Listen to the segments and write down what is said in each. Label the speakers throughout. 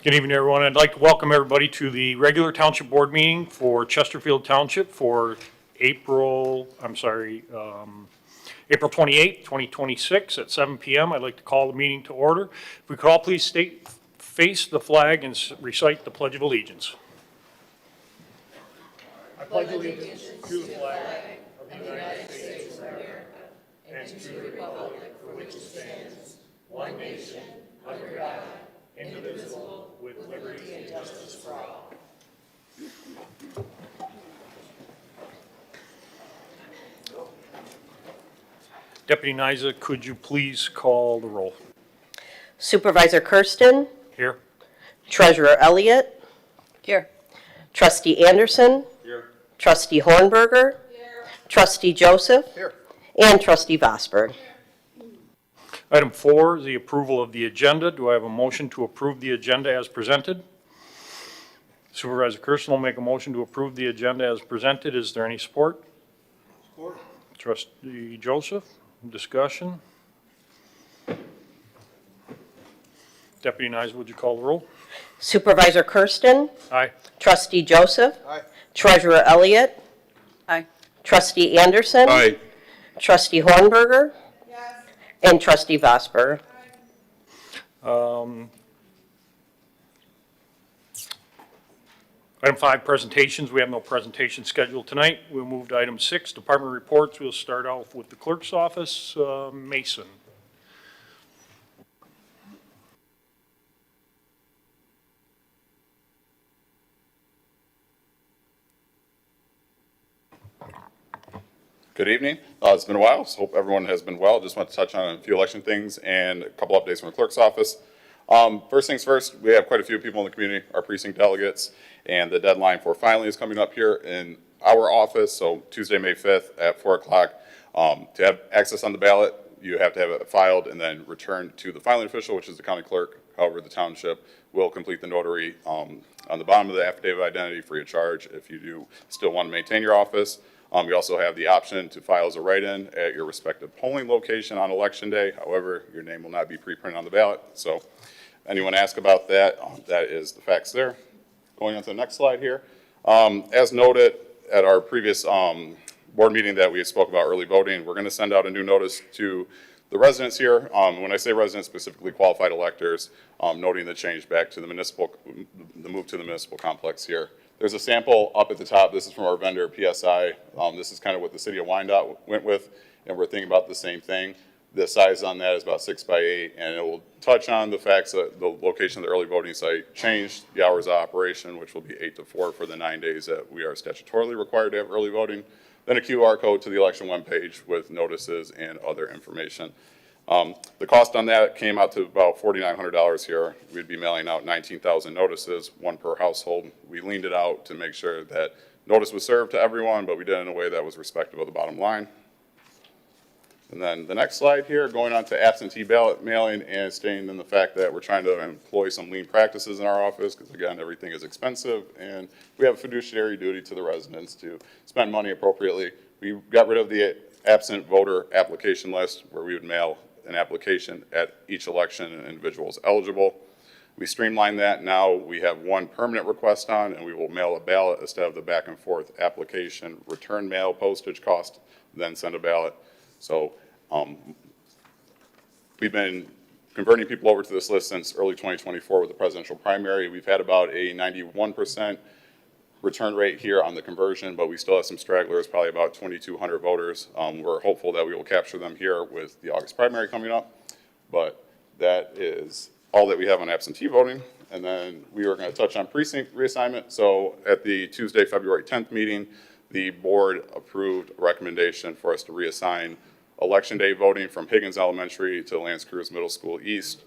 Speaker 1: Good evening, everyone. I'd like to welcome everybody to the regular Township Board meeting for Chesterfield Township for April 28th, 2026 at 7 p.m. I'd like to call the meeting to order. If we could all please face the flag and recite the Pledge of Allegiance. I pledge allegiance to the flag of the United States of America and to the republic for which it stands, one nation, under God, indivisible, with liberty and justice for all. Deputy Niza, could you please call the roll?
Speaker 2: Supervisor Kersten.
Speaker 1: Here.
Speaker 2: Treasurer Elliott.
Speaker 3: Here.
Speaker 2: Trustee Anderson.
Speaker 1: Here.
Speaker 2: Trustee Hornberger.
Speaker 3: Here.
Speaker 2: Trustee Joseph.
Speaker 1: Here.
Speaker 2: And Trustee Vosberg.
Speaker 1: Item 4 is the approval of the agenda. Do I have a motion to approve the agenda as presented? Supervisor Kersten will make a motion to approve the agenda as presented. Is there any support? Support. Trustee Joseph, discussion. Deputy Niza, would you call the roll?
Speaker 2: Supervisor Kersten.
Speaker 1: Aye.
Speaker 2: Trustee Joseph.
Speaker 1: Aye.
Speaker 2: Treasurer Elliott.
Speaker 3: Aye.
Speaker 2: Trustee Anderson.
Speaker 4: Aye.
Speaker 2: Trustee Hornberger.
Speaker 3: Yes.
Speaker 2: And Trustee Vosberg.
Speaker 1: Item 5, presentations. We have no presentation scheduled tonight. We'll move to item 6, department reports. We'll start off with the clerk's office. Mason.
Speaker 4: Good evening. It's been a while, so hope everyone has been well. Just want to touch on a few election things and a couple updates from the clerk's office. First things first, we have quite a few people in the community, our precinct delegates, and the deadline for filing is coming up here in our office, so Tuesday, May 5th at 4 o'clock. To have access on the ballot, you have to have it filed and then returned to the filing official, which is the county clerk. However, the township will complete the notary on the bottom of the affidavit of identity free of charge if you do still want to maintain your office. You also have the option to file as a write-in at your respective polling location on election day. However, your name will not be pre-printed on the ballot. So anyone ask about that, that is the facts there. Going on to the next slide here. As noted at our previous board meeting that we spoke about early voting, we're going to send out a new notice to the residents here. When I say residents, specifically qualified electors, noting the change back to the move to the municipal complex here. There's a sample up at the top. This is from our vendor, PSI. This is kind of what the city of Wyandotte went with, and we're thinking about the same thing. The size on that is about 6 by 8, and it will touch on the facts that the location of the early voting site changed, the hours of operation, which will be 8 to 4 for the 9 days that we are statutorily required to have early voting. Then a QR code to the election webpage with notices and other information. The cost on that came out to about $4,900 here. We'd be mailing out 19,000 notices, one per household. We leaned it out to make sure that notice was served to everyone, but we did it in a way that was respectful of the bottom line. And then the next slide here, going on to absentee ballot mailing and staying in the fact that we're trying to employ some lean practices in our office because, again, everything is expensive, and we have a fiduciary duty to the residents to spend money appropriately. We got rid of the absent voter application list where we would mail an application at each election and individuals eligible. We streamlined that. Now we have one permanent request on, and we will mail a ballot instead of the back and forth application, return mail, postage cost, then send a ballot. So we've been converting people over to this list since early 2024 with the presidential primary. We've had about a 91% return rate here on the conversion, but we still have some stragglers, probably about 2,200 voters. We're hopeful that we will capture them here with the August primary coming up, but that is all that we have on absentee voting. And then we are going to touch on precinct reassignment. So at the Tuesday, February 10th meeting, the board approved a recommendation for us to reassign election day voting from Higgins Elementary to Lance Cruz Middle School East.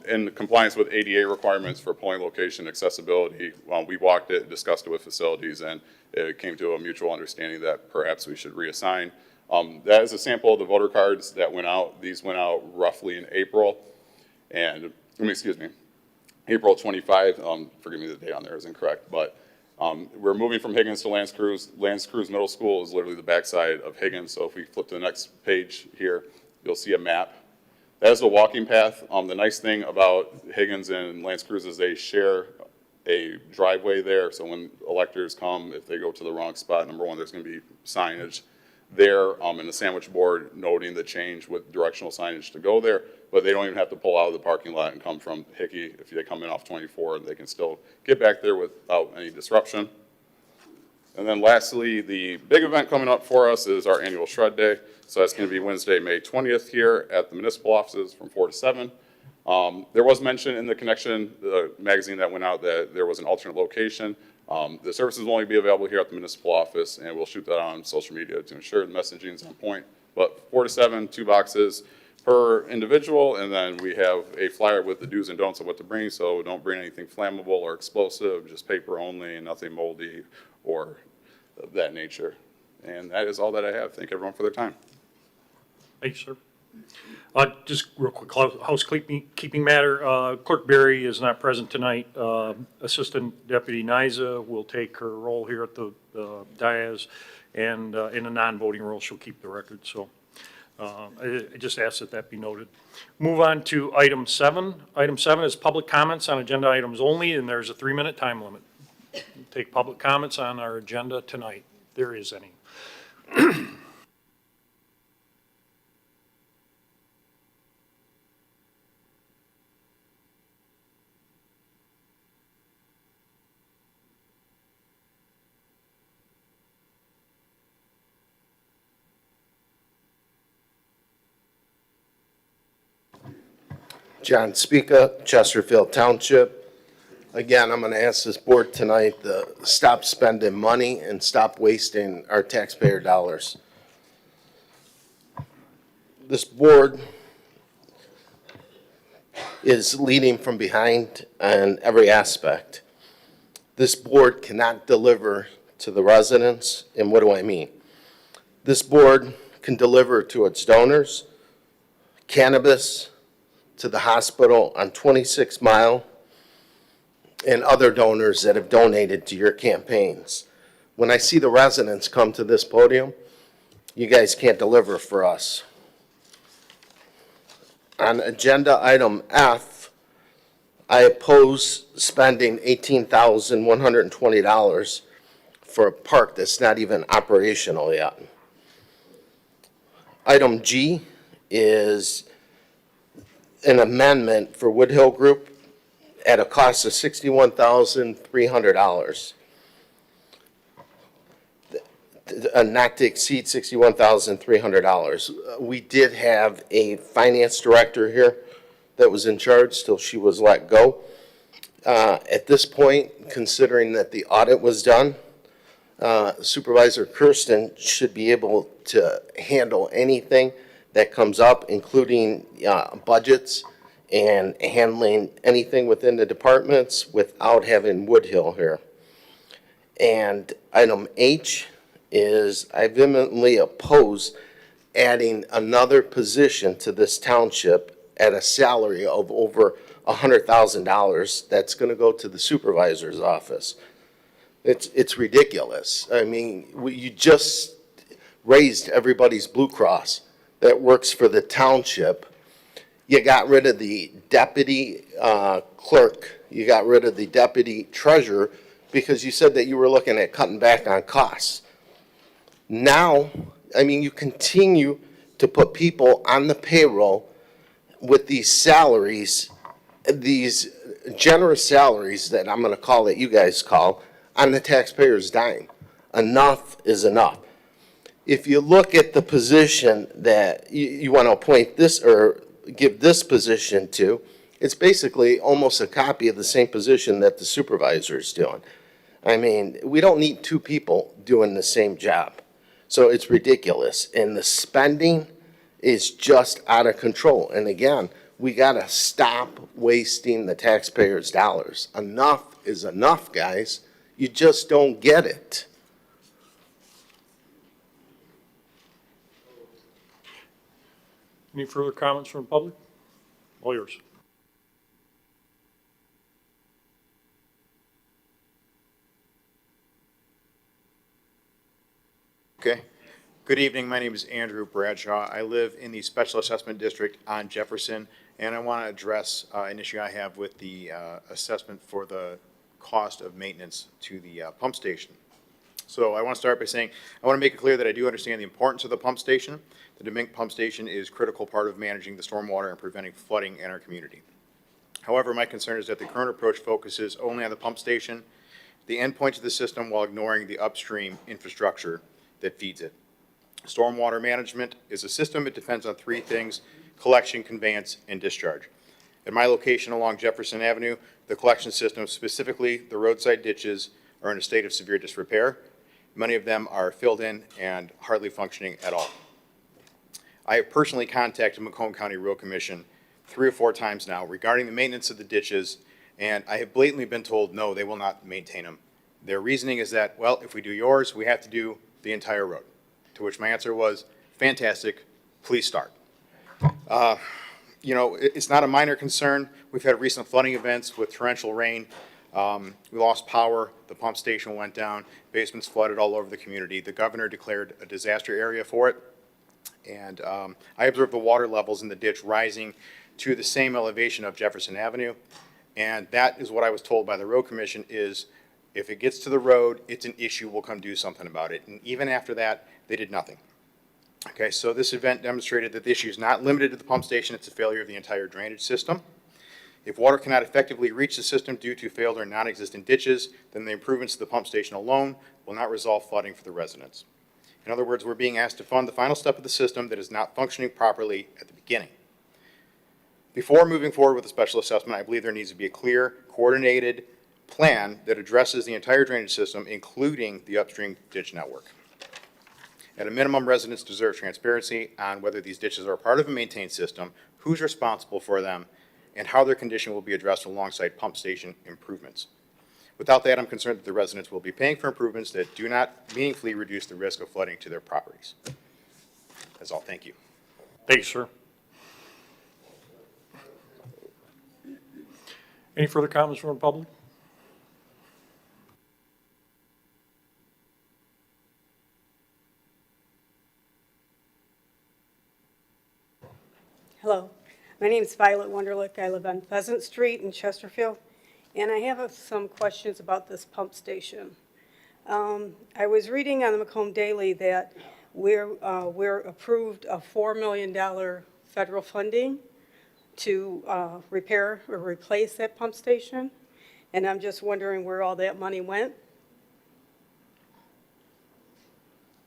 Speaker 4: In compliance with ADA requirements for polling location accessibility, we walked it, discussed it with facilities, and it came to a mutual understanding that perhaps we should reassign. That is a sample of the voter cards that went out. These went out roughly in April, and April 25. Forgive me, the date on there is incorrect, but we're moving from Higgins to Lance Cruz. Lance Cruz Middle School is literally the backside of Higgins. So if we flip to the next page here, you'll see a map That is a walking path. The nice thing about Higgins and Lance Cruz is they share a driveway there. So when electors come, if they go to the wrong spot, number one, there's going to be signage there and the sandwich board noting the change with directional signage to go there. But they don't even have to pull out of the parking lot and come from Hickey. If they come in off 24, they can still get back there without any disruption. And then lastly, the big event coming up for us is our annual Shred Day. So that's going to be Wednesday, May 20th here at the municipal offices from 4 to 7. There was mention in the connection, the magazine that went out, that there was an alternate location. The services will only be available here at the municipal office, and we'll shoot that on social media to ensure the messaging is on point. But 4 to 7, 2 boxes per individual, and then we have a flyer with the do's and don'ts of what to bring. So don't bring anything flammable or explosive, just paper only, nothing moldy or of that nature. And that is all that I have. Thank everyone for their time.
Speaker 1: Thank you, sir. Just real quick, housekeeping matter. Clerk Berry is not present tonight. Assistant Deputy Niza will take her role here at the dais, and in a non-voting role, she'll keep the record. So I just ask that that be noted. Move on to item 7. Item 7 is public comments on agenda items only, and there's a 3-minute time limit. We'll take public comments on our agenda tonight. There is any.
Speaker 3: John Speaka, Chesterfield Township. Again, I'm going to ask this board tonight to stop spending money and stop wasting our taxpayer dollars. This board is leading from behind on every aspect. This board cannot deliver to the residents, and what do I mean? This board can deliver to its donors cannabis, to the hospital on 26 Mile, and other donors that have donated to your campaigns. When I see the residents come to this podium, you guys can't deliver for us. On agenda item F, I oppose spending $18,120 for a park that's not even operational yet. Item G is an amendment for Woodhill Group at a cost of $61,300. Not to exceed $61,300. We did have a finance director here that was in charge till she was let go. At this point, considering that the audit was done, Supervisor Kersten should be able to handle anything that comes up, including budgets and handling anything within the departments without having Woodhill here. And item H is I vehemently oppose adding another position to this township at a salary of over $100,000 that's going to go to the supervisor's office. It's ridiculous. I mean, you just raised everybody's Blue Cross that works for the township. You got rid of the deputy clerk. You got rid of the deputy treasurer because you said that you were looking at cutting back on costs. Now, I mean, you continue to put people on the payroll with these salaries, these generous salaries that I'm going to call it, you guys call, on the taxpayer's dime. Enough is enough. If you look at the position that you want to appoint this or give this position to, it's basically almost a copy of the same position that the supervisor is doing. I mean, we don't need 2 people doing the same job. So it's ridiculous. And the spending is just out of control. And again, we got to stop wasting the taxpayers' dollars. Enough is enough, guys. You just don't get it.
Speaker 1: Any further comments from the public? All yours.
Speaker 5: Okay. Good evening. My name is Andrew Bradshaw. I live in the Special Assessment District on Jefferson, and I want to address an issue I have with the assessment for the cost of maintenance to the pump station. So I want to start by saying, I want to make it clear that I do understand the importance of the pump station. The DeMink pump station is a critical part of managing the stormwater and preventing flooding in our community. However, my concern is that the current approach focuses only on the pump station, the endpoints of the system, while ignoring the upstream infrastructure that feeds it. Stormwater management is a system. It depends on three things: collection, conveyance, and discharge. At my location along Jefferson Avenue, the collection system, specifically the roadside ditches, are in a state of severe disrepair. Many of them are filled in and hardly functioning at all. I have personally contacted Macomb County Road Commission 3 or 4 times now regarding the maintenance of the ditches, and I have blatantly been told, no, they will not maintain them. Their reasoning is that, well, if we do yours, we have to do the entire road. To which my answer was, fantastic, please start. It's not a minor concern. We've had recent flooding events with torrential rain. We lost power, the pump station went down, basements flooded all over the community. The governor declared a disaster area for it. And I observed the water levels in the ditch rising to the same elevation of Jefferson Avenue. And that is what I was told by the road commission is, if it gets to the road, it's an issue, we'll come do something about it. And even after that, they did nothing. Okay, so this event demonstrated that the issue is not limited to the pump station, it's a failure of the entire drainage system. If water cannot effectively reach the system due to failed or non-existent ditches, then the improvements to the pump station alone will not resolve flooding for the residents. In other words, we're being asked to fund the final step of the system that is not functioning properly at the beginning. Before moving forward with a special assessment, I believe there needs to be a clear, coordinated plan that addresses the entire drainage system, including the upstream ditch network. At a minimum, residents deserve transparency on whether these ditches are a part of a maintained system, who's responsible for them, and how their condition will be addressed alongside pump station improvements. Without that, I'm concerned that the residents will be paying for improvements that do not meaningfully reduce the risk of flooding to their properties. That's all. Thank you.
Speaker 1: Thank you, sir. Any further comments from the public?
Speaker 6: Hello, my name is Violet Wunderlich. I live on Pheasant Street in Chesterfield, and I have some questions about this pump station. I was reading on the Macomb Daily that we're approved a $4 million federal funding to repair or replace that pump station, and I'm just wondering where all that money went.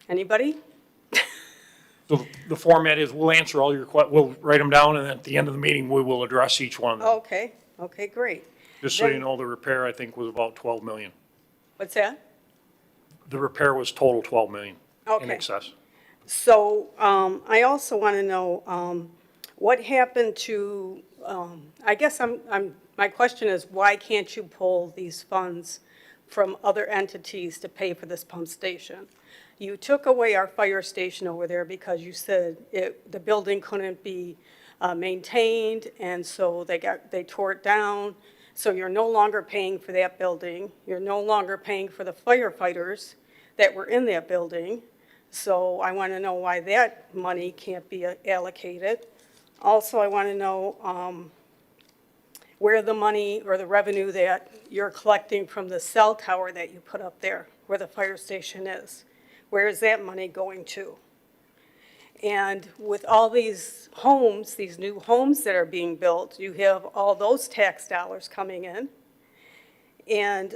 Speaker 6: Anybody?
Speaker 1: So the format is we'll answer all your questions, we'll write them down, and at the end of the meeting, we will address each one of them.
Speaker 6: Okay, great.
Speaker 1: Just so you
Speaker 6: Then-
Speaker 1: know, the repair, I think, was about 12 million.
Speaker 6: What's that?
Speaker 1: The repair was total 12 million in
Speaker 6: Okay.
Speaker 1: excess.
Speaker 6: So I also want to know what happened to, I guess my question is, why can't you pull these funds from other entities to pay for this pump station? You took away our fire station over there because you said the building couldn't be maintained, and so they tore it down. So you're no longer paying for that building. You're no longer paying for the firefighters that were in that building. So I want to know why that money can't be allocated. Also, I want to know where the money or the revenue that you're collecting from the cell tower that you put up there, where the fire station is. Where is that money going to? And with all these homes, these new homes that are being built, you have all those tax dollars coming in. And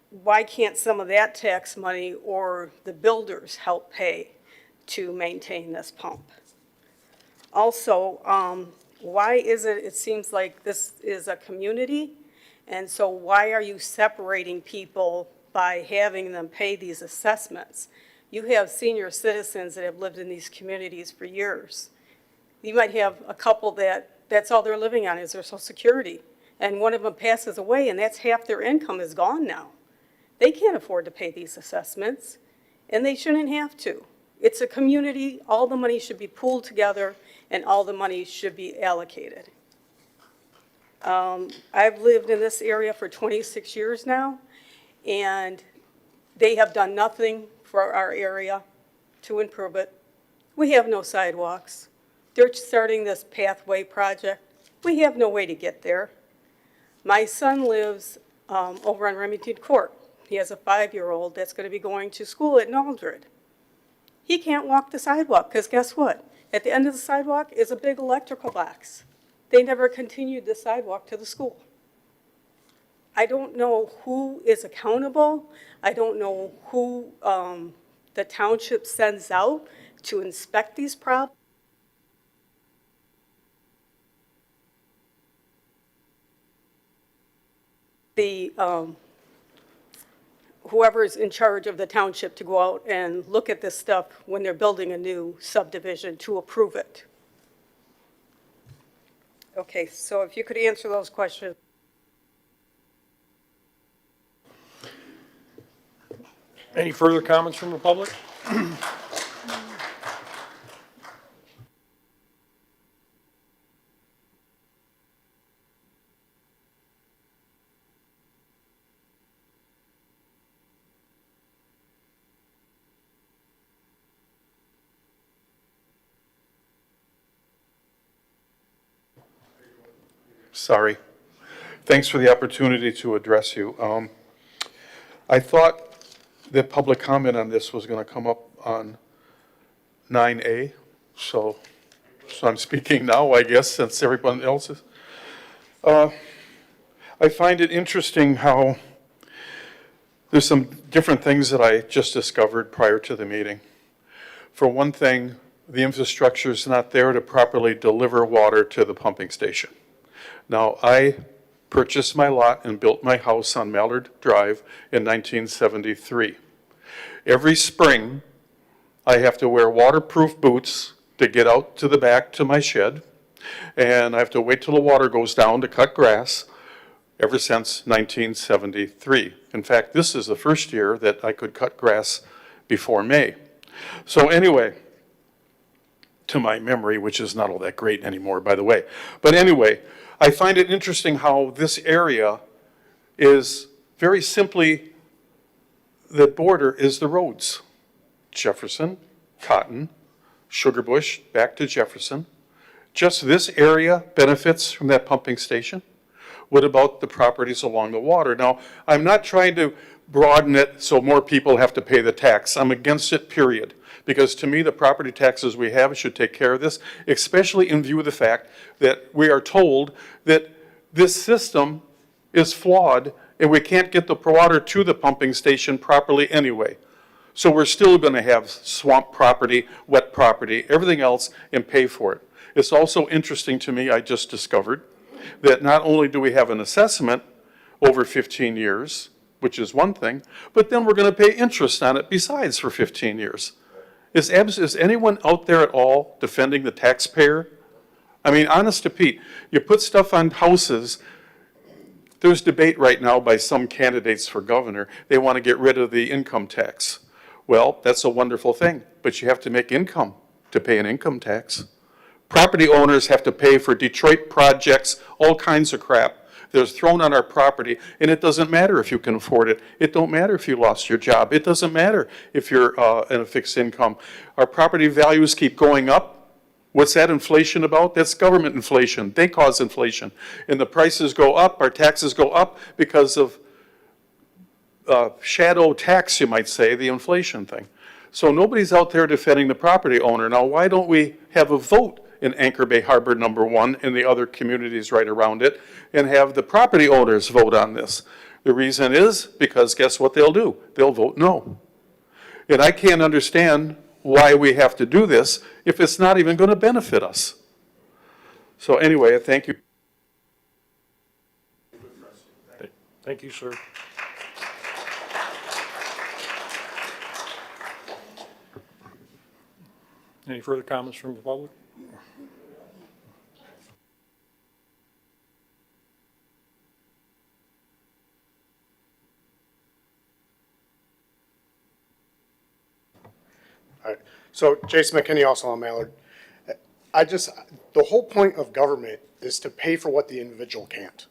Speaker 6: why can't some of that tax money or the builders help pay to maintain this pump? Also, why is it seems like this is a community, and so why are you separating people by having them pay these assessments? You have senior citizens that have lived in these communities for years. You might have a couple that's all they're living on is their Social Security, and one of them passes away, and that's half their income is gone now. They can't afford to pay these assessments, and they shouldn't have to. It's a community. All the money should be pooled together, and all the money should be allocated. I've lived in this area for 26 years now, and they have done nothing for our area to improve it. We have no sidewalks. They're starting this pathway project. We have no way to get there. My son lives over on Remington Court. He has a 5-year-old that's going to be going to school at Mildred. He can't walk the sidewalk because guess what? At the end of the sidewalk is a big electrical box. They never continued the sidewalk to the school. I don't know who is accountable. I don't know who the township sends out to inspect these problems. Whoever's in charge of the township to go out and look at this stuff when they're building a new subdivision to approve it. Okay, so if you could answer those questions.
Speaker 1: Any further comments from the public?
Speaker 7: Sorry. Thanks for the opportunity to address you. I thought that public comment on this was going to come up on 9A, so I'm speaking now, I guess, since everyone else is. I find it interesting how there's some different things that I just discovered prior to the meeting. For one thing, the infrastructure is not there to properly deliver water to the pumping station. Now, I purchased my lot and built my house on Mallard Drive in 1973. Every spring, I have to wear waterproof boots to get out to the back to my shed, and I have to wait till the water goes down to cut grass ever since 1973. In fact, this is the first year that I could cut grass before May. So anyway, to my memory, which is not all that great anymore, by the way. But anyway, I find it interesting how this area is very simply, the border is the roads. Jefferson, Cotton, Sugarbush, back to Jefferson. Just this area benefits from that pumping station. What about the properties along the water? Now, I'm not trying to broaden it so more people have to pay the tax. I'm against it, period. Because to me, the property taxes we have should take care of this, especially in view of the fact that we are told that this system is flawed and we can't get the water to the pumping station properly anyway. So we're still going to have swamp property, wet property, everything else, and pay for it. It's also interesting to me, I just discovered, that not only do we have an assessment over 15 years, which is one thing, but then we're going to pay interest on it besides for 15 years. Is anyone out there at all defending the taxpayer? I mean, honest to Pete, you put stuff on houses. There's debate right now by some candidates for governor. They want to get rid of the income tax. Well, that's a wonderful thing, but you have to make income to pay an income tax. Property owners have to pay for Detroit projects, all kinds of crap that's thrown on our property, and it doesn't matter if you can afford it. It don't matter if you lost your job. It doesn't matter if you're in a fixed income. Our property values keep going up. What's that inflation about? That's government inflation. They cause inflation. And the prices go up, our taxes go up because of shadow tax, you might say, the inflation thing. So nobody's out there defending the property owner. Now, why don't we have a vote in Anchor Bay Harbor #1 and the other communities right around it and have the property owners vote on this? The reason is because guess what they'll do? They'll vote no. And I can't understand why we have to do this if it's not even going to benefit us. So anyway, thank you.
Speaker 1: Thank you, sir. Any further comments from the public?
Speaker 8: All right. So Jason McKinney, also on Mallard. The whole point of government is to pay for what the individual can't.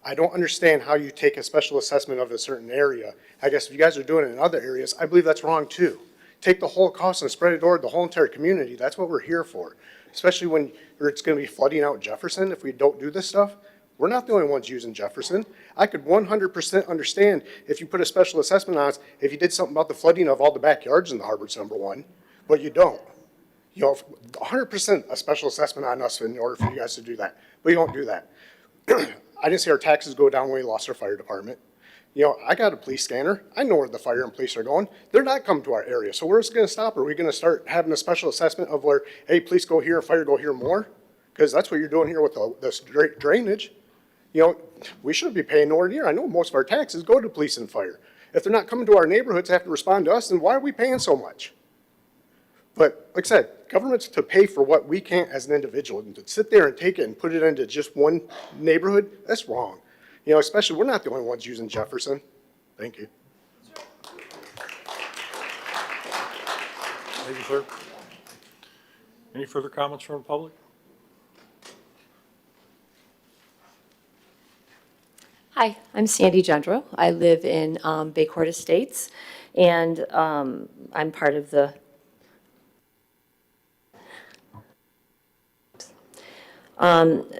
Speaker 8: I don't understand how you take a special assessment of a certain area. I guess if you guys are doing it in other areas, I believe that's wrong too. Take the whole cost and spread it over the whole entire community. That's what we're here for. Especially when it's gonna be flooding out Jefferson if we don't do this stuff. We're not the only ones using Jefferson. I could 100% understand if you put a special assessment on us, if you did something about the flooding of all the backyards in the Harbor's number one, but you don't. You know, 100% a special assessment on us in order for you guys to do that, but you don't do that. I didn't see our taxes go down when we lost our fire department. You know, I got a police scanner. I know where the fire and police are going. They're not coming to our area. So where's it gonna stop? Are we gonna start having a special assessment of where, hey, police go here, fire go here more? Because that's what you're doing here with this drainage. You know, we shouldn't be paying nowhere near. I know most of our taxes go to police and fire. If they're not coming to our neighborhoods, they have to respond to us, then why are we paying so much? But like I said, government's to pay for what we can't as an individual. And to sit there and take it and put it into just one neighborhood, that's wrong. You know, especially, we're not the only ones using Jefferson. Thank you.
Speaker 1: Thank you, sir. Any further comments from the public?
Speaker 9: Hi, I'm Sandy Gendro. I live in Bay Court Estates, and I'm part of the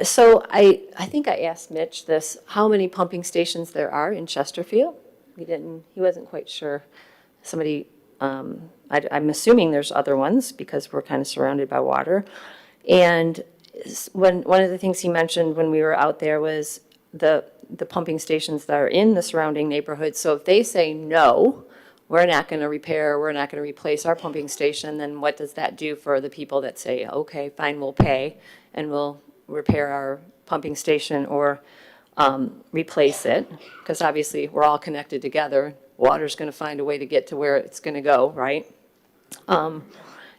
Speaker 9: so I think I asked Mitch this, how many pumping stations there are in Chesterfield. He wasn't quite sure. Somebody, I'm assuming there's other ones because we're kind of surrounded by water. And one of the things he mentioned when we were out there was the pumping stations that are in the surrounding neighborhoods. So if they say, no, we're not going to repair, we're not going to replace our pumping station, then what does that do for the people that say, okay, fine, we'll pay and we'll repair our pumping station or replace it? Because obviously we're all connected together. Water's going to find a way to get to where it's going to go, right? And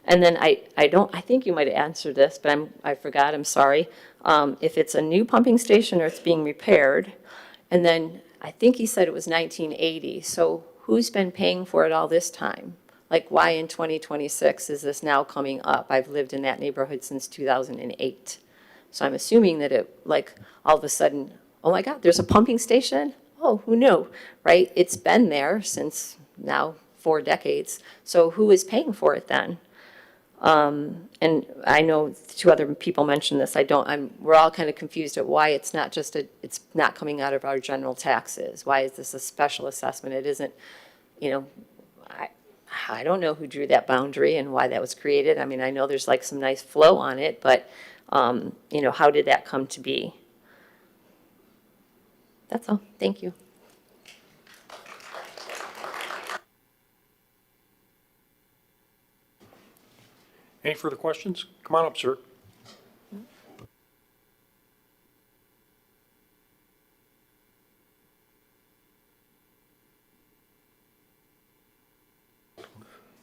Speaker 9: then I think you might have answered this, but I forgot, I'm sorry. If it's a new pumping station or it's being repaired, and then I think he said it was 1980, so who's been paying for it all this time? Like, why in 2026 is this now coming up? I've lived in that neighborhood since 2008. So I'm assuming that it, like, all of a sudden, oh my God, there's a pumping station? Oh, who knew, right? It's been there since now 4 decades. So who is paying for it then? And I know 2 other people mentioned this. We're all kind of confused at why it's not just it's not coming out of our general taxes. Why is this a special assessment? It isn't, you know, I don't know who drew that boundary and why that was created. I mean, I know there's like some nice flow on it, but, you know, how did that come to be? That's all. Thank you.
Speaker 1: Any further questions? Come on up, sir.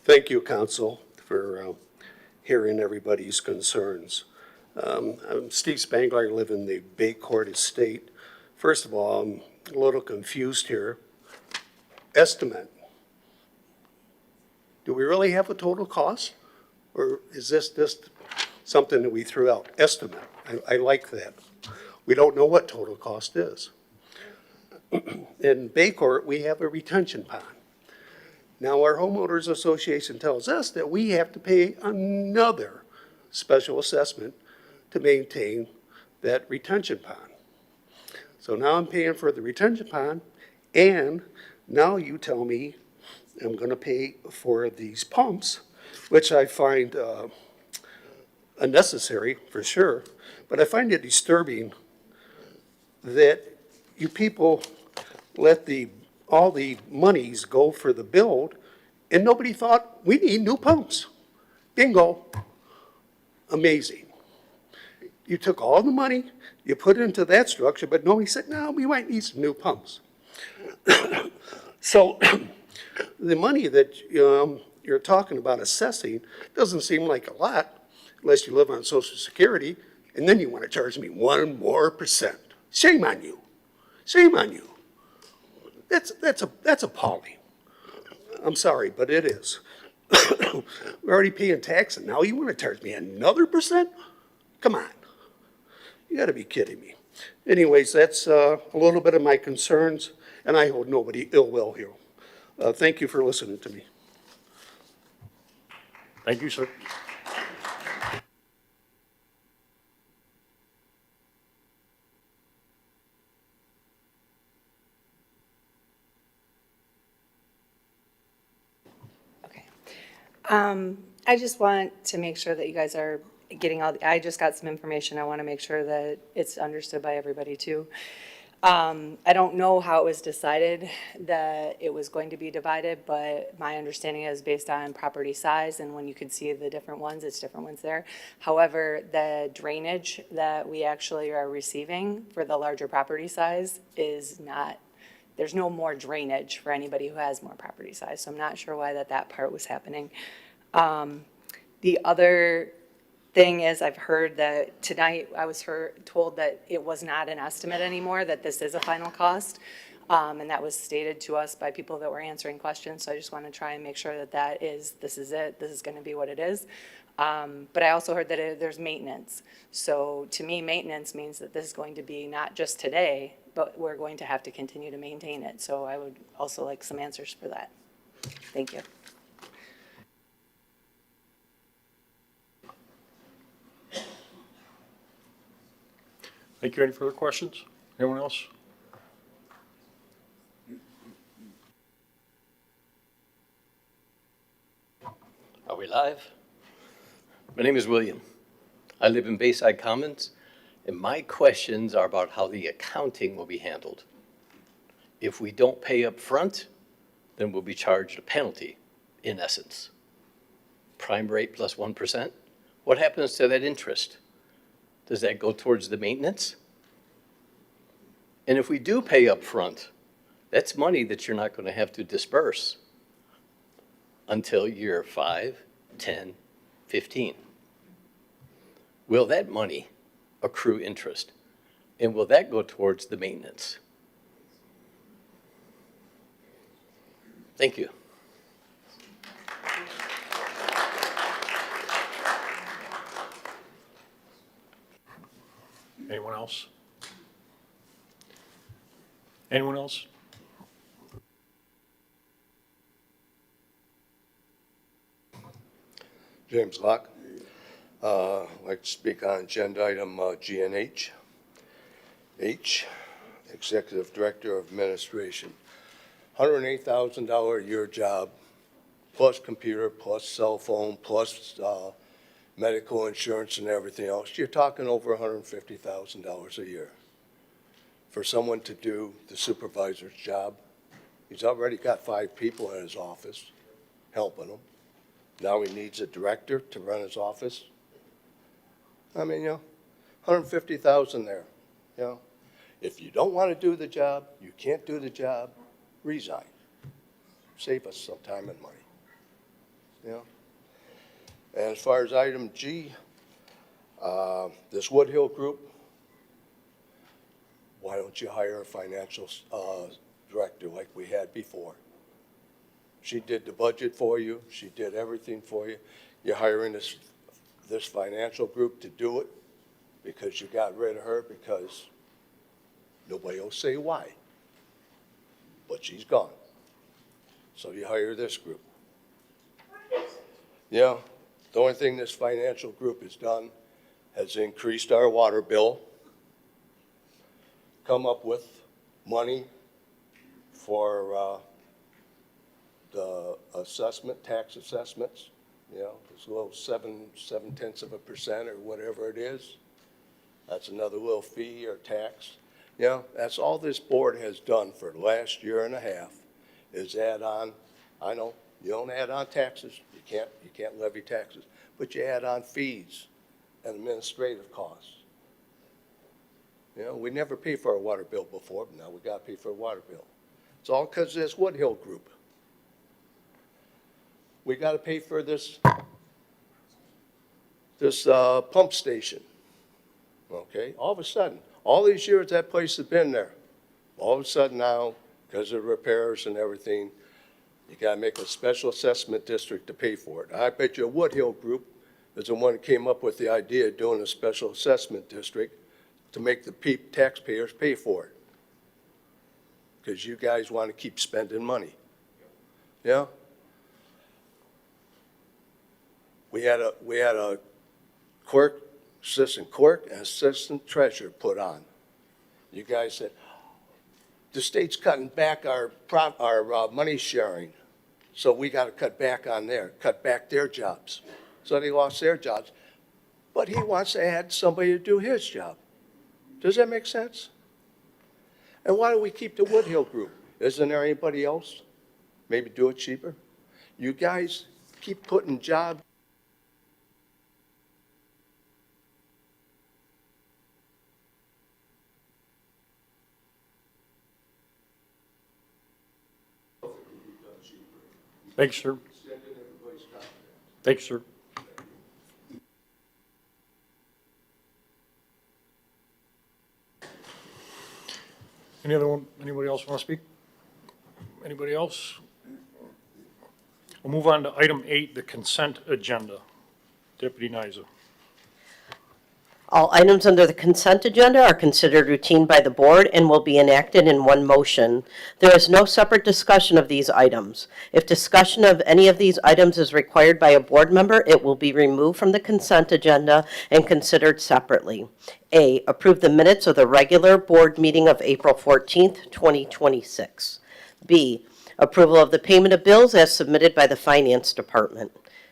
Speaker 10: Thank you, Council, for hearing everybody's concerns. I'm Steve Spangler. I live in the Bay Court Estate. First of all, I'm a little confused here. Estimate. Do we really have a total cost? Or is this just something that we threw out? Estimate. I like that. We don't know what total cost is. In Bay Court, we have a retention pond. Now, our homeowners association tells us that we have to pay another special assessment to maintain that retention pond. So now I'm paying for the retention pond, and now you tell me I'm gonna pay for these pumps, which I find unnecessary for sure, but I find it disturbing that you people let all the monies go for the build, and nobody thought, we need new pumps. Bingo. Amazing. You took all the money, you put it into that structure, but nobody said, no, we might need some new pumps. So the money that you're talking about assessing doesn't seem like a lot unless you live on Social Security, and then you want to charge me 1% more. Shame on you. Shame on you. That's appalling. I'm sorry, but it is. We're already paying tax, and now you want to charge me another percent? Come on. You got to be kidding me. Anyways, that's a little bit of my concerns, and I hold nobody ill will here. Thank you for listening to me.
Speaker 1: Thank you, sir.
Speaker 11: Okay. I just want to make sure that you guys are getting I just got some information. I want to make sure that it's understood by everybody too. I don't know how it was decided that it was going to be divided, but my understanding is based on property size, and when you can see the different ones, it's different ones there. However, the drainage that we actually are receiving for the larger property size is not, there's no more drainage for anybody who has more property size, so I'm not sure why that part was happening. The other thing is, I've heard that tonight, I was told that it was not an estimate anymore, that this is a final cost. And that was stated to us by people that were answering questions, so I just want to try and make sure that this is it, this is going to be what it is. But I also heard that there's maintenance. So to me, maintenance means that this is going to be not just today, but we're going to have to continue to maintain it. So I would also like some answers for that. Thank you.
Speaker 1: Thank you. Any further questions? Anyone else?
Speaker 12: Are we live? My name is William. I live in Bayside Commons, and my questions are about how the accounting will be handled. If we don't pay up front, then we'll be charged a penalty, in essence. Prime rate plus 1%. What happens to that interest? Does that go towards the maintenance? And if we do pay up front, that's money that you're not going to have to disperse until year 5, 10, 15. Will that money accrue interest? And will that go towards the maintenance? Thank you.
Speaker 1: Anyone else? Anyone else?
Speaker 13: James Locke. I'd like to speak on agenda item G and H. H, Executive Director of Administration. $108,000 a year job, plus computer, plus cell phone, plus medical insurance and everything else. You're talking over $150,000 a year for someone to do the supervisor's job. He's already got 5 people in his office helping him. Now he needs a director to run his office. I mean, 150,000 there, If you don't want to do the job, you can't do the job, resign. Save us some time and money, And as far as item G, this Woodhill group, why don't you hire a financial director like we had before? She did the budget for you. She did everything for you. You're hiring this financial group to do it because you got rid of her because nobody will say why. But she's gone. So you hire this group. The only thing this financial group has done has increased our water bill, come up with money for the assessment, tax assessments, this little 0.7% or whatever it is. That's another little fee or tax. That's all this board has done for the last year and a half is add on. I know you don't add on taxes. You can't levy taxes, but you add on fees and administrative costs. We never paid for our water bill before, but now we got to pay for a water bill. It's all because of this Woodhill group. We got to pay for this pump station. Okay, all of a sudden, all these years that place has been there. All of a sudden now, because of repairs and everything, you got to make a special assessment district to pay for it. I bet you a Woodhill group is the one that came up with the idea of doing a special assessment district to make the taxpayers pay for it. Because you guys want to keep spending money. Yeah? We had a clerk, assistant clerk, and assistant treasurer put on. You guys said, the state's cutting back our money sharing, so we got to cut back on cut back their jobs. So they lost their jobs. But he wants to add somebody to do his job. Does that make sense? And why do we keep the Woodhill group? Isn't there anybody else? Maybe do it cheaper? You guys keep putting jobs.
Speaker 1: Thanks, sir. Thanks, sir. Anybody else want to speak? Anybody else? We'll move on to item 8, the consent agenda. Deputy Nyza.
Speaker 2: All items under the consent agenda are considered routine by the board and will be enacted in one motion. There is no separate discussion of these items. If discussion of any of these items is required by a board member, it will be removed from the consent agenda and considered separately. A, approve the minutes of the regular board meeting of April 14th, 2026. B, approval of the payment of bills as submitted by the Finance Department.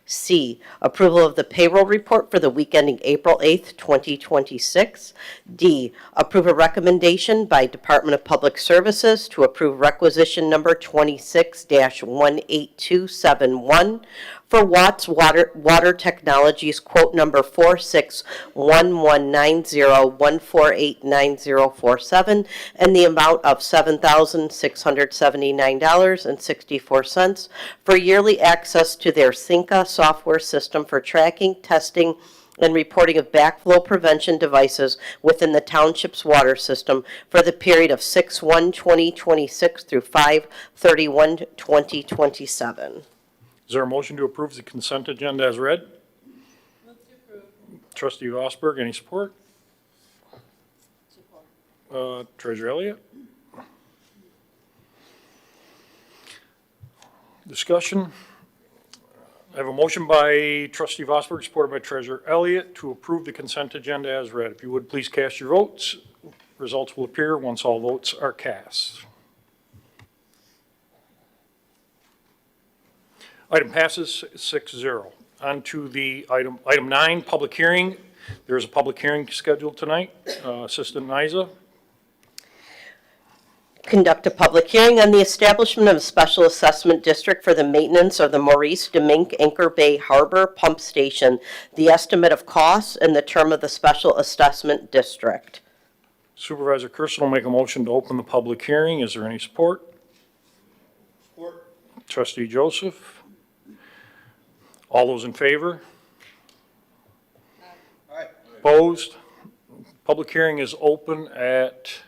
Speaker 2: C, approval of the payroll report for the week ending April 8th, 2026. D, approve a recommendation by Department of Public Services to approve requisition number 26-18271 for Watts Water Technologies, quote number 461190148947, and the amount of $7,679.64 for yearly access to their Synca software system for tracking, testing, and reporting of backflow prevention devices within the township's water system for the period of 6/1/2026 through 5/31/2027.
Speaker 1: Is there a motion to approve the consent agenda as read? Move to approve. Trustee Vosberg, any support? Support. Treasurer Elliott? Discussion? I have a motion by Trustee Vosberg, supported by Treasurer Elliott, to approve the consent agenda as read. If you would, please cast your votes. Results will appear once all votes are cast. Item passes 6-0. On to the item 9, public hearing. There is a public hearing scheduled tonight. Assistant Nyza.
Speaker 2: Conduct a public hearing on the establishment of a special assessment district for the maintenance of the Maurice Demink Anchor Bay Harbor Pump Station, the estimate of costs, and the term of the special assessment district.
Speaker 1: Supervisor Kersten will make a motion to open the public hearing. Is there any support? Support. Trustee Joseph. All those in favor? Aye. Opposed? Public hearing is open at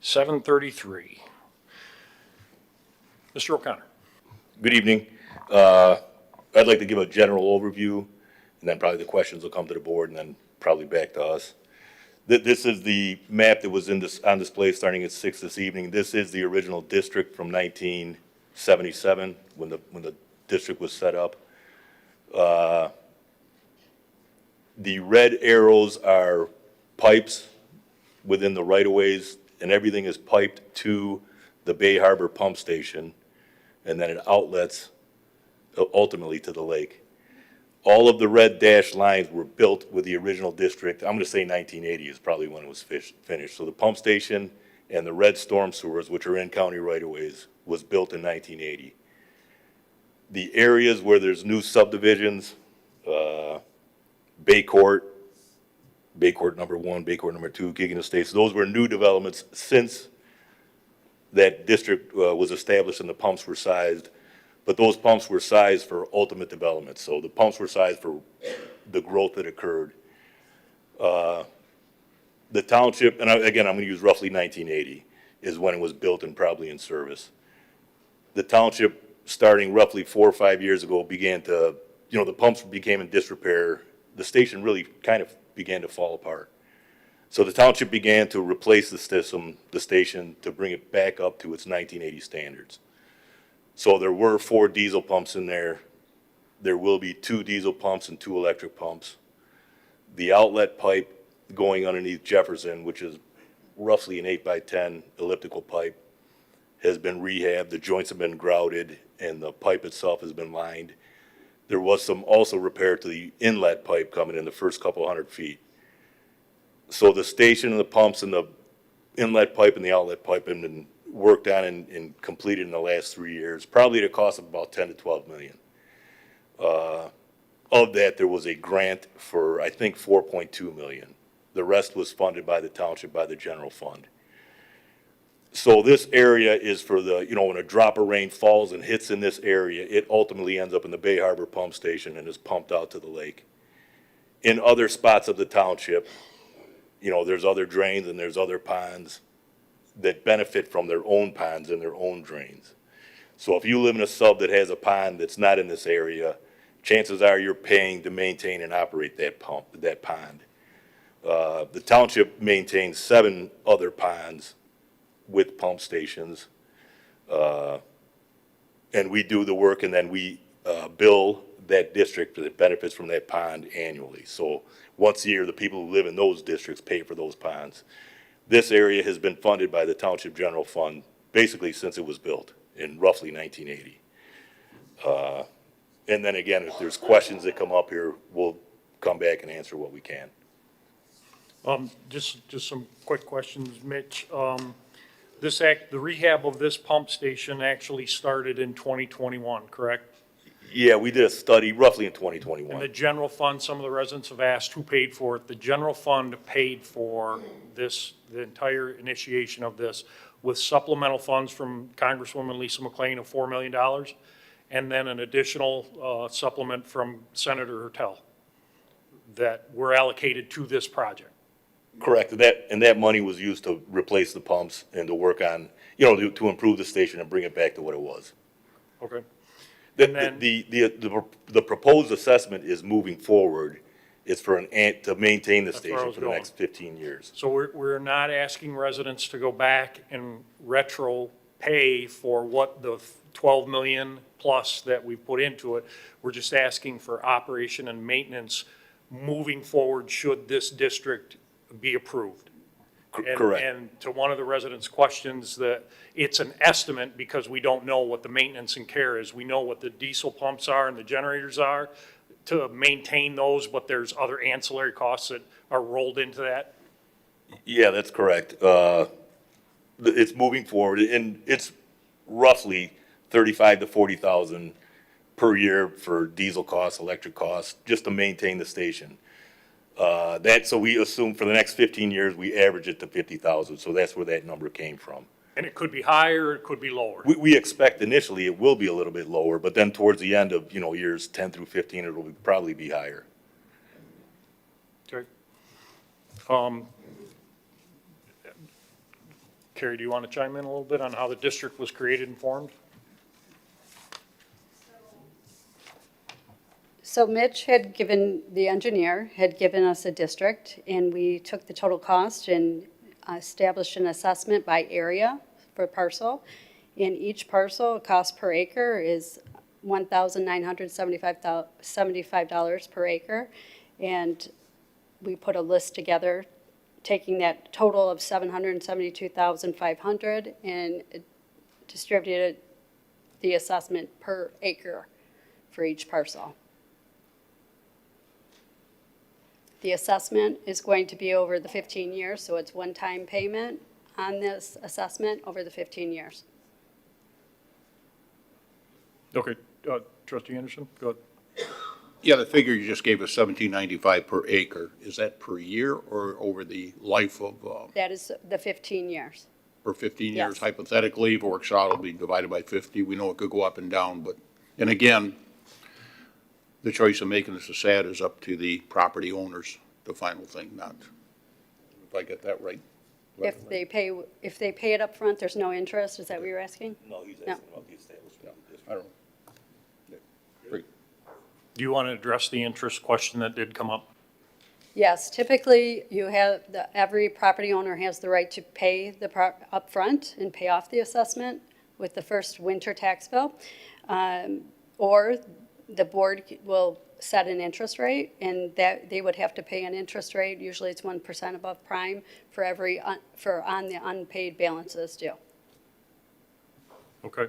Speaker 1: 7:33. Mr. O'Connor.
Speaker 14: Good evening. I'd like to give a general overview, and then probably the questions will come to the board and then probably back to us. This is the map that was on display starting at 6 this evening. This is the original district from 1977 when the district was set up. The red arrows are pipes within the right-of-ways, and everything is piped to the Bay Harbor Pump Station, and then it outlets ultimately to the lake. All of the red dashed lines were built with the original district. I'm going to say 1980 is probably when it was finished. So the pump station and the red storm sewers, which are in county right-of-ways, was built in 1980. The areas where there's new subdivisions, Bay Court number 1, Bay Court number 2, Gigan Estates, those were new developments since that district was established and the pumps were sized. But those pumps were sized for ultimate development. So the pumps were sized for the growth that occurred. The township, and again, I'm going to use roughly 1980, is when it was built and probably in service. The township, starting roughly 4 or 5 years ago, began to, the pumps became in disrepair. The station really kind of began to fall apart. So the township began to replace the system, the station, to bring it back up to its 1980 standards. So there were 4 diesel pumps in there. There will be 2 diesel pumps and 2 electric pumps. The outlet pipe going underneath Jefferson, which is roughly an 8x10 elliptical pipe, has been rehabbed. The joints have been grouted and the pipe itself has been lined. There was some also repair to the inlet pipe coming in the first couple hundred feet. So the station and the pumps and the inlet pipe and the outlet pipe have been worked on and completed in the last 3 years, probably at a cost of about 10 to 12 million. Of that, there was a grant for, I think, 4.2 million. The rest was funded by the township, by the general fund. So this area is for the, you know, when a drop of rain falls and hits in this area, it ultimately ends up in the Bay Harbor pump station and is pumped out to the lake. In other spots of the township, you know, there's other drains and there's other ponds that benefit from their own ponds and their own drains. So if you live in a sub that has a pond that's not in this area, chances are you're paying to maintain and operate that pond. The township maintains 7 other ponds with pump stations. And we do the work and then we bill that district that benefits from that pond annually. So once a year, the people who live in those districts pay for those ponds. This area has been funded by the Township General Fund basically since it was built in roughly 1980. And then again, if there's questions that come up here, we'll come back and answer what we can.
Speaker 1: Just some quick questions, Mitch. The rehab of this pump station actually started in 2021, correct?
Speaker 14: Yeah, we did a study roughly in
Speaker 1: And
Speaker 14: 2021.
Speaker 1: the general fund, some of the residents have asked who paid for it. The general fund paid for this, the entire initiation of this, with supplemental funds from Congresswoman Lisa McLean of $4 million, and then an additional supplement from Senator Hertel that were allocated to this project.
Speaker 14: Correct, and that money was used to replace the pumps and to work on, you know, to improve the station and bring it back to what it was.
Speaker 1: Okay.
Speaker 14: The proposed assessment is moving forward. It's for to maintain the
Speaker 1: That's where I
Speaker 14: station
Speaker 1: was
Speaker 14: for the
Speaker 1: going.
Speaker 14: next 15 years.
Speaker 1: So we're not asking residents to go back and retro pay for what the 12 million plus that we put into it. We're just asking for operation and maintenance moving forward should this district be approved.
Speaker 14: Correct.
Speaker 1: And to one of the residents' questions, that it's an estimate because we don't know what the maintenance and care is. We know what the diesel pumps are and the generators are to maintain those, but there's other ancillary costs that are rolled into that.
Speaker 14: Yeah, that's correct. It's moving forward, and it's roughly 35 to 40,000 per year for diesel costs, electric costs, just to maintain the station. So we assume for the next 15 years, we average it to 50,000, so that's where that number came from.
Speaker 1: And it could be higher, it could be lower.
Speaker 14: We expect initially it will be a little bit lower, but then towards the end of, you know, years 10 through 15, it will probably be higher.
Speaker 1: Okay. Carrie, do you want to chime in a little bit on how the district was created and formed?
Speaker 15: So Mitch had given, the engineer had given us a district, and we took the total cost and established an assessment by area for parcel. In each parcel, cost per acre is $1,975 per acre. And we put a list together, taking that total of $772,500 and distributed the assessment per acre for each parcel. The assessment is going to be over the 15 years, so it's one-time payment on this assessment over the 15 years.
Speaker 1: Okay, trustee Anderson, go ahead.
Speaker 16: Yeah, the figure you just gave us, $17.95 per acre, is that per year or over the life of,
Speaker 15: That is the 15 years.
Speaker 16: or 15 years
Speaker 15: Yes.
Speaker 16: hypothetically? If it works out, it'll be divided by 50. We know it could go up and down, but, and again, the choice of making this a SAD is up to the property owners, the final thing, not, if I get that right.
Speaker 15: If they pay it up front, there's no interest, is that what you're asking?
Speaker 14: No, he's
Speaker 15: No.
Speaker 14: asking about the establishment.
Speaker 16: I don't know.
Speaker 1: Do you want to address the interest question that did come up?
Speaker 15: Yes, typically you have, every property owner has the right to pay the upfront and pay off the assessment with the first winter tax bill. Or the board will set an interest rate, and that they would have to pay an interest rate, usually it's 1% above prime, for every, on the unpaid balances due.
Speaker 1: Okay.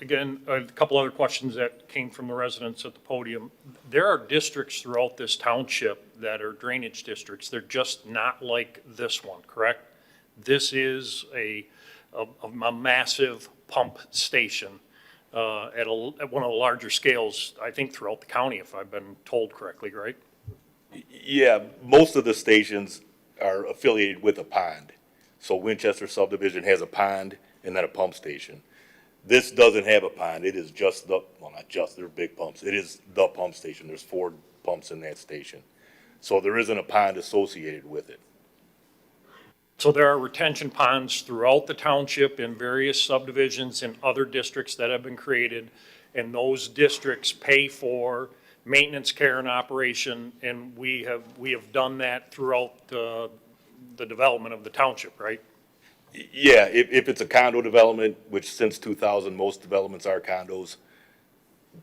Speaker 1: Again, a couple other questions that came from the residents at the podium. There are districts throughout this township that are drainage districts. They're just not like this one, correct? This is a massive pump station at one of the larger scales, I think, throughout the county, if I've been told correctly, right?
Speaker 14: Yeah, most of the stations are affiliated with a pond. So Winchester subdivision has a pond and then a pump station. This doesn't have a pond. It is just the, well, not just, they're big pumps. It is the pump station. There's 4 pumps in that station. So there isn't a pond associated with it.
Speaker 1: So there are retention ponds throughout the township in various subdivisions and other districts that have been created, and those districts pay for maintenance, care, and operation, and we have done that throughout the development of the township, right?
Speaker 14: Yeah, if it's a condo development, which since 2000, most developments are condos,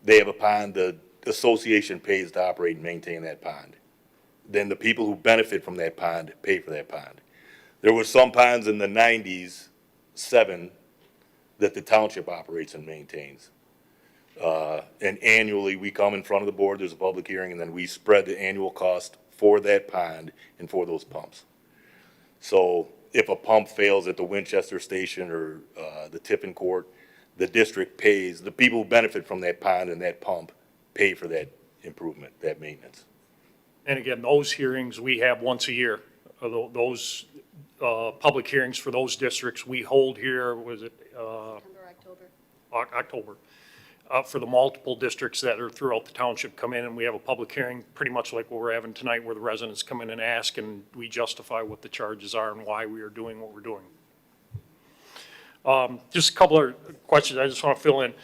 Speaker 14: they have a pond, the association pays to operate and maintain that pond. Then the people who benefit from that pond pay for that pond. There were some ponds in the 90s, 7, that the township operates and maintains. And annually, we come in front of the board, there's a public hearing, and then we spread the annual cost for that pond and for those pumps. So if a pump fails at the Winchester station or the Tippin Court, the district pays, the people who benefit from that pond and that pump pay for that improvement, that maintenance.
Speaker 1: And again, those hearings we have once a year. Those public hearings for those districts we hold here, was it? October. For the multiple districts that are throughout the township come in, and we have a public hearing, pretty much like what we're having tonight, where the residents come in and ask, and we justify what the charges are and why we are doing what we're doing. Just a couple of questions I just want to fill in.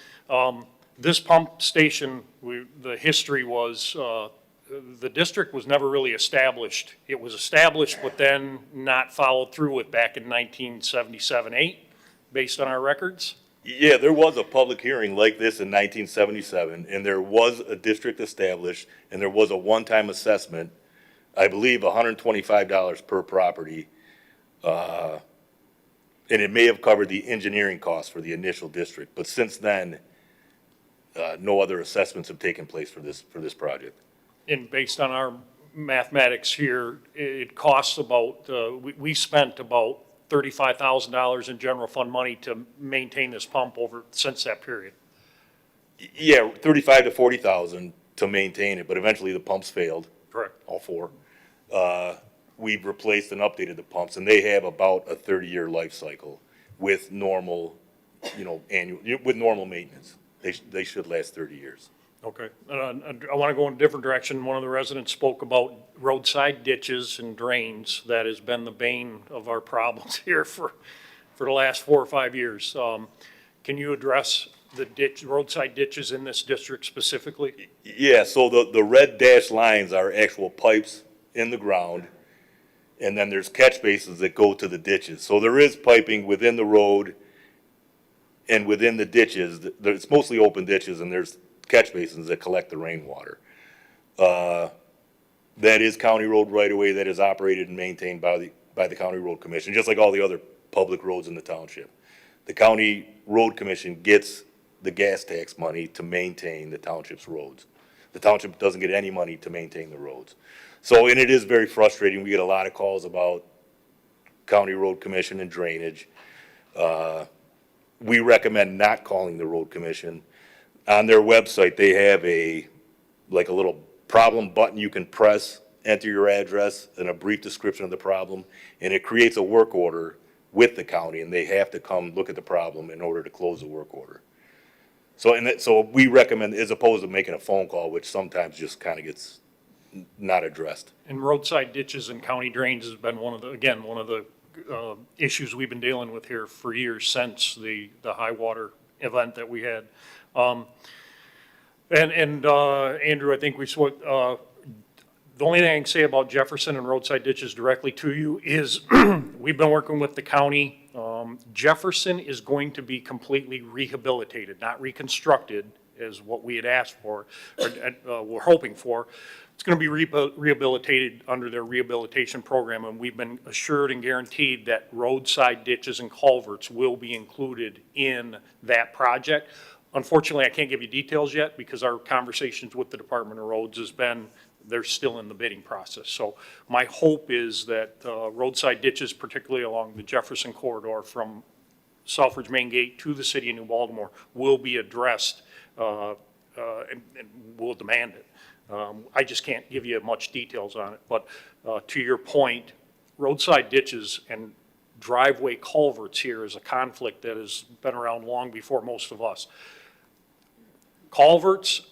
Speaker 1: This pump station, the history was, the district was never really established. It was established, but then not followed through with back in 1977-8, based on our records.
Speaker 14: Yeah, there was a public hearing like this in 1977, and there was a district established, and there was a one-time assessment, I believe $125 per property. And it may have covered the engineering costs for the initial district, but since then, no other assessments have taken place for this project.
Speaker 1: And based on our mathematics here, it costs about, we spent about $35,000 in general fund money to maintain this pump since that period.
Speaker 14: Yeah, 35 to 40,000 to maintain it, but eventually the pumps failed.
Speaker 1: Correct.
Speaker 14: All 4. We've replaced and updated the pumps, and they have about a 30-year life cycle with normal, with normal maintenance. They should last 30 years.
Speaker 1: Okay. I want to go in a different direction. One of the residents spoke about roadside ditches and drains. That has been the bane of our problems here for the last 4 or 5 years. Can you address the roadside ditches in this district specifically?
Speaker 14: Yeah, so the red dashed lines are actual pipes in the ground, and then there's catch basins that go to the ditches. So there is piping within the road and within the ditches. It's mostly open ditches, and there's catch basins that collect the rainwater. That is county road right away that is operated and maintained by the County Road Commission, just like all the other public roads in the township. The County Road Commission gets the gas tax money to maintain the township's roads. The township doesn't get any money to maintain the roads. So, and it is very frustrating. We get a lot of calls about County Road Commission and drainage. We recommend not calling the Road Commission. On their website, they have a little problem button you can press, enter your address and a brief description of the problem, and it creates a work order with the county, and they have to come look at the problem in order to close the work order. So we recommend, as opposed to making a phone call, which sometimes just kind of gets not addressed.
Speaker 1: And roadside ditches and county drains has been one of the issues we've been dealing with here for years since the high water event that we had. Andrew, I think The only thing I can say about Jefferson and roadside ditches directly to you is we've been working with the county. Jefferson is going to be completely rehabilitated, not reconstructed is what we had asked for, or we're hoping for. It's going to be rehabilitated under their rehabilitation program, and we've been assured and guaranteed that roadside ditches and culverts will be included in that project. Unfortunately, I can't give you details yet because our conversations with the Department of Roads has been they're still in the bidding process. So my hope is that roadside ditches, particularly along the Jefferson corridor from Selfridge Main Gate to the city of New Baltimore, will be addressed and we'll demand it. I just can't give you much details on it. But to your point, roadside ditches and driveway culverts here is a conflict that has been around long before most of us. Culverts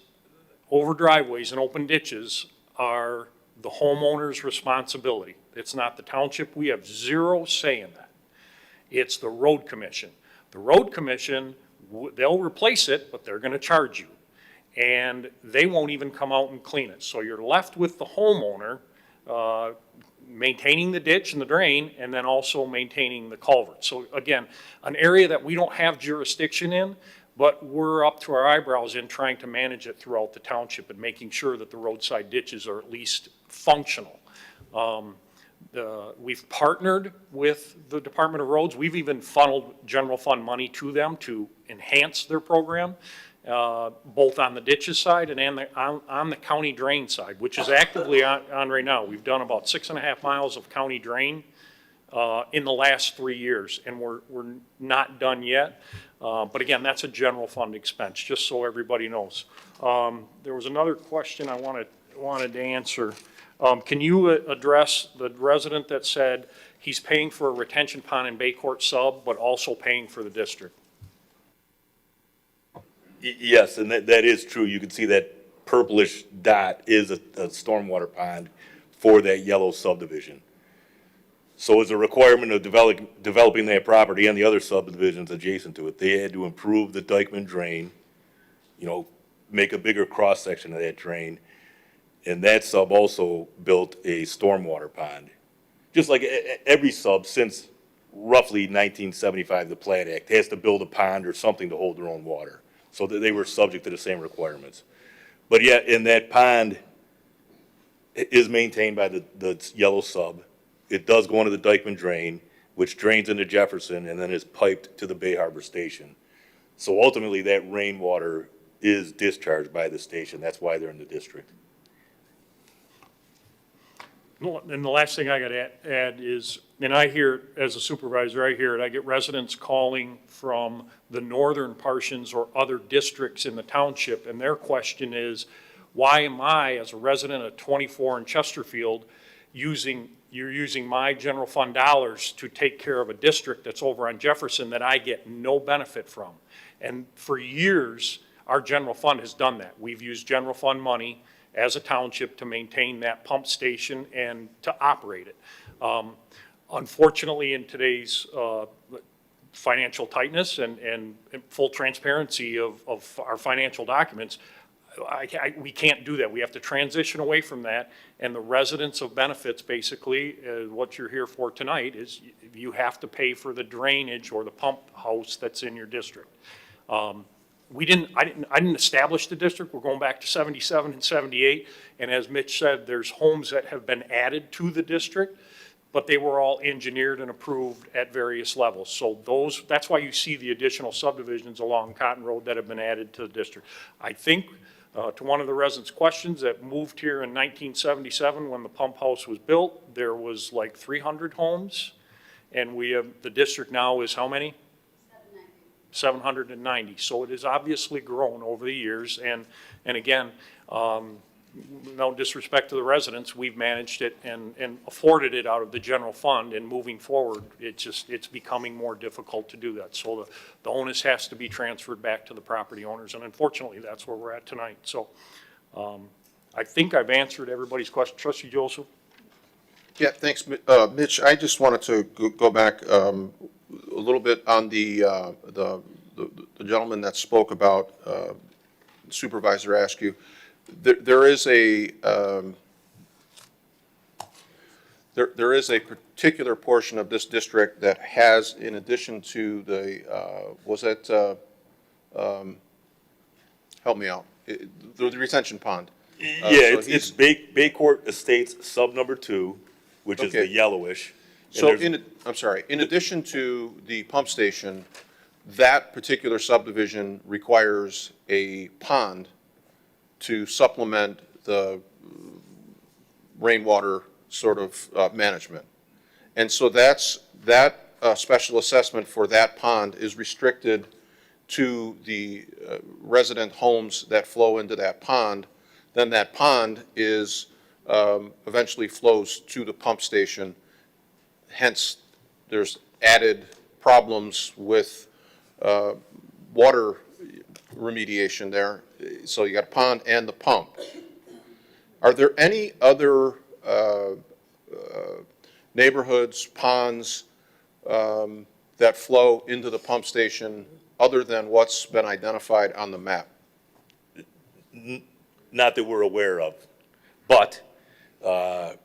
Speaker 1: over driveways and open ditches are the homeowner's responsibility. It's not the township. We have zero say in that. It's the road commission. The road commission, they'll replace it, but they're going to charge you. And they won't even come out and clean it. So you're left with the homeowner maintaining the ditch and the drain, and then also maintaining the culvert. So again, an area that we don't have jurisdiction in, but we're up to our eyebrows in trying to manage it throughout the township and making sure that the roadside ditches are at least functional. We've partnered with the Department of Roads. We've even funneled general fund money to them to enhance their program, both on the ditches side and on the county drain side, which is actively on right now. We've done about 6.5 miles of county drain in the last 3 years, and we're not done yet. But again, that's a general fund expense, just so everybody knows. There was another question I wanted to answer. Can you address the resident that said he's paying for a retention pond in Bay Court sub, but also paying for the district?
Speaker 14: Yes, and that is true. You can see that purplish dot is a stormwater pond for that yellow subdivision. So as a requirement of developing that property and the other subdivisions adjacent to it, they had to improve the Dykeman drain, make a bigger cross-section of that drain. And that sub also built a stormwater pond. Just like every sub since roughly 1975, the Platt Act, has to build a pond or something to hold their own water. So that they were subject to the same requirements. But yet, in that pond is maintained by the yellow sub. It does go into the Dykeman drain, which drains into Jefferson and then is piped to the Bay Harbor station. So ultimately, that rainwater is discharged by the station. That's why they're in the district.
Speaker 1: And the last thing I got to add is, and I hear, as a supervisor, I hear it, I get residents calling from the northern portions or other districts in the township, and their question is, why am I, as a resident of 24 in Chesterfield, you're using my general fund dollars to take care of a district that's over on Jefferson that I get no benefit from? And for years, our general fund has done that. We've used general fund money as a township to maintain that pump station and to operate it. Unfortunately, in today's financial tightness and full transparency of our financial documents, we can't do that. We have to transition away from that, and the residents of benefits, basically, what you're here for tonight is you have to pay for the drainage or the pump house that's in your district. I didn't establish the district. We're going back to 77 and 78. And as Mitch said, there's homes that have been added to the district, but they were all engineered and approved at various levels. So that's why you see the additional subdivisions along Cotton Road that have been added to the district. I think to one of the residents' questions, that moved here in 1977 when the pump house was built, there was like 300 homes. And the district now is how many? 790. So it has obviously grown over the years. And again, no disrespect to the residents, we've managed it and afforded it out of the general fund, and moving forward, it's becoming more difficult to do that. So the onus has to be transferred back to the property owners, and unfortunately, that's where we're at tonight. So I think I've answered everybody's question. Trustee Joseph?
Speaker 17: Yeah, thanks, Mitch. I just wanted to go back a little bit on the gentleman that spoke about Supervisor Askew. There is a there is a particular portion of this district that has, in addition to the, help me out, the retention pond.
Speaker 14: Yeah,
Speaker 17: So
Speaker 14: it's Bay Court Estates sub number 2, which is the
Speaker 17: Okay.
Speaker 14: yellowish. And
Speaker 17: So
Speaker 14: there's-
Speaker 17: I'm sorry, in addition to the pump station, that particular subdivision requires a pond to supplement the rainwater sort of management. And so that special assessment for that pond is restricted to the resident homes that flow into that pond. Then that pond is, eventually flows to the pump station. Hence, there's added problems with water remediation there. So you got a pond and the pump. Are there any other neighborhoods, ponds that flow into the pump station other than what's been identified on the map?
Speaker 14: Not that we're aware of, but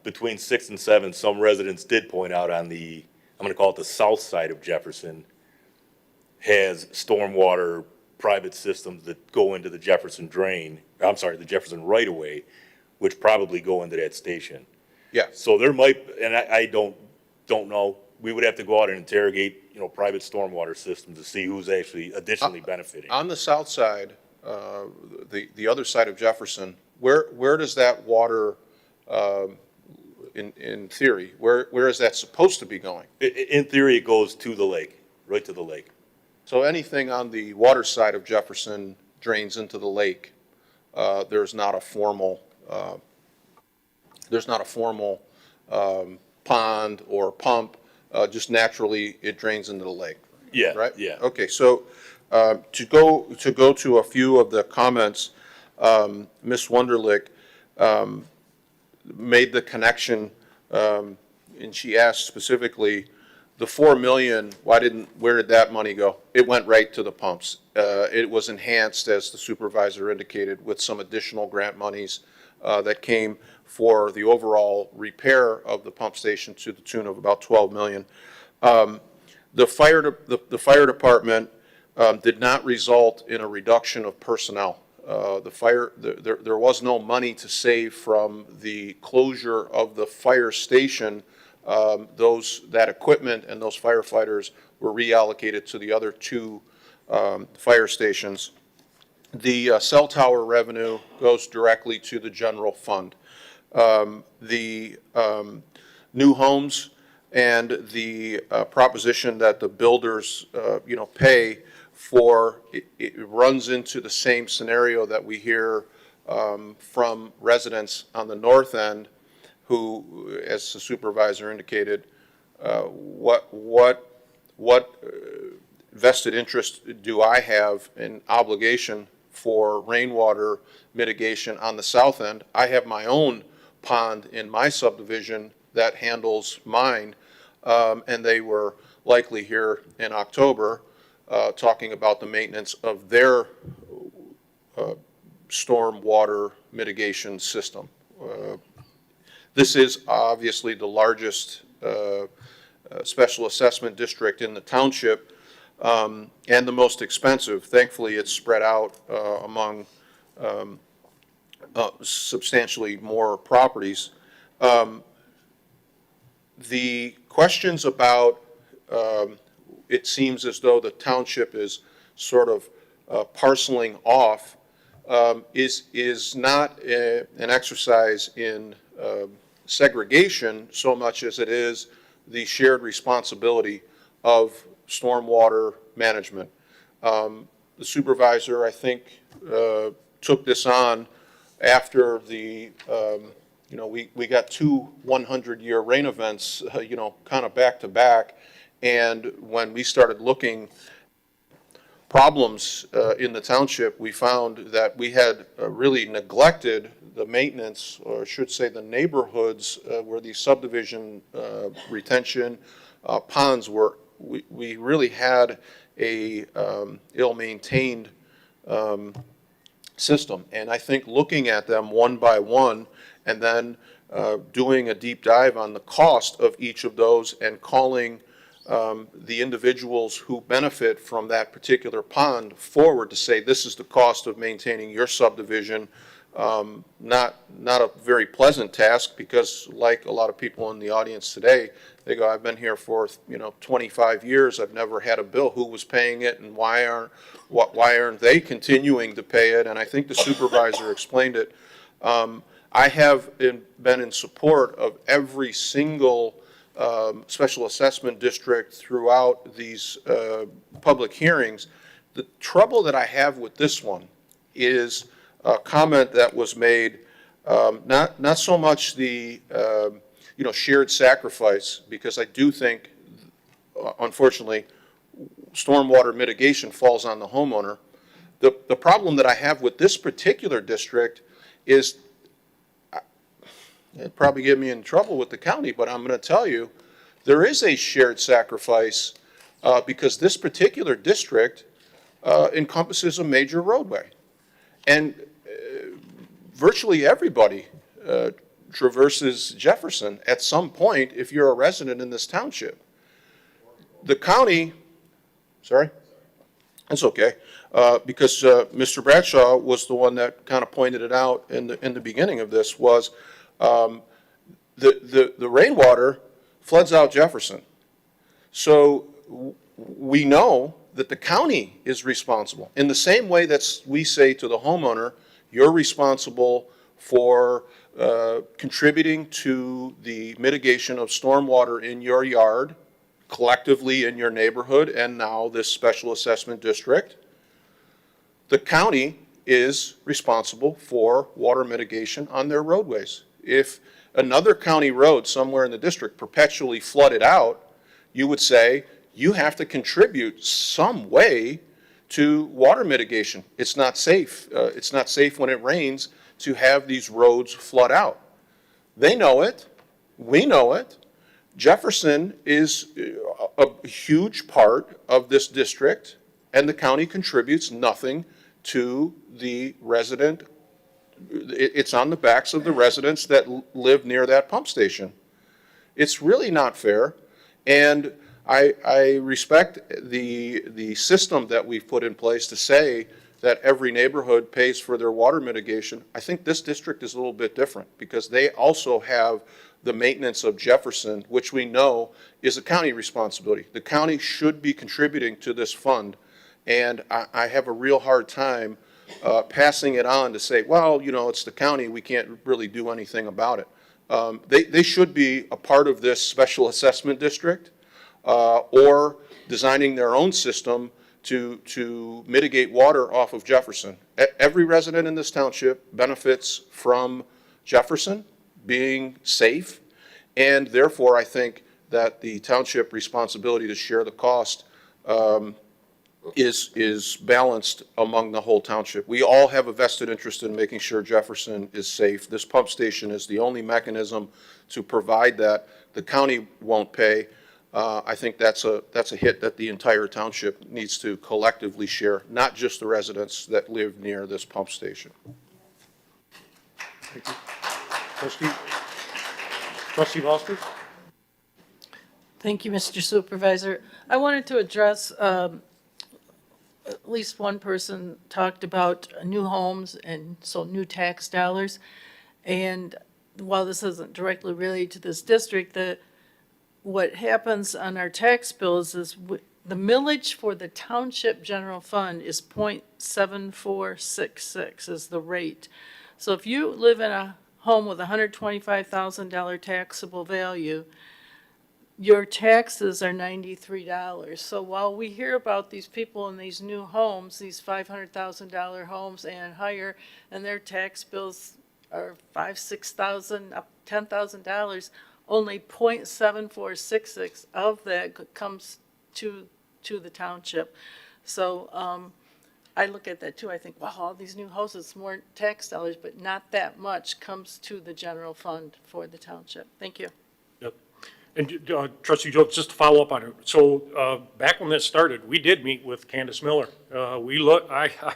Speaker 14: between 6 and 7, some residents did point out on the, I'm going to call it the south side of Jefferson, has stormwater private systems that go into the Jefferson drain, I'm sorry, the Jefferson right-of-way, which probably go into that station.
Speaker 17: Yeah.
Speaker 14: So there might, and I don't know, we would have to go out and interrogate, private stormwater systems to see who's actually additionally benefiting.
Speaker 17: On the south side, the other side of Jefferson, where does that water, in theory, where is that supposed to be going?
Speaker 14: In theory, it goes to the lake, right to the lake.
Speaker 17: So anything on the water side of Jefferson drains into the lake. There's not a formal pond or pump. Just naturally, it drains into the lake.
Speaker 14: Yeah,
Speaker 17: Right?
Speaker 14: yeah.
Speaker 17: Okay, so to go to a few of the comments, Ms. Wunderlich made the connection, and she asked specifically, the 4 million, where did that money go? It went right to the pumps. It was enhanced, as the supervisor indicated, with some additional grant monies that came for the overall repair of the pump station to the tune of about 12 million. The fire department did not result in a reduction of personnel. There was no money to save from the closure of the fire station. That equipment and those firefighters were reallocated to the other 2 fire stations. The cell tower revenue goes directly to the general fund. The new homes and the proposition that the builders, pay for, it runs into the same scenario that we hear from residents on the north end who, as the supervisor indicated, what vested interest do I have in obligation for rainwater mitigation on the south end? I have my own pond in my subdivision that handles mine, and they were likely here in October talking about the maintenance of their storm water mitigation system. This is obviously the largest special assessment district in the township, and the most expensive. Thankfully, it's spread out among substantially more properties. The questions about, it seems as though the township is sort of parceling off, is not an exercise in segregation so much as it is the shared responsibility of stormwater management. The supervisor, I think, took this on after the, we got 2 100-year rain events, kind of back to back. And when we started looking problems in the township, we found that we had really neglected the maintenance, or I should say the neighborhoods where these subdivision retention ponds were. We really had a ill-maintained system. And I think looking at them one by one, and then doing a deep dive on the cost of each of those and calling the individuals who benefit from that particular pond forward to say, this is the cost of maintaining your subdivision. Not a very pleasant task, because like a lot of people in the audience today, they go, I've been here for 25 years, I've never had a bill. Who was paying it, and why aren't they continuing to pay it? And I think the supervisor explained it. I have been in support of every single special assessment district throughout these public hearings. The trouble that I have with this one is a comment that was made, not so much the shared sacrifice, because I do think, unfortunately, stormwater mitigation falls on the homeowner. The problem that I have with this particular district is, it'd probably get me in trouble with the county, but I'm going to tell you, there is a shared sacrifice because this particular district encompasses a major roadway. And virtually everybody traverses Jefferson at some point if you're a resident in this township. The county, sorry? That's okay, because Mr. Bradshaw was the one that kind of pointed it out in the beginning of this, was the rainwater floods out Jefferson. So we know that the county is responsible. In the same way that we say to the homeowner, you're responsible for contributing to the mitigation of stormwater in your yard, collectively in your neighborhood, and now this special assessment district. The county is responsible for water mitigation on their roadways. If another county road somewhere in the district perpetually flooded out, you would say you have to contribute some way to water mitigation. It's not safe. It's not safe when it rains to have these roads flood out. They know it. We know it. Jefferson is a huge part of this district, and the county contributes nothing to the resident. It's on the backs of the residents that live near that pump station. It's really not fair, and I respect the system that we've put in place to say that every neighborhood pays for their water mitigation. I think this district is a little bit different because they also have the maintenance of Jefferson, which we know is a county responsibility. The county should be contributing to this fund, and I have a real hard time passing it on to say, well, it's the county, we can't really do anything about it. They should be a part of this special assessment district or designing their own system to mitigate water off of Jefferson. Every resident in this township benefits from Jefferson being safe, and therefore I think that the township responsibility to share the cost is balanced among the whole township. We all have a vested interest in making sure Jefferson is safe. This pump station is the only mechanism to provide that. The county won't pay. I think that's a hit that the entire township needs to collectively share, not just the residents that live near this pump station.
Speaker 1: Thank you. Trustee Foster?
Speaker 18: Thank you, Mr. Supervisor. I wanted to address, at least one person talked about new homes and so new tax dollars. And while this isn't directly related to this district, what happens on our tax bills is the millage for the township general fund is 0.7466 is the rate. So if you live in a home with $125,000 taxable value, your taxes are $93. So while we hear about these people in these new homes, these $500,000 homes and higher, and their tax bills are $5,000, $6,000, up $10,000, only 0.7466 of that comes to the township. So I look at that too. I think, wow, all these new houses, more tax dollars, but not that much comes to the general fund for the township. Thank you.
Speaker 1: Yep. And Trustee Joe, just to follow up on it. So back when this started, we did meet with Candace Miller. I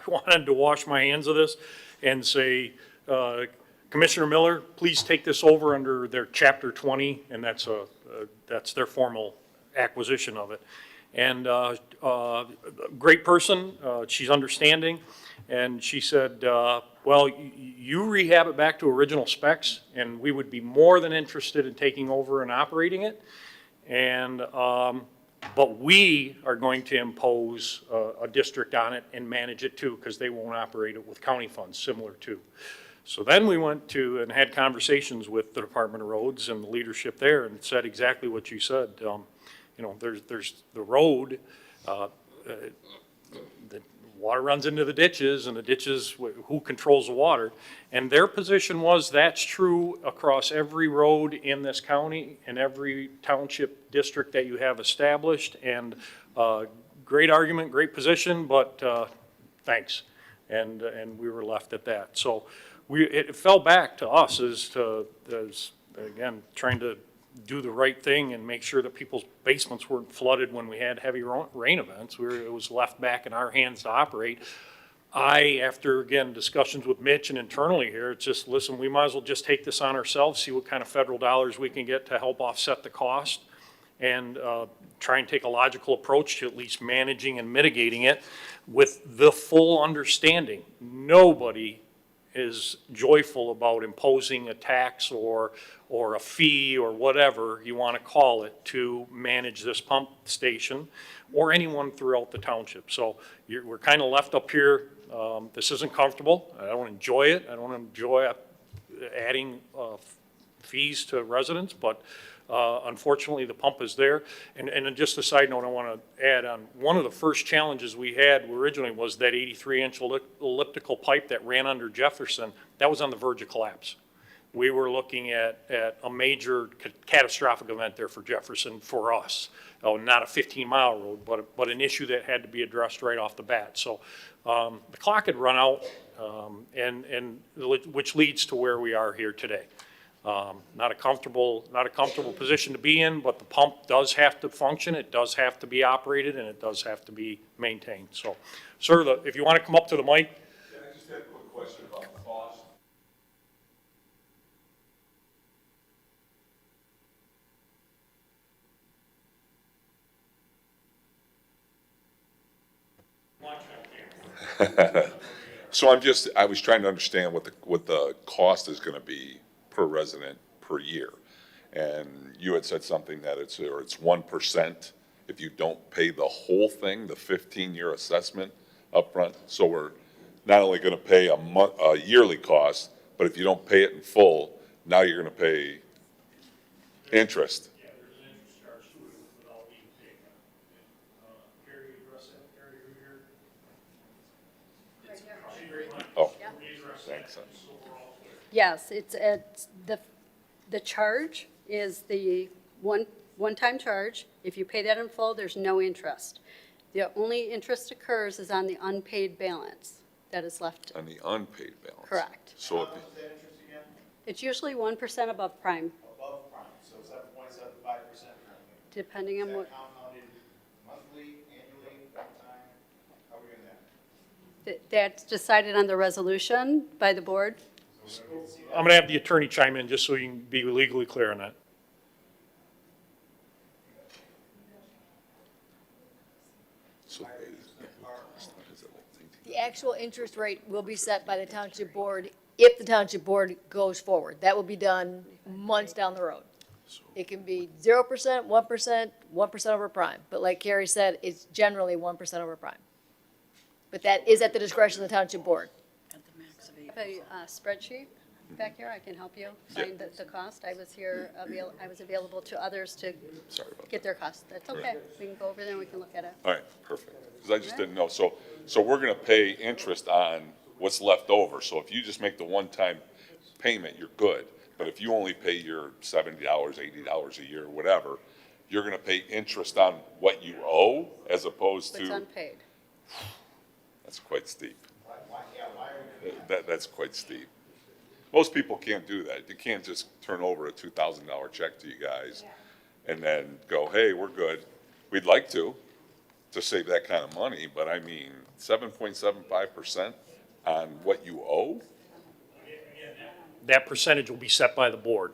Speaker 1: wanted to wash my hands of this and say, Commissioner Miller, please take this over under their Chapter 20, and that's their formal acquisition of it. And great person, she's understanding, and she said, well, you rehab it back to original specs, and we would be more than interested in taking over and operating it. And, but we are going to impose a district on it and manage it too, because they won't operate it with county funds, similar to. So then we went to and had conversations with the Department of Roads and the leadership there and said exactly what you said. You know, there's the road, the water runs into the ditches, and the ditches, who controls the water? And their position was that's true across every road in this county and every township district that you have established. And great argument, great position, but thanks. And we were left at that. So it fell back to us as again, trying to do the right thing and make sure that people's basements weren't flooded when we had heavy rain events. It was left back in our hands to operate. After, again, discussions with Mitch and internally here, it's just, listen, we might as well just take this on ourselves, see what kind of federal dollars we can get to help offset the cost, and try and take a logical approach to at least managing and mitigating it with the full understanding. Nobody is joyful about imposing a tax or a fee or whatever you want to call it to manage this pump station or anyone throughout the township. So we're kind of left up here. This isn't comfortable. I don't enjoy it. I don't enjoy adding fees to residents, but unfortunately the pump is there. And just a side note I want to add on, one of the first challenges we had originally was that 83-inch elliptical pipe that ran under Jefferson. That was on the verge of collapse. We were looking at a major catastrophic event there for Jefferson for us. Not a 15-mile road, but an issue that had to be addressed right off the bat. So the clock had run out, which leads to where we are here today. Not a comfortable position to be in, but the pump does have to function, it does have to be operated, and it does have to be maintained. So, sir, if you want to come up to the mic.
Speaker 19: Yeah, I just had a quick question about the cost. So I was trying to understand what the cost is going to be per resident per year. And you had said something that it's 1% if you don't pay the whole thing, the 15-year assessment upfront. So we're not only going to pay a yearly cost, but if you don't pay it in full, now you're going to pay interest.
Speaker 1: Yeah, there's an interest charge to it without being taken. Carrie, address that, Carrie, over here.
Speaker 19: Oh, thanks.
Speaker 15: Yes, it's the charge is the one-time charge. If you pay that in full, there's no interest. The only interest occurs is on the unpaid balance that is left.
Speaker 19: On the unpaid balance?
Speaker 15: Correct.
Speaker 19: So
Speaker 15: It's usually 1% above prime.
Speaker 5: Above prime, so 7.75%.
Speaker 15: Depending on what.
Speaker 5: Compounded monthly, annually, one time, how are we doing that?
Speaker 15: That's decided on the resolution by the board.
Speaker 1: I'm going to have the attorney chime in just so you can be legally clear on that.
Speaker 20: The actual interest rate will be set by the township board if the township board goes forward. That will be done months down the road. It can be 0%, 1%, 1% over prime. But like Carrie said, it's generally 1% over prime. But that is at the discretion of the township board.
Speaker 15: I have a spreadsheet back here. I can help you find the cost. I was here, I was available to others to get their cost. That's okay. We can go over there and we can look at it.
Speaker 19: all right, perfect. Because I just didn't know. So we're going to pay interest on what's left over. So if you just make the one-time payment, you're good. But if you only pay your $70, $80 a year, whatever, you're going to pay interest on what you owe as opposed to.
Speaker 15: It's unpaid.
Speaker 19: That's quite steep. That's quite steep. Most people can't do that. You can't just turn over a $2,000 check to you guys and then go, hey, we're good. We'd like to save that kind of money, but I mean, 7.75% on what you owe?
Speaker 1: that percentage will be set by the board.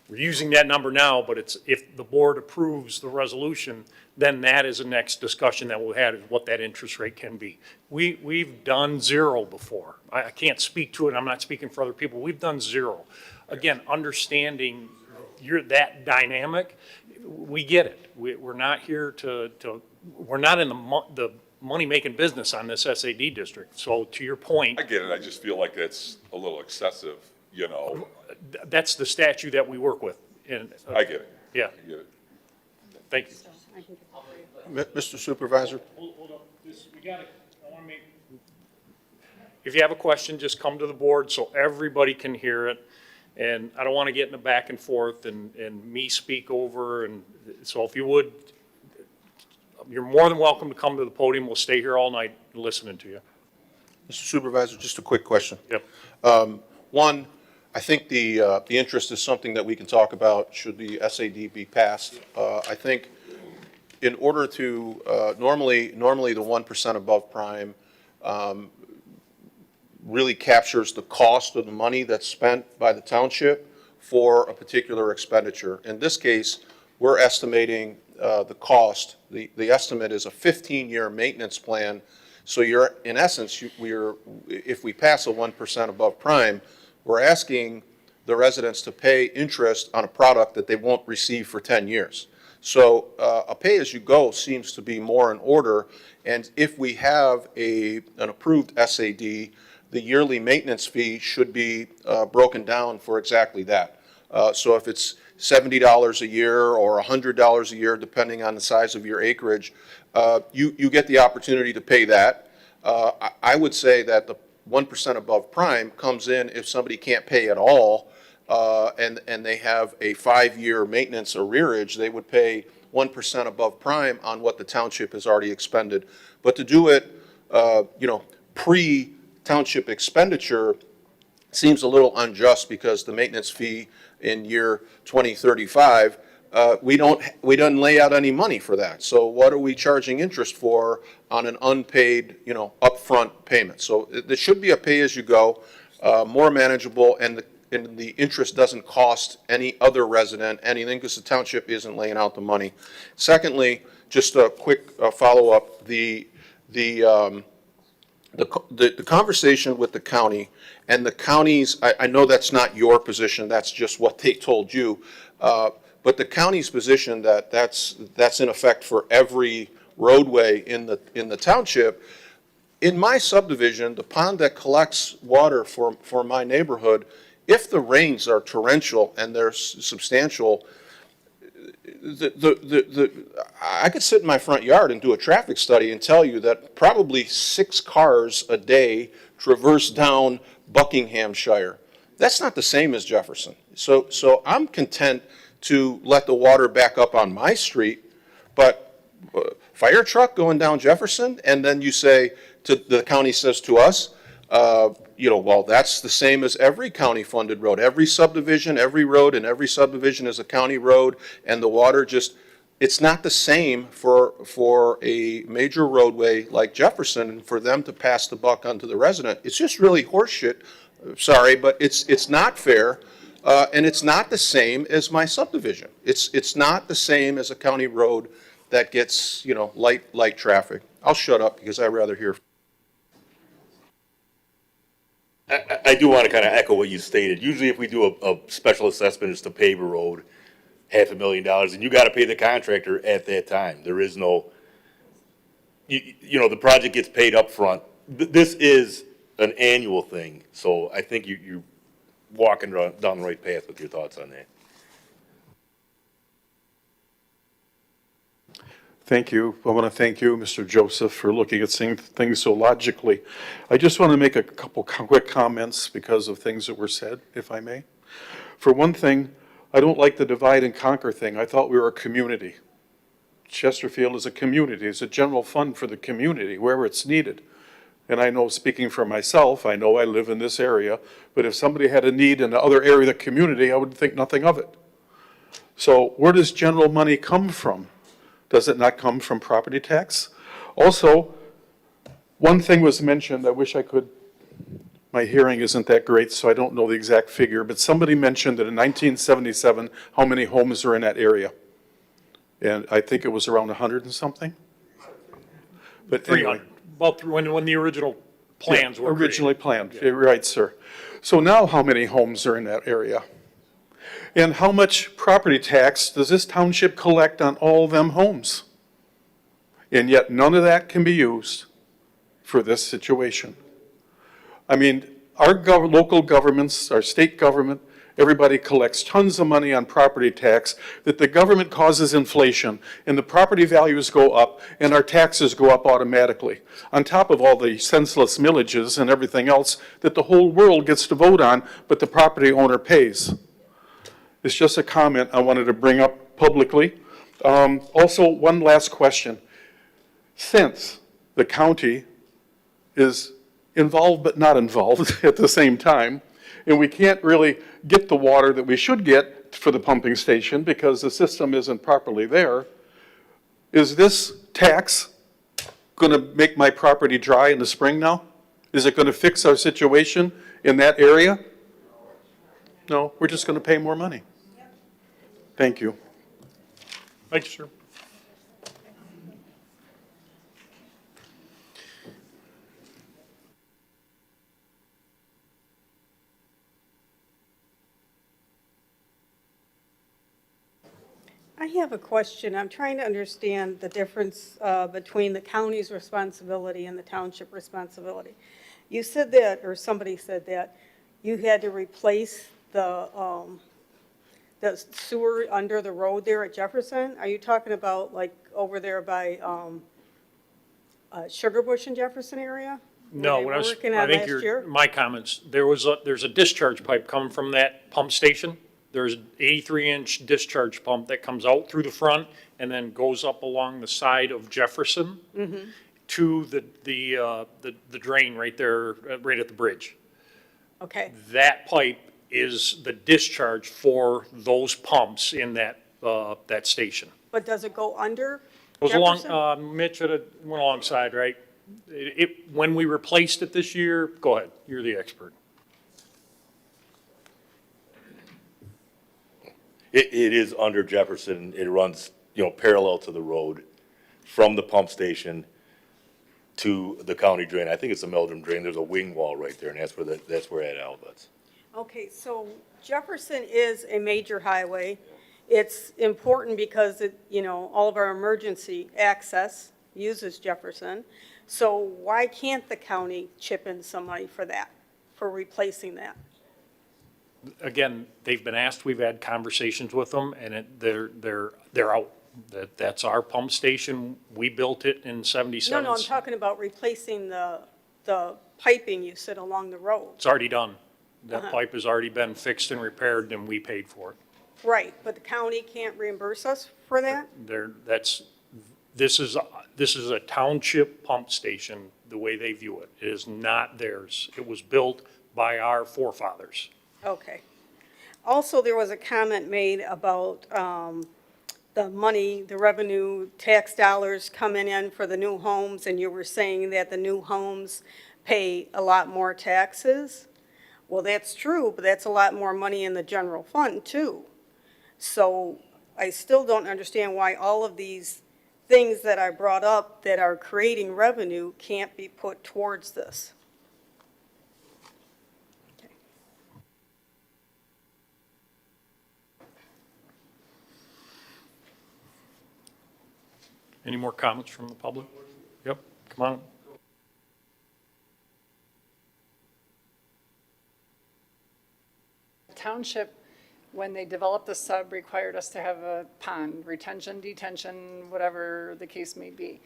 Speaker 1: We're using that number now, but it's, if the board approves the resolution, then that is the next discussion that we'll have, is what that interest rate can be. We've done zero before. I can't speak to it, I'm not speaking for other people. We've done zero. Again, understanding you're that dynamic, we get it. We're not here we're not in the money-making business on this SAD district. So to your point.
Speaker 19: I get it, I just feel like it's a little excessive, you know.
Speaker 1: That's the statute that we work with. And,
Speaker 19: I get it.
Speaker 1: Yeah.
Speaker 19: I get it.
Speaker 1: Thank you.
Speaker 17: Mr. Supervisor?
Speaker 1: Hold up. I want to make, if you have a question, just come to the board so everybody can hear it. And I don't want to get in the back and forth and me speak over. And so if you would, you're more than welcome to come to the podium. We'll stay here all night listening to you.
Speaker 17: Mr. Supervisor, just a quick question.
Speaker 1: Yep.
Speaker 17: One, I think the interest is something that we can talk about should the SAD be passed. I think in order to, normally the 1% above prime really captures the cost of the money that's spent by the township for a particular expenditure. In this case, we're estimating the cost. The estimate is a 15-year maintenance plan. So you're, in essence, if we pass a 1% above prime, we're asking the residents to pay interest on a product that they won't receive for 10 years. So a pay-as-you-go seems to be more in order, and if we have an approved SAD, the yearly maintenance fee should be broken down for exactly that. So if it's $70 a year or $100 a year, depending on the size of your acreage, you get the opportunity to pay that. I would say that the 1% above prime comes in if somebody can't pay at all, and they have a 5-year maintenance arrearage, they would pay 1% above prime on what the township has already expended. But to do it, pre-township expenditure seems a little unjust, because the maintenance fee in year 2035, we don't lay out any money for that. So what are we charging interest for on an unpaid, upfront payment? So there should be a pay-as-you-go, more manageable, and the interest doesn't cost any other resident anything, because the township isn't laying out the money. Secondly, just a quick follow-up, the conversation with the county, and the county's, I know that's not your position, that's just what they told you, but the county's position that's in effect for every roadway in the township. In my subdivision, the pond that collects water for my neighborhood, if the rains are torrential and they're substantial, I could sit in my front yard and do a traffic study and tell you that probably 6 cars a day traverse down Buckinghamshire. That's not the same as Jefferson. So I'm content to let the water back up on my street, but fire truck going down Jefferson, and then you say, the county says to us, well, that's the same as every county-funded road. Every subdivision, every road in every subdivision is a county road, and the water it's not the same for a major roadway like Jefferson, and for them to pass the buck onto the resident. It's just really horseshit. Sorry, but it's not fair, and it's not the same as my subdivision. It's not the same as a county road that gets, light traffic. I'll shut up because I'd rather hear.
Speaker 14: I do want to kind of echo what you stated. Usually if we do a special assessment, it's to pave a road, $500,000, and you got to pay the contractor at that time. There is no, the project gets paid up front. This is an annual thing, so I think you're walking down the right path with your thoughts on that.
Speaker 7: Thank you. I want to thank you, Mr. Joseph, for looking at things so logically. I just want to make a couple quick comments because of things that were said, if I may. For one thing, I don't like the divide and conquer thing. I thought we were a community. Chesterfield is a community. It's a general fund for the community wherever it's needed. And I know, speaking for myself, I know I live in this area, but if somebody had a need in the other area of the community, I would think nothing of it. So where does general money come from? Does it not come from property tax? Also, one thing was mentioned, I wish I could, My hearing isn't that great, so I don't know the exact figure, but somebody mentioned that in 1977, how many homes are in that area? And I think it was around 100 and something. But anyway.
Speaker 1: 300, about when the original plans were
Speaker 7: Originally
Speaker 1: created.
Speaker 7: planned, you're right, sir. So now how many homes are in that area? And how much property tax does this township collect on all them homes? And yet none of that can be used for this situation. I mean, our local governments, our state government, everybody collects tons of money on property tax, that the government causes inflation, and the property values go up, and our taxes go up automatically, on top of all the senseless millages and everything else that the whole world gets to vote on, but the property owner pays. It's just a comment I wanted to bring up publicly. Also, one last question. Since the county is involved but not involved at the same time, and we can't really get the water that we should get for the pumping station because the system isn't properly there, is this tax going to make my property dry in the spring now? Is it going to fix our situation in that area? No, we're just going to pay more money. Thank you.
Speaker 1: Thank you, sir.
Speaker 6: I have a question. I'm trying to understand the difference between the county's responsibility and the township responsibility. You said that, or somebody said that, you had to replace the sewer under the road there at Jefferson. Are you talking about like over there by Sugar Bush and Jefferson area?
Speaker 1: No,
Speaker 6: Where
Speaker 1: when
Speaker 6: they
Speaker 1: I
Speaker 6: were
Speaker 1: was,
Speaker 6: working
Speaker 1: I
Speaker 6: on
Speaker 1: think
Speaker 6: last year?
Speaker 1: my comments, there's a discharge pipe coming from that pump station. There's an 83-inch discharge pump that comes out through the front and then goes up along the side of Jefferson to the drain right there, right at the bridge.
Speaker 6: Okay.
Speaker 1: That pipe is the discharge for those pumps in that, that station.
Speaker 6: But does it go under
Speaker 1: Goes
Speaker 6: Jefferson?
Speaker 1: along, Mitch went alongside, right? When we replaced it this year, go ahead, you're the expert.
Speaker 14: It is under Jefferson. It runs, parallel to the road from the pump station to the county drain. I think it's a Meldrum drain. There's a wing wall right there, and that's where that outlets.
Speaker 6: Okay, so Jefferson is a major highway. It's important because it, all of our emergency access uses Jefferson. So why can't the county chip in some money for that, for replacing that?
Speaker 1: Again, they've been asked, we've had conversations with them, and they're out. That's our pump station. We built it in 77.
Speaker 6: No, I'm talking about replacing the piping you said along the road.
Speaker 1: It's already done. That pipe has already been fixed and repaired, and we paid for it.
Speaker 6: Right, but the county can't reimburse us for that?
Speaker 1: This is a township pump station, the way they view it. It is not theirs. It was built by our forefathers.
Speaker 6: Okay. Also, there was a comment made about the money, the revenue, tax dollars coming in for the new homes, and you were saying that the new homes pay a lot more taxes. Well, that's true, but that's a lot more money in the general fund, too. So I still don't understand why all of these things that I brought up that are creating revenue can't be put towards this.
Speaker 1: Any more comments from the public? Yep, come on.
Speaker 21: Township, when they developed the sub, required us to have a pond, retention, detention, whatever the case may be.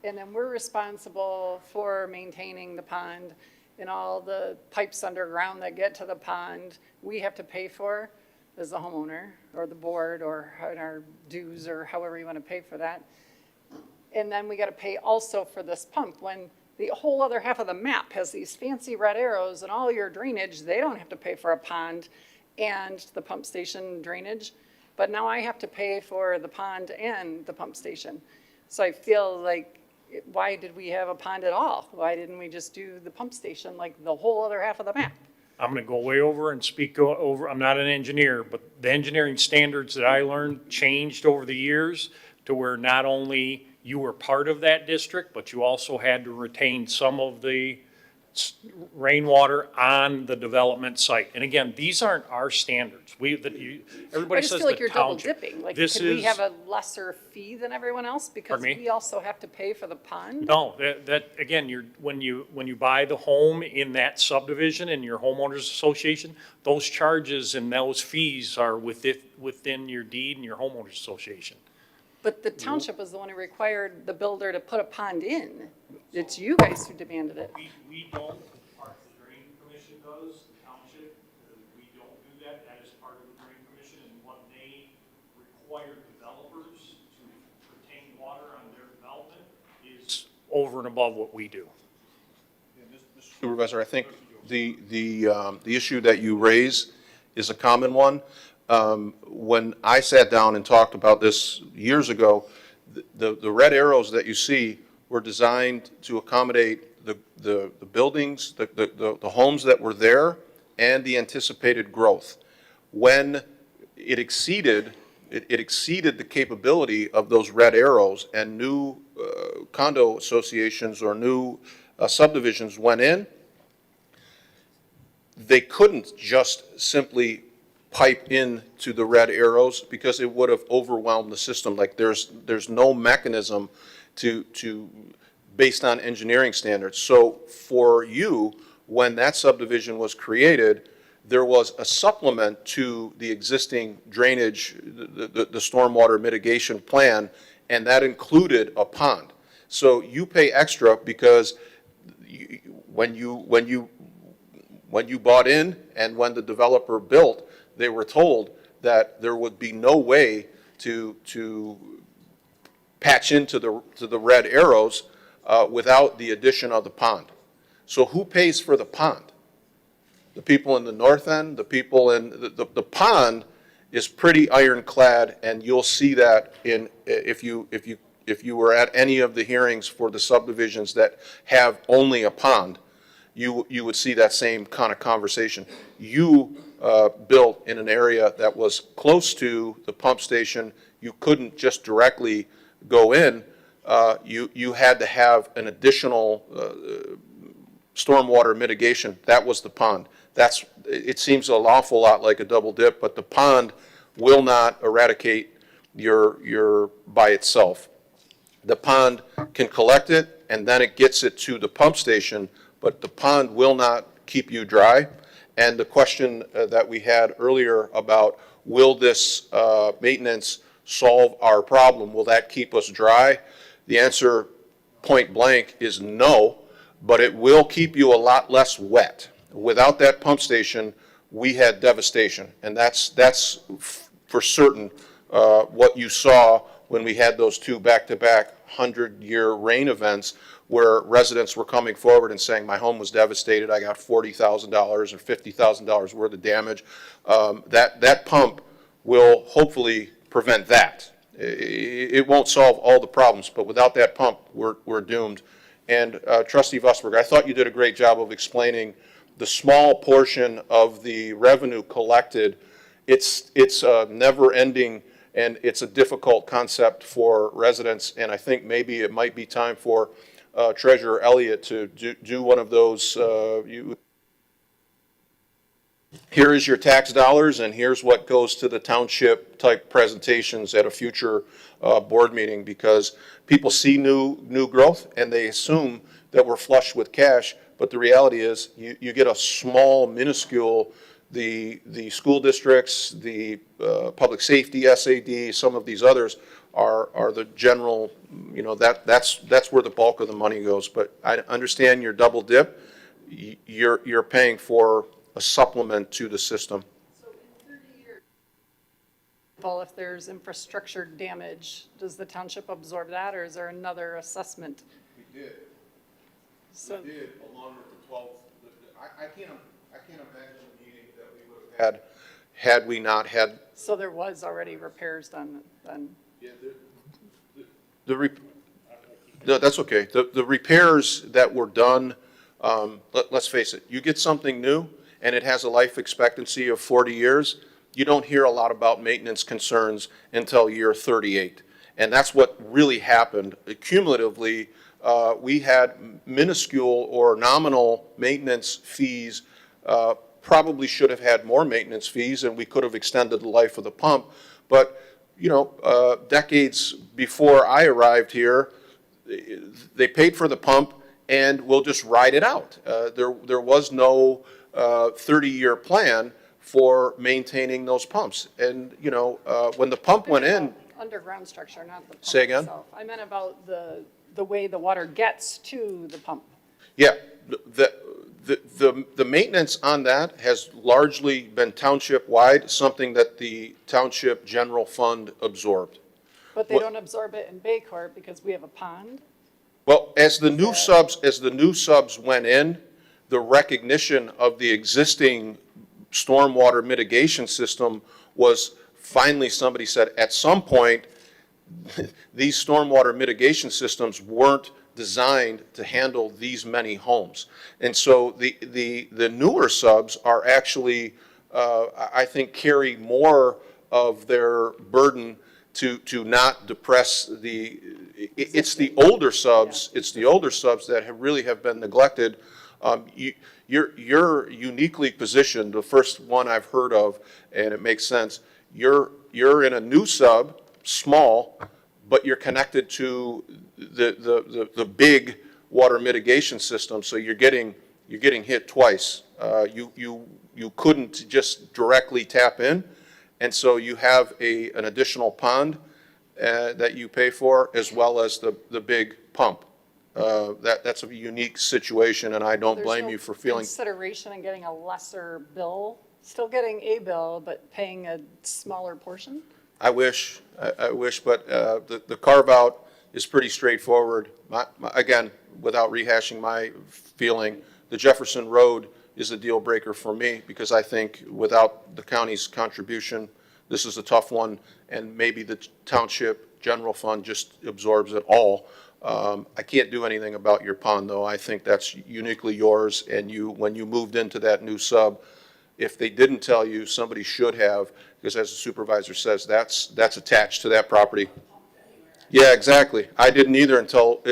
Speaker 21: And then we're responsible for maintaining the pond and all the pipes underground that get to the pond, we have to pay for as the homeowner or the board or our dues or however you want to pay for that. And then we got to pay also for this pump. When the whole other half of the map has these fancy red arrows and all your drainage, they don't have to pay for a pond and the pump station drainage. But now I have to pay for the pond and the pump station. So I feel like why did we have a pond at all? Why didn't we just do the pump station like the whole other half of the map?
Speaker 1: I'm gonna go way over and speak over, I'm not an engineer, but the engineering standards that I learned changed over the years to where not only you were part of that district, but you also had to retain some of the rainwater on the development site. And again, these aren't our standards.
Speaker 21: I
Speaker 1: Everybody
Speaker 21: just
Speaker 1: says
Speaker 21: feel like
Speaker 1: the
Speaker 21: you're double
Speaker 1: township.
Speaker 21: dipping. Like,
Speaker 1: This
Speaker 21: could we
Speaker 1: is-
Speaker 21: have a lesser fee than everyone else because
Speaker 1: Pardon me?
Speaker 21: we also have to pay for the pond?
Speaker 1: No, again, when you buy the home in that subdivision in your homeowners association, those charges and those fees are within your deed and your homeowners association.
Speaker 21: But the township was the one who required the builder to put a pond in. It's you guys who demanded it.
Speaker 1: We don't, part of the drain commission does, the township, we don't do that. That is part of the drain commission and what they require developers to retain water on their development is over and above what we do.
Speaker 17: Supervisor, I think the issue that you raise is a common one. When I sat down and talked about this years ago, the red arrows that you see were designed to accommodate the buildings, the homes that were there, and the anticipated growth. When it exceeded the capability of those red arrows and new condo associations or new subdivisions went in, they couldn't just simply pipe into the red arrows because it would have overwhelmed the system. Like there's no mechanism to based on engineering standards. So for you, when that subdivision was created, there was a supplement to the existing drainage, the stormwater mitigation plan, and that included a pond. So you pay extra because when you bought in and when the developer built, they were told that there would be no way to patch into the red arrows without the addition of the pond. So who pays for the pond? The people in the north end, the people in the pond is pretty ironclad, and you'll see that in if you were at any of the hearings for the subdivisions that have only a pond, you would see that same kind of conversation. You built in an area that was close to the pump station. You couldn't just directly go in. You had to have an additional stormwater mitigation. That was the pond. It seems an awful lot like a double dip, but the pond will not eradicate your by itself. The pond can collect it, and then it gets it to the pump station, but the pond will not keep you dry. And the question that we had earlier about will this maintenance solve our problem? Will that keep us dry? The answer, point blank, is no, but it will keep you a lot less wet. Without that pump station, we had devastation, and that's for certain what you saw when we had those two back-to-back 100-year rain events where residents were coming forward and saying, my home was devastated, I got $40,000 or $50,000 worth of damage. That pump will hopefully prevent that. It won't solve all the problems, but without that pump, we're doomed. And Trustee Vosberg, I thought you did a great job of explaining the small portion of the revenue collected. It's never-ending, and it's a difficult concept for residents, and I think maybe it might be time for Treasurer Elliott to do one of those. Here is your tax dollars, and here's what goes to the township type presentations at a future board meeting, because people see new growth and they assume that we're flush with cash, but the reality is you get a small, minuscule, the school districts, the public safety, SAD, some of these others are the general, that's where the bulk of the money goes. But I understand your double dip. You're paying for a supplement to the system.
Speaker 21: So in 30 years, well, if there's infrastructure damage, does the township absorb that, or is there another assessment?
Speaker 17: We did.
Speaker 21: So
Speaker 17: we did, along with the 12. I can't imagine a meeting that we would have had we not had.
Speaker 21: So there was already repairs done then?
Speaker 17: Yeah, No, that's okay. The repairs that were done, let's face it, you get something new and it has a life expectancy of 40 years, you don't hear a lot about maintenance concerns until year 38. And that's what really happened. Cumulatively, we had minuscule or nominal maintenance fees, probably should have had more maintenance fees, and we could have extended the life of the pump. But, you know, decades before I arrived here, they paid for the pump and we'll just ride it out. There was no 30-year plan for maintaining those pumps. And, you know, when the pump went in.
Speaker 21: Underground structure, not the pump
Speaker 17: Say again?
Speaker 21: itself. I meant about the way the water gets to the pump.
Speaker 17: Yeah, the maintenance on that has largely been township-wide, something that the Township General Fund absorbed.
Speaker 21: But they don't absorb it in Bay Court because we have a pond?
Speaker 17: Well, as the new subs went in, the recognition of the existing stormwater mitigation system was finally somebody said, at some point, these stormwater mitigation systems weren't designed to handle these many homes. And so the newer subs are actually, I think, carry more of their burden to not depress it's the older subs, that really have been neglected. You're uniquely positioned, the first one I've heard of, and it makes sense. You're in a new sub, small, but you're connected to the big water mitigation system, so you're getting hit twice. You couldn't just directly tap in, and so you have an additional pond that you pay for, as well as the big pump. That's a unique situation, and I don't blame you for feeling.
Speaker 21: Consideration in getting a lesser bill, still getting a bill, but paying a smaller portion?
Speaker 17: I wish, but the carve-out is pretty straightforward. Again, without rehashing my feeling, the Jefferson Road is a deal breaker for me, because I think without the county's contribution, this is a tough one, and maybe the Township General Fund just absorbs it all. I can't do anything about your pond, though. I think that's uniquely yours, and when you moved into that new sub, if they didn't tell you, somebody should have, because as the supervisor says, that's attached to that property. Yeah, exactly. I didn't either until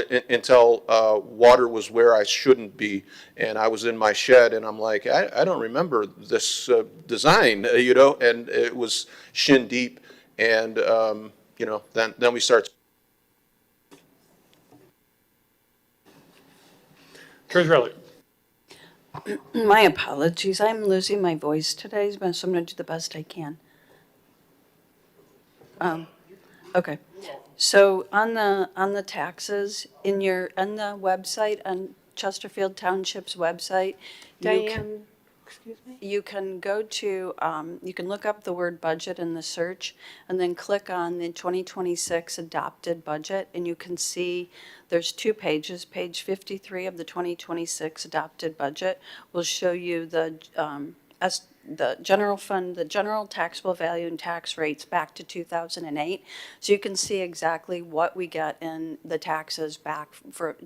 Speaker 17: water was where I shouldn't be, and I was in my shed, and I'm like, I don't remember this design, you know, and it was shin deep, and you know, then we start.
Speaker 1: Treasurer Elliott.
Speaker 4: My apologies, I'm losing my voice today, so I'm going to do the best I can. Okay, so on the taxes, on the website, on Chesterfield Township's website,
Speaker 6: Diane, excuse me?
Speaker 4: you can go to, you can look up the word budget in the search, and then click on the 2026 adopted budget, and you can see there's two pages. Page 53 of the 2026 adopted budget will show you the general fund, the general taxable value and tax rates back to 2008. So you can see exactly what we get in the taxes back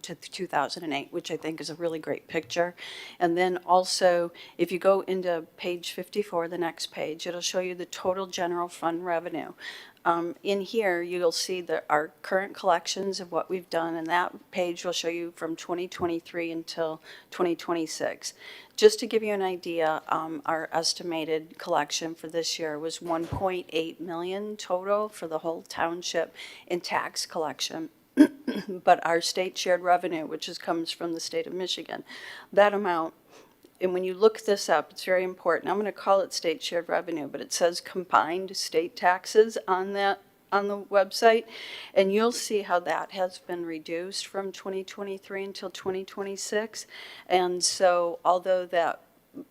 Speaker 4: to 2008, which I think is a really great picture. And then also, if you go into page 54, the next page, it'll show you the total general fund revenue. In here, you'll see our current collections of what we've done, and that page will show you from 2023 until 2026. Just to give you an idea, our estimated collection for this year was 1.8 million total for the whole township in tax collection. But our state shared revenue, which comes from the state of Michigan, that amount. And when you look this up, it's very important. I'm going to call it state shared revenue, but it says combined state taxes on the website, and you'll see how that has been reduced from 2023 until 2026. And so, although that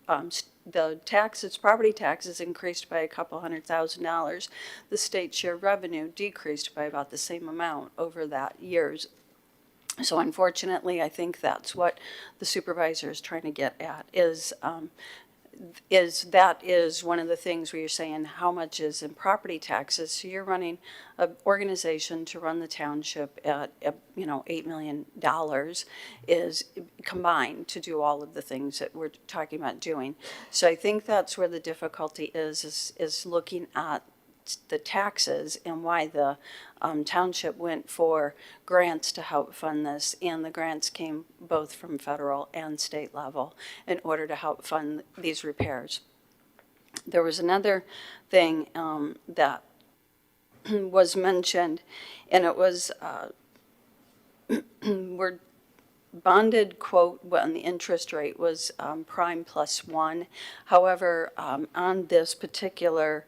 Speaker 4: the taxes, property taxes increased by a couple $100,000, the state shared revenue decreased by about the same amount over that year's. So unfortunately, I think that's what the supervisor is trying to get at, is that is one of the things where you're saying how much is in property taxes. So you're running an organization to run the township at, $8 million is combined to do all of the things that we're talking about doing. So I think that's where the difficulty is looking at the taxes and why the township went for grants to help fund this, and the grants came both from federal and state level in order to help fund these repairs. There was another thing that was mentioned, and it was we're bonded quote on the interest rate was prime +1. However, on this particular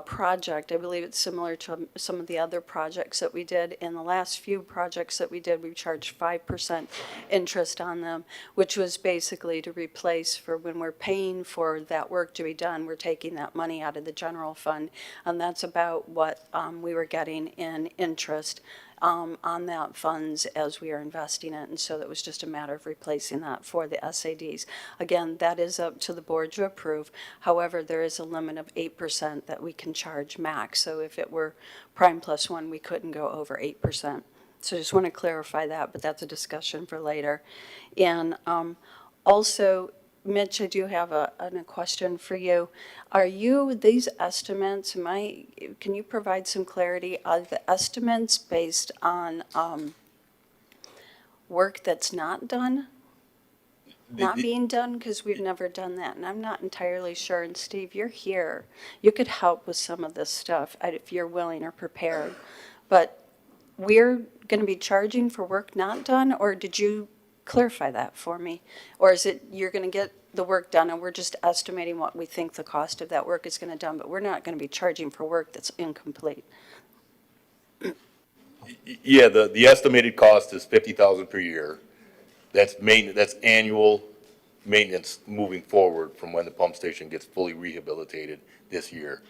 Speaker 4: project, I believe it's similar to some of the other projects that we did. In the last few projects that we did, we charged 5% interest on them, which was basically to replace for when we're paying for that work to be done, we're taking that money out of the general fund, and that's about what we were getting in interest on that funds as we are investing it, and so that was just a matter of replacing that for the SADs. Again, that is up to the board to approve. However, there is a limit of 8% that we can charge max, so if it were prime +1, we couldn't go over 8%. So just want to clarify that, but that's a discussion for later. And also, Mitch, I do have a question for you. Are these estimates, can you provide some clarity? Are the estimates based on work that's not done? Not being done? Because we've never done that, and I'm not entirely sure. And Steve, you're here. You could help with some of this stuff if you're willing or prepared. But we're going to be charging for work not done, or did you clarify that for me? Or is it you're going to get the work done and we're just estimating what we think the cost of that work is going to done, but we're not going to be charging for work that's incomplete?
Speaker 14: Yeah, the estimated cost is $50,000 per year. That's that's annual maintenance moving forward from when the pump station gets fully rehabilitated this year.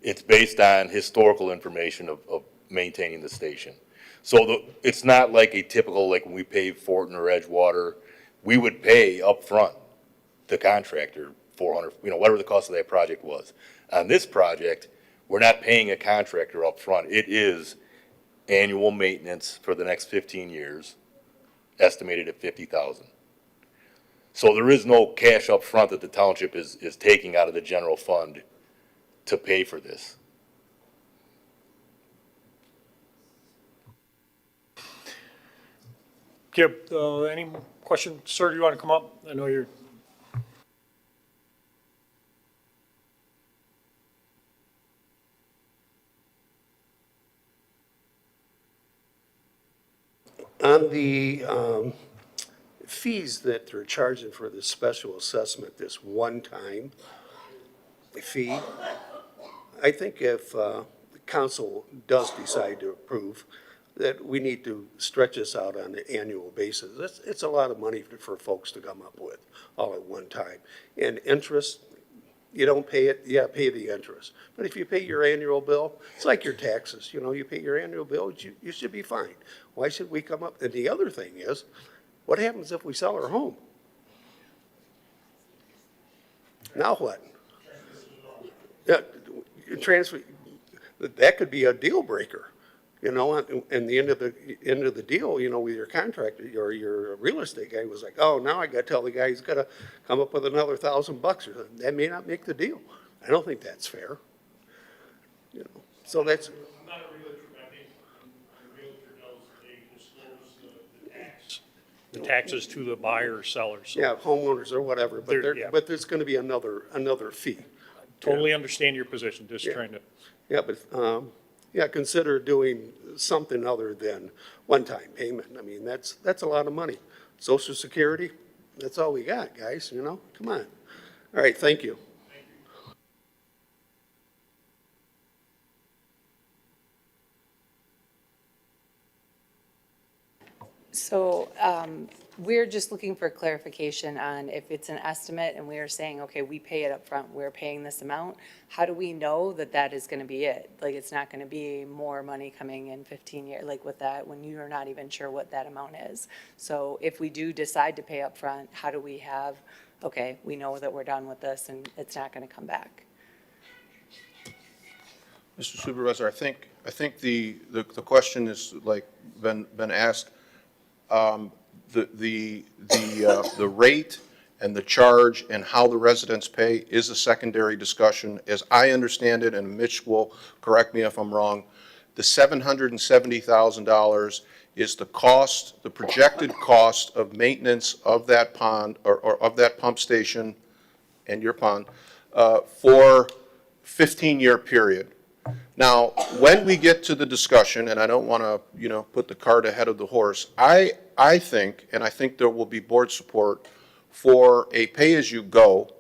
Speaker 14: It's based on historical information of maintaining the station. So it's not like a typical, like when we pave Fortin or Edgewater, we would pay up front the contractor $400, whatever the cost of that project was. On this project, we're not paying a contractor up front. It is annual maintenance for the next 15 years, estimated at $50,000. So there is no cash up front that the township is taking out of the general fund to pay for this.
Speaker 1: Kip, any questions? Sir, do you want to come up? I know you're.
Speaker 10: On the fees that they're charging for the special assessment, this one-time fee, I think if the council does decide to approve, that we need to stretch this out on an annual basis. It's a lot of money for folks to come up with all at one time. And interest, you don't pay it, pay the interest. But if you pay your annual bill, it's like your taxes, you pay your annual bill, you should be fine. Why should we come up? And the other thing is, what happens if we sell our home? Now what? Yeah, transfer, that could be a deal breaker. And the end of the deal, with your contractor or your real estate guy was like, oh, now I got to tell the guy he's got to come up with another $1,000 or something. That may not make the deal. I don't think that's fair. So that's.
Speaker 1: I'm not a realtor, but I think the realtor knows they disclose the taxes to the buyer or seller. So
Speaker 10: Yeah, homeowners or whatever, but there's going to be another fee.
Speaker 1: totally understand your position, just trying to.
Speaker 10: Yeah, but consider doing something other than one-time payment. I mean, that's a lot of money. Social Security, that's all we got, guys, come on. All right, thank you.
Speaker 11: So we're just looking for clarification on if it's an estimate and we are saying, okay, we pay it up front, we're paying this amount. How do we know that that is going to be it? Like, it's not going to be more money coming in 15 years, like with that, when you are not even sure what that amount is. So if we do decide to pay up front, how do we have okay, we know that we're done with this and it's not going to come back.
Speaker 17: Mr. Supervisor, I think the question is like been asked. The rate and the charge and how the residents pay is a secondary discussion. As I understand it, and Mitch will correct me if I'm wrong, the $770,000 is the cost, the projected cost of maintenance of that pond or of that pump station and your pond for 15-year period. Now, when we get to the discussion, and I don't want to, put the cart ahead of the horse, I think, and I think there will be board support for a pay-as-you-go.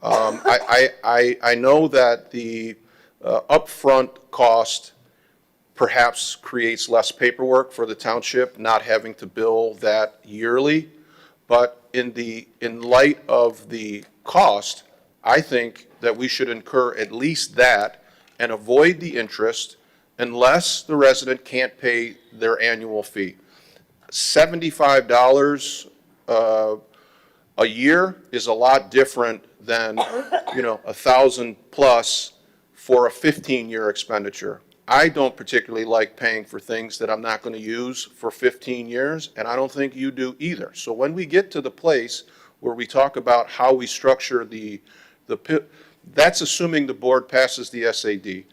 Speaker 17: I know that the upfront cost perhaps creates less paperwork for the township, not having to bill that yearly, but in light of the cost, I think that we should incur at least that and avoid the interest unless the resident can't pay their annual fee. $75 a year is a lot different than, $1,000 plus for a 15-year expenditure. I don't particularly like paying for things that I'm not going to use for 15 years, and I don't think you do either. So when we get to the place where we talk about how we structure the that's assuming the board passes the SAD.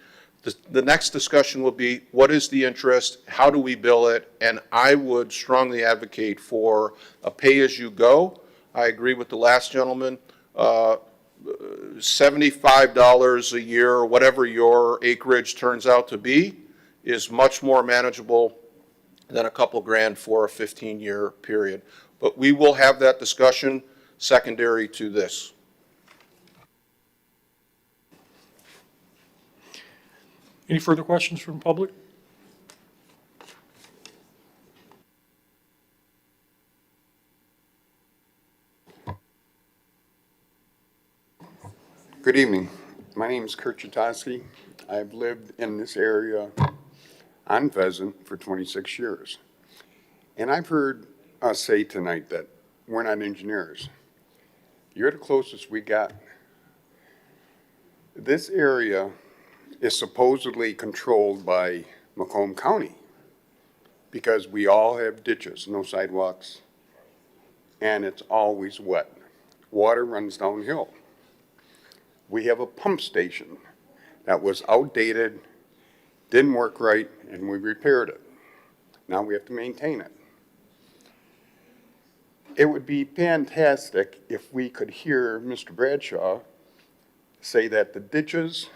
Speaker 17: The next discussion will be, what is the interest? How do we bill it? And I would strongly advocate for a pay-as-you-go. I agree with the last gentleman. $75 a year, or whatever your acreage turns out to be, is much more manageable than a couple grand for a 15-year period. But we will have that discussion secondary to this.
Speaker 1: Any further questions from the public?
Speaker 3: Good evening. My name is Kurt Chitowski. I've lived in this area on Pheasant for 26 years. And I've heard us say tonight that we're not engineers. You're the closest we got. This area is supposedly controlled by Macomb County because we all have ditches, no sidewalks, and it's always wet. Water runs downhill. We have a pump station that was outdated, didn't work right, and we repaired it. Now we have to maintain it. It would be fantastic if we could hear Mr. Bradshaw say that the ditches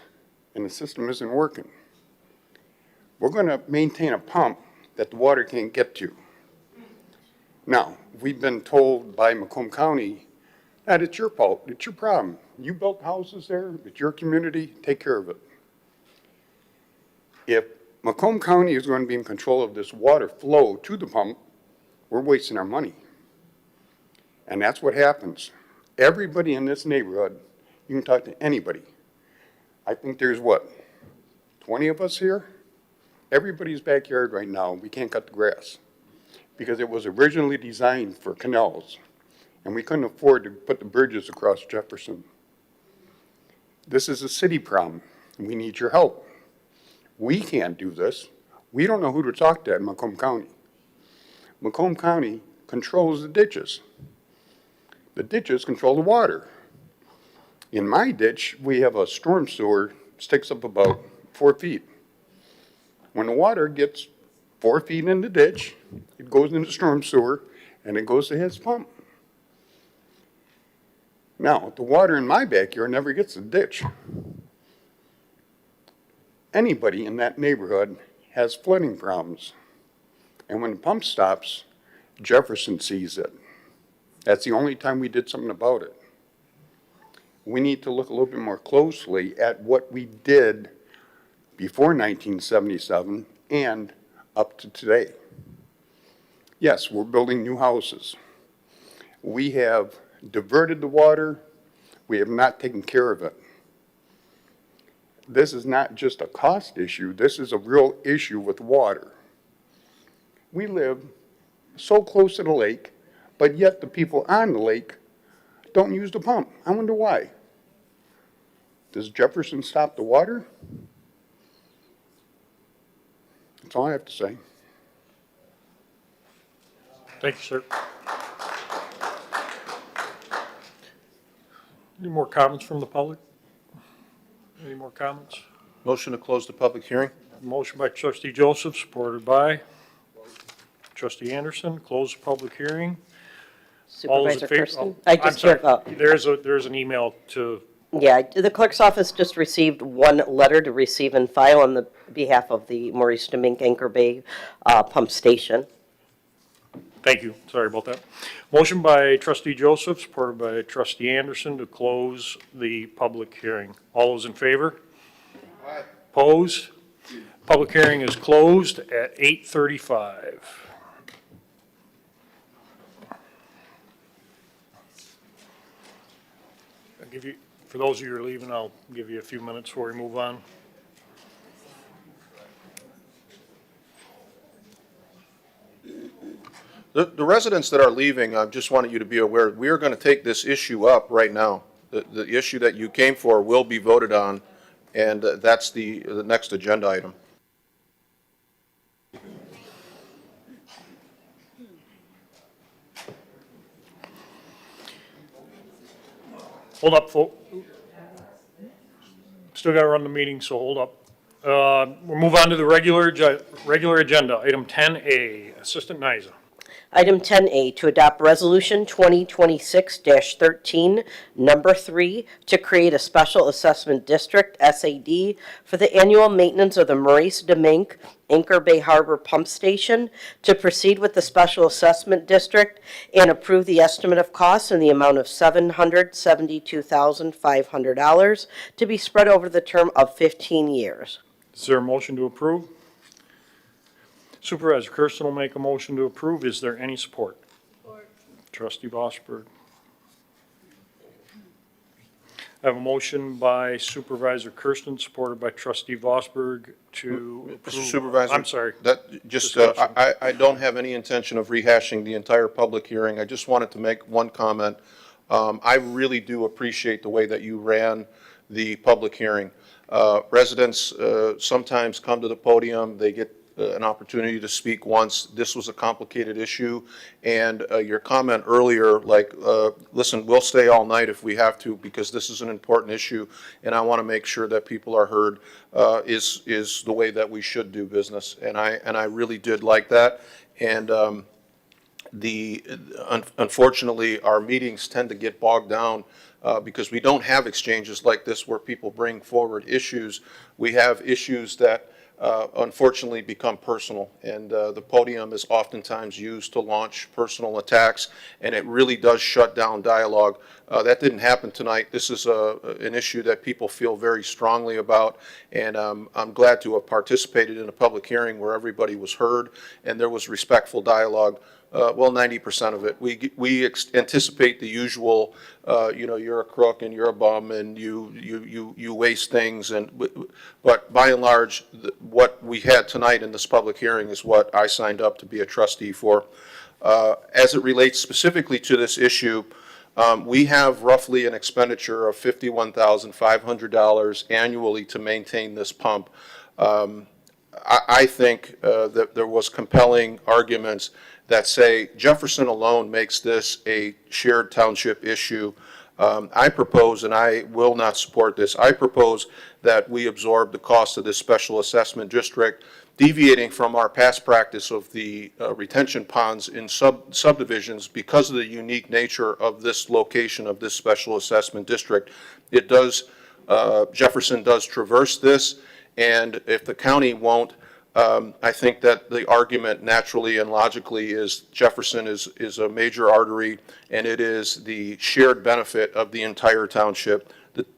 Speaker 3: and the system isn't working. We're going to maintain a pump that the water can't get to. Now, we've been told by Macomb County that it's your fault, it's your problem. You built houses there, it's your community, take care of it. If Macomb County is going to be in control of this water flow to the pump, we're wasting our money. And that's what happens. Everybody in this neighborhood, you can talk to anybody. I think there's 20 of us here? Everybody's backyard right now, we can't cut the grass because it was originally designed for canals and we couldn't afford to put the bridges across Jefferson. This is a city problem and we need your help. We can't do this. We don't know who to talk to in Macomb County. Macomb County controls the ditches. The ditches control the water. In my ditch, we have a storm sewer, sticks up about 4 feet. When the water gets 4 feet in the ditch, it goes into the storm sewer, and it goes to his pump. Now, the water in my backyard never gets to the ditch. Anybody in that neighborhood has flooding problems. And when the pump stops, Jefferson sees it. That's the only time we did something about it. We need to look a little bit more closely at what we did before 1977 and up to today. Yes, we're building new houses. We have diverted the water. We have not taken care of it. This is not just a cost issue. This is a real issue with water. We live so close to the lake, but yet the people on the lake don't use the pump. I wonder why. Does Jefferson stop the water? That's all I have to say.
Speaker 1: Thank you, sir. Any more comments from the public? Any more comments?
Speaker 17: Motion to close the public hearing?
Speaker 1: Motion by trustee Joseph, supported by trustee Anderson. Close the public hearing. All those in
Speaker 2: Supervisor
Speaker 1: favor-
Speaker 2: Kersten?
Speaker 1: oh,
Speaker 2: I
Speaker 1: I'm
Speaker 2: just
Speaker 1: sorry.
Speaker 2: hear,
Speaker 1: There's an email to,
Speaker 2: yeah, the clerk's office just received one letter to receive and file on the behalf of the Maurice Domingue Anchor Bay Pump Station.
Speaker 1: thank you, sorry about that. Motion by trustee Joseph, supported by trustee Anderson to close the public hearing. All those in favor? Aye. Opposed? Public hearing is closed at 8:35. I'll give you, for those of you who are leaving, I'll give you a few minutes before we move on.
Speaker 17: The residents that are leaving, I just wanted you to be aware, we are going to take this issue up right now. The issue that you came for will be voted on, and that's the next agenda item.
Speaker 1: Hold up, folks. Still gotta run the meeting, so hold up. We'll move on to the regular agenda, item 10A, Assistant Niza.
Speaker 2: Item 10A, to adopt Resolution 2026-13, Number 3, to create a Special Assessment District, SAD, for the annual maintenance of the Maurice Domingue Anchor Bay Harbor Pump Station, to proceed with the Special Assessment District and approve the estimate of costs in the amount of $772,500 to be spread over the term of 15 years.
Speaker 1: Is there a motion to approve? Supervisor Kersten will make a motion to approve. Is there any support? Support. Trustee Vosberg. I have a motion by Supervisor Kersten, supported by trustee Vosberg to approve.
Speaker 17: Mr. Supervisor?
Speaker 1: I'm sorry.
Speaker 17: That just, I don't have any intention of rehashing the entire public hearing. I just wanted to make one comment. I really do appreciate the way that you ran the public hearing. Residents sometimes come to the podium, they get an opportunity to speak once. This was a complicated issue, and your comment earlier, like, listen, we'll stay all night if we have to, because this is an important issue, and I want to make sure that people are heard, is the way that we should do business, and I really did like that. And unfortunately, our meetings tend to get bogged down because we don't have exchanges like this where people bring forward issues. We have issues that unfortunately become personal, and the podium is oftentimes used to launch personal attacks, and it really does shut down dialogue. That didn't happen tonight. This is an issue that people feel very strongly about, and I'm glad to have participated in a public hearing where everybody was heard and there was respectful dialogue. Well, 90% of it. We anticipate the usual, you're a crook and you're a bum and you waste things. But by and large, what we had tonight in this public hearing is what I signed up to be a trustee for. As it relates specifically to this issue, we have roughly an expenditure of $51,500 annually to maintain this pump. I think that there was compelling arguments that say Jefferson alone makes this a shared township issue. I propose, and I will not support this, I propose that we absorb the cost of this special assessment district, deviating from our past practice of the retention ponds in subdivisions because of the unique nature of this location of this special assessment district. It does, Jefferson does traverse this, and if the county won't, I think that the argument naturally and logically is Jefferson is a major artery, and it is the shared benefit of the entire township.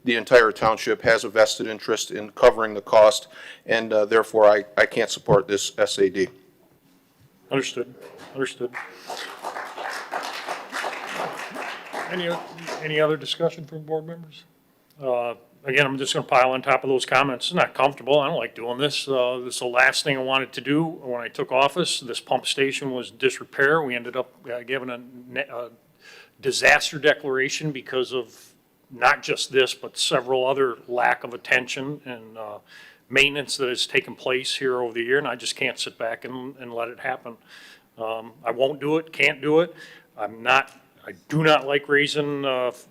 Speaker 17: The entire township has a vested interest in covering the cost, and therefore I can't support this SAD.
Speaker 1: Understood. Understood. Any other discussion from board members? Again, I'm just going to pile on top of those comments. It's not comfortable. I don't like doing this. This is the last thing I wanted to do when I took office. This pump station was disrepair. We ended up giving a disaster declaration because of not just this, but several other lack of attention and maintenance that has taken place here over the year, and I just can't sit back and let it happen. I won't do it, can't do it. I do not like raising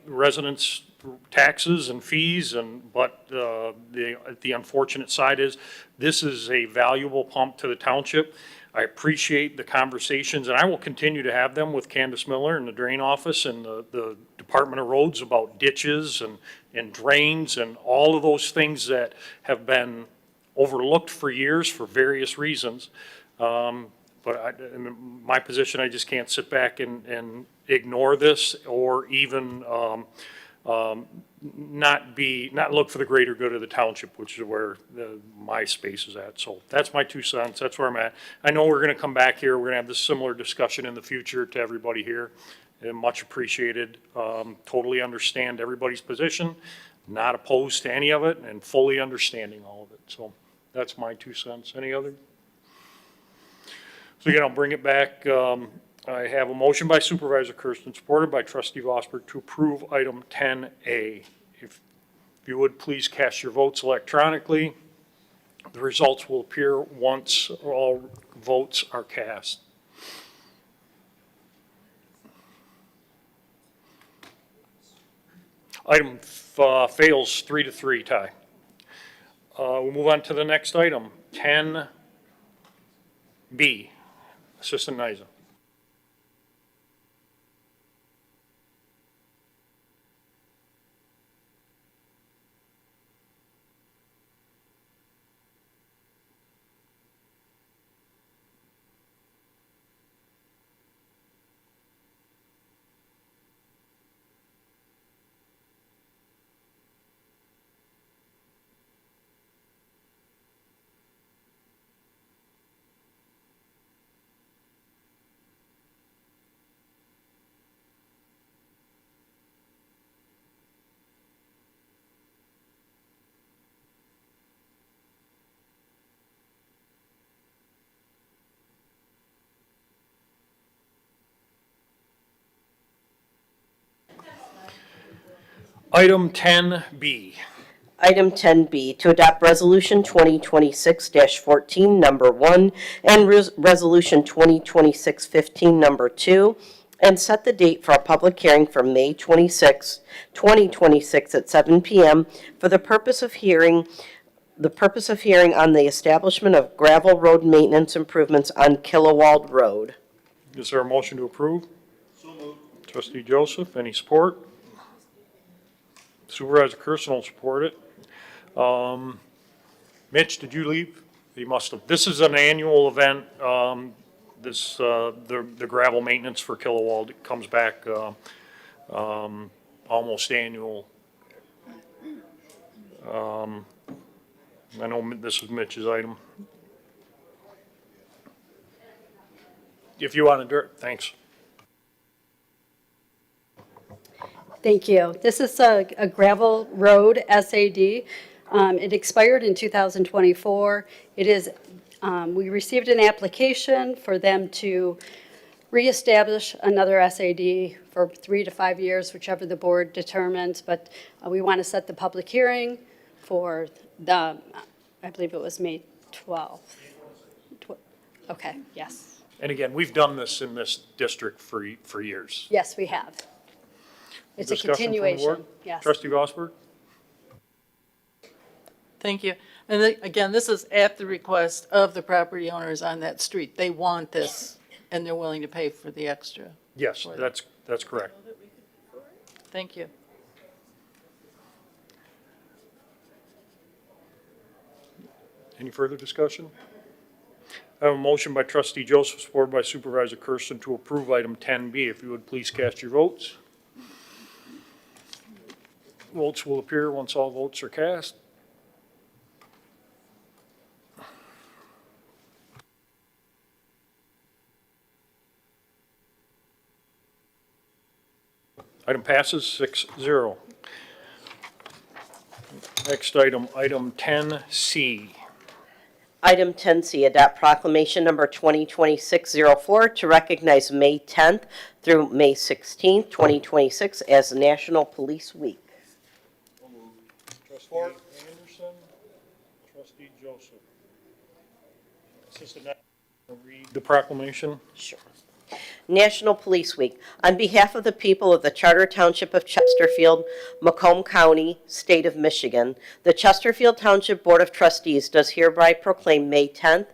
Speaker 1: residents' taxes and fees, but the unfortunate side is this is a valuable pump to the township. I appreciate the conversations, and I will continue to have them with Candace Miller and the drain office and the Department of Roads about ditches and drains and all of those things that have been overlooked for years for various reasons. But in my position, I just can't sit back and ignore this or even not look for the greater good of the township, which is where my space is at. So that's my 2 cents. That's where I'm at. I know we're going to come back here. We're going to have this similar discussion in the future to everybody here. And much appreciated. Totally understand everybody's position, not opposed to any of it, and fully understanding all of it. So that's my 2 cents. Any other? So again, I'll bring it back. I have a motion by Supervisor Kersten, supported by Trustee Vosberg, to approve item 10A. If you would, please cast your votes electronically. The results will appear once all votes are cast. Item fails 3-3 tie. We'll move on to the next item, 10B. Assistant Niza. Item 10B.
Speaker 2: Item 10B, to adopt Resolution 2026-14, number 1, and Resolution 2026-15, number 2, and set the date for a public hearing for May 26, 2026 at 7 p.m. for the purpose of hearing on the establishment of gravel road maintenance improvements on Killawald Road.
Speaker 1: Is there a motion to approve? So moved. Trustee Joseph, any support? Supervisor Kersten will support it. Mitch, did you leave? You must have. This is an annual event. The gravel maintenance for Killawald, it comes back almost annual. I know this is Mitch's item. If you want to, thanks.
Speaker 15: Thank you. This is a gravel road SAD. It expired in 2024. It is, we received an application for them to reestablish another SAD for 3 to 5 years, whichever the board determines, but we want to set the public hearing for the, I believe it was May 12th. Okay, yes.
Speaker 1: And again, we've done this in this district for years.
Speaker 15: Yes, we have. It's a
Speaker 1: Discussion from the board?
Speaker 15: continuation, yes.
Speaker 1: Trustee Vosberg?
Speaker 18: Thank you. And again, this is at the request of the property owners on that street. They want this, and they're willing to pay for the extra.
Speaker 1: Yes, that's correct.
Speaker 18: Thank you.
Speaker 1: Any further discussion? I have a motion by Trustee Joseph, supported by Supervisor Kersten, to approve item 10B. If you would please cast your votes. Votes will appear once all votes are cast. Item passes 6-0. Next item, item 10C.
Speaker 2: Item 10C, adopt proclamation number 2026-04 to recognize May 10th through May 16th, 2026 as National Police Week.
Speaker 1: Trustee Anderson, trustee Joseph. Assistant, read the proclamation.
Speaker 2: Sure. National Police Week. On behalf of the people of the Charter Township of Chesterfield, Macomb County, State of Michigan, the Chesterfield Township Board of Trustees does hereby proclaim May 10th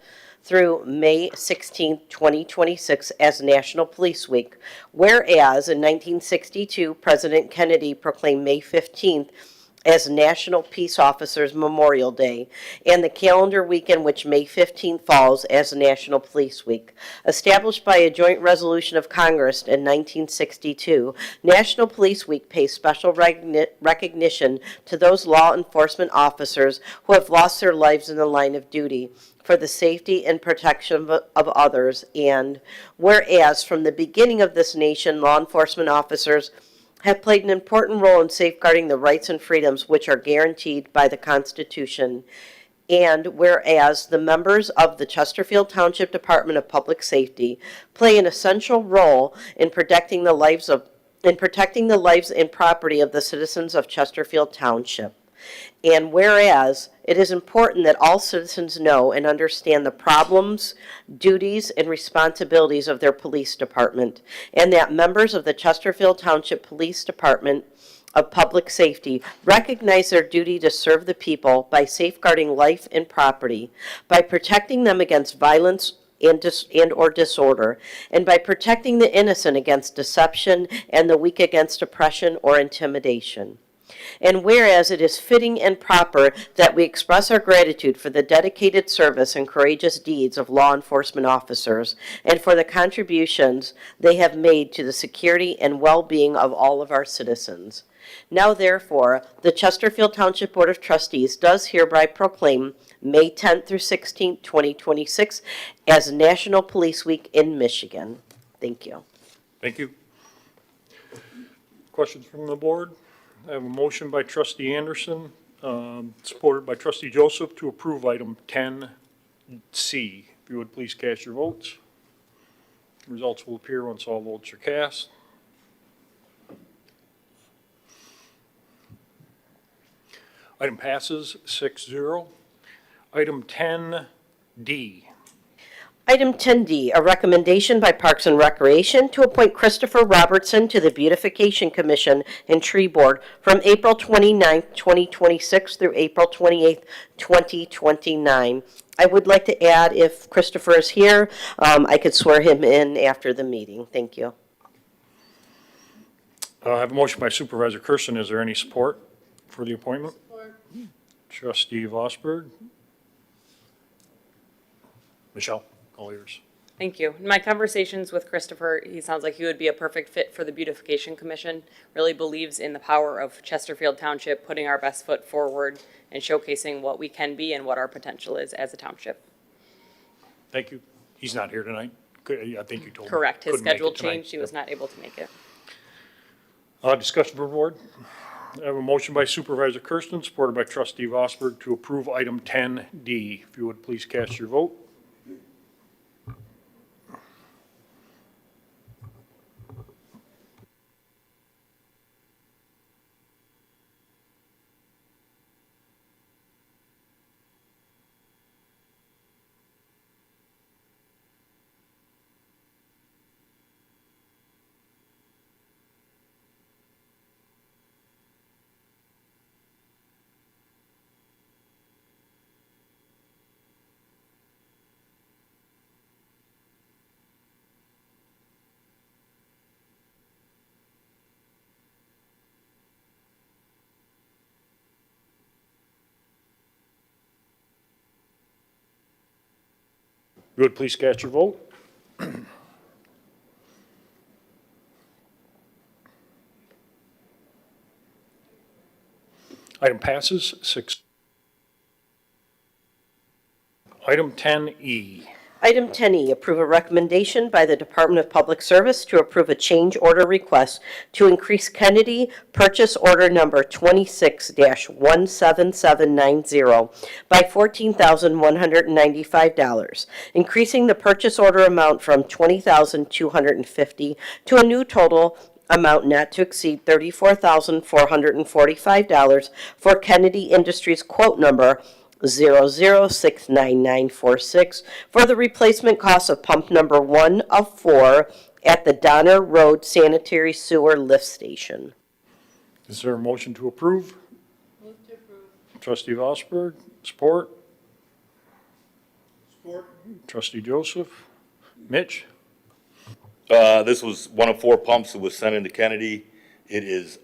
Speaker 2: through May 16th, 2026 as National Police Week. Whereas in 1962, President Kennedy proclaimed May 15th as National Peace Officers Memorial Day, and the calendar week in which May 15th falls as National Police Week. Established by a joint resolution of Congress in 1962, National Police Week pays special recognition to those law enforcement officers who have lost their lives in the line of duty for the safety and protection of others, and whereas from the beginning of this nation, law enforcement officers have played an important role in safeguarding the rights and freedoms which are guaranteed by the Constitution. And whereas the members of the Chesterfield Township Department of Public Safety play an essential role in protecting the lives and property of the citizens of Chesterfield Township. And whereas it is important that all citizens know and understand the problems, duties, and responsibilities of their police department, and that members of the Chesterfield Township Police Department of Public Safety recognize their duty to serve the people by safeguarding life and property, by protecting them against violence and or disorder, and by protecting the innocent against deception and the weak against oppression or intimidation. And whereas it is fitting and proper that we express our gratitude for the dedicated service and courageous deeds of law enforcement officers and for the contributions they have made to the security and well-being of all of our citizens. Now, therefore, the Chesterfield Township Board of Trustees does hereby proclaim May 10th through 16th, 2026 as National Police Week in Michigan. Thank you.
Speaker 1: Thank you. Questions from the board? I have a motion by trustee Anderson, supported by trustee Joseph to approve item 10C. If you would please cast your votes. Results will appear once all votes are cast. Item passes 6-0. Item 10D.
Speaker 2: Item 10D, a recommendation by Parks and Recreation to appoint Christopher Robertson to the Beautification Commission and Tree Board from April 29, 2026 through April 28, 2029. I would like to add, if Christopher is here, I could swear him in after the meeting. Thank you.
Speaker 1: I have a motion by Supervisor Kersten. Is there any support for the appointment? Support. Trustee Vosberg. Michelle, all yours.
Speaker 8: Thank you. In my conversations with Christopher, he sounds like he would be a perfect fit for the Beautification Commission, really believes in the power of Chesterfield Township, putting our best foot forward and showcasing what we can be and what our potential is as a township.
Speaker 1: Thank you. He's not here tonight. I think you told me.
Speaker 8: Correct. His
Speaker 1: Couldn't make it
Speaker 8: schedule
Speaker 1: tonight.
Speaker 8: changed. He was not able to make it.
Speaker 1: Discussion for board. I have a motion by Supervisor Kersten, supported by trustee Vosberg, to approve item 10D. If you would please cast your vote. You would please cast your vote. Item passes 6. Item 10E.
Speaker 2: Item 10E, approve a recommendation by the Department of Public Service to approve a change order request to increase Kennedy purchase order number 26-17790 by $14,195, increasing the purchase order amount from $20,250 to a new total amount not to exceed $34,445 for Kennedy Industries quote number 00699946 for the replacement cost of pump number 1 of 4 at the Donner Road Sanitary Sewer Lift Station.
Speaker 1: Is there a motion to approve?
Speaker 18: Move to approve.
Speaker 1: Trustee Vosberg, support.
Speaker 16: Support.
Speaker 1: Trustee Joseph. Mitch?
Speaker 14: This was one of 4 pumps that was sent into Kennedy. It is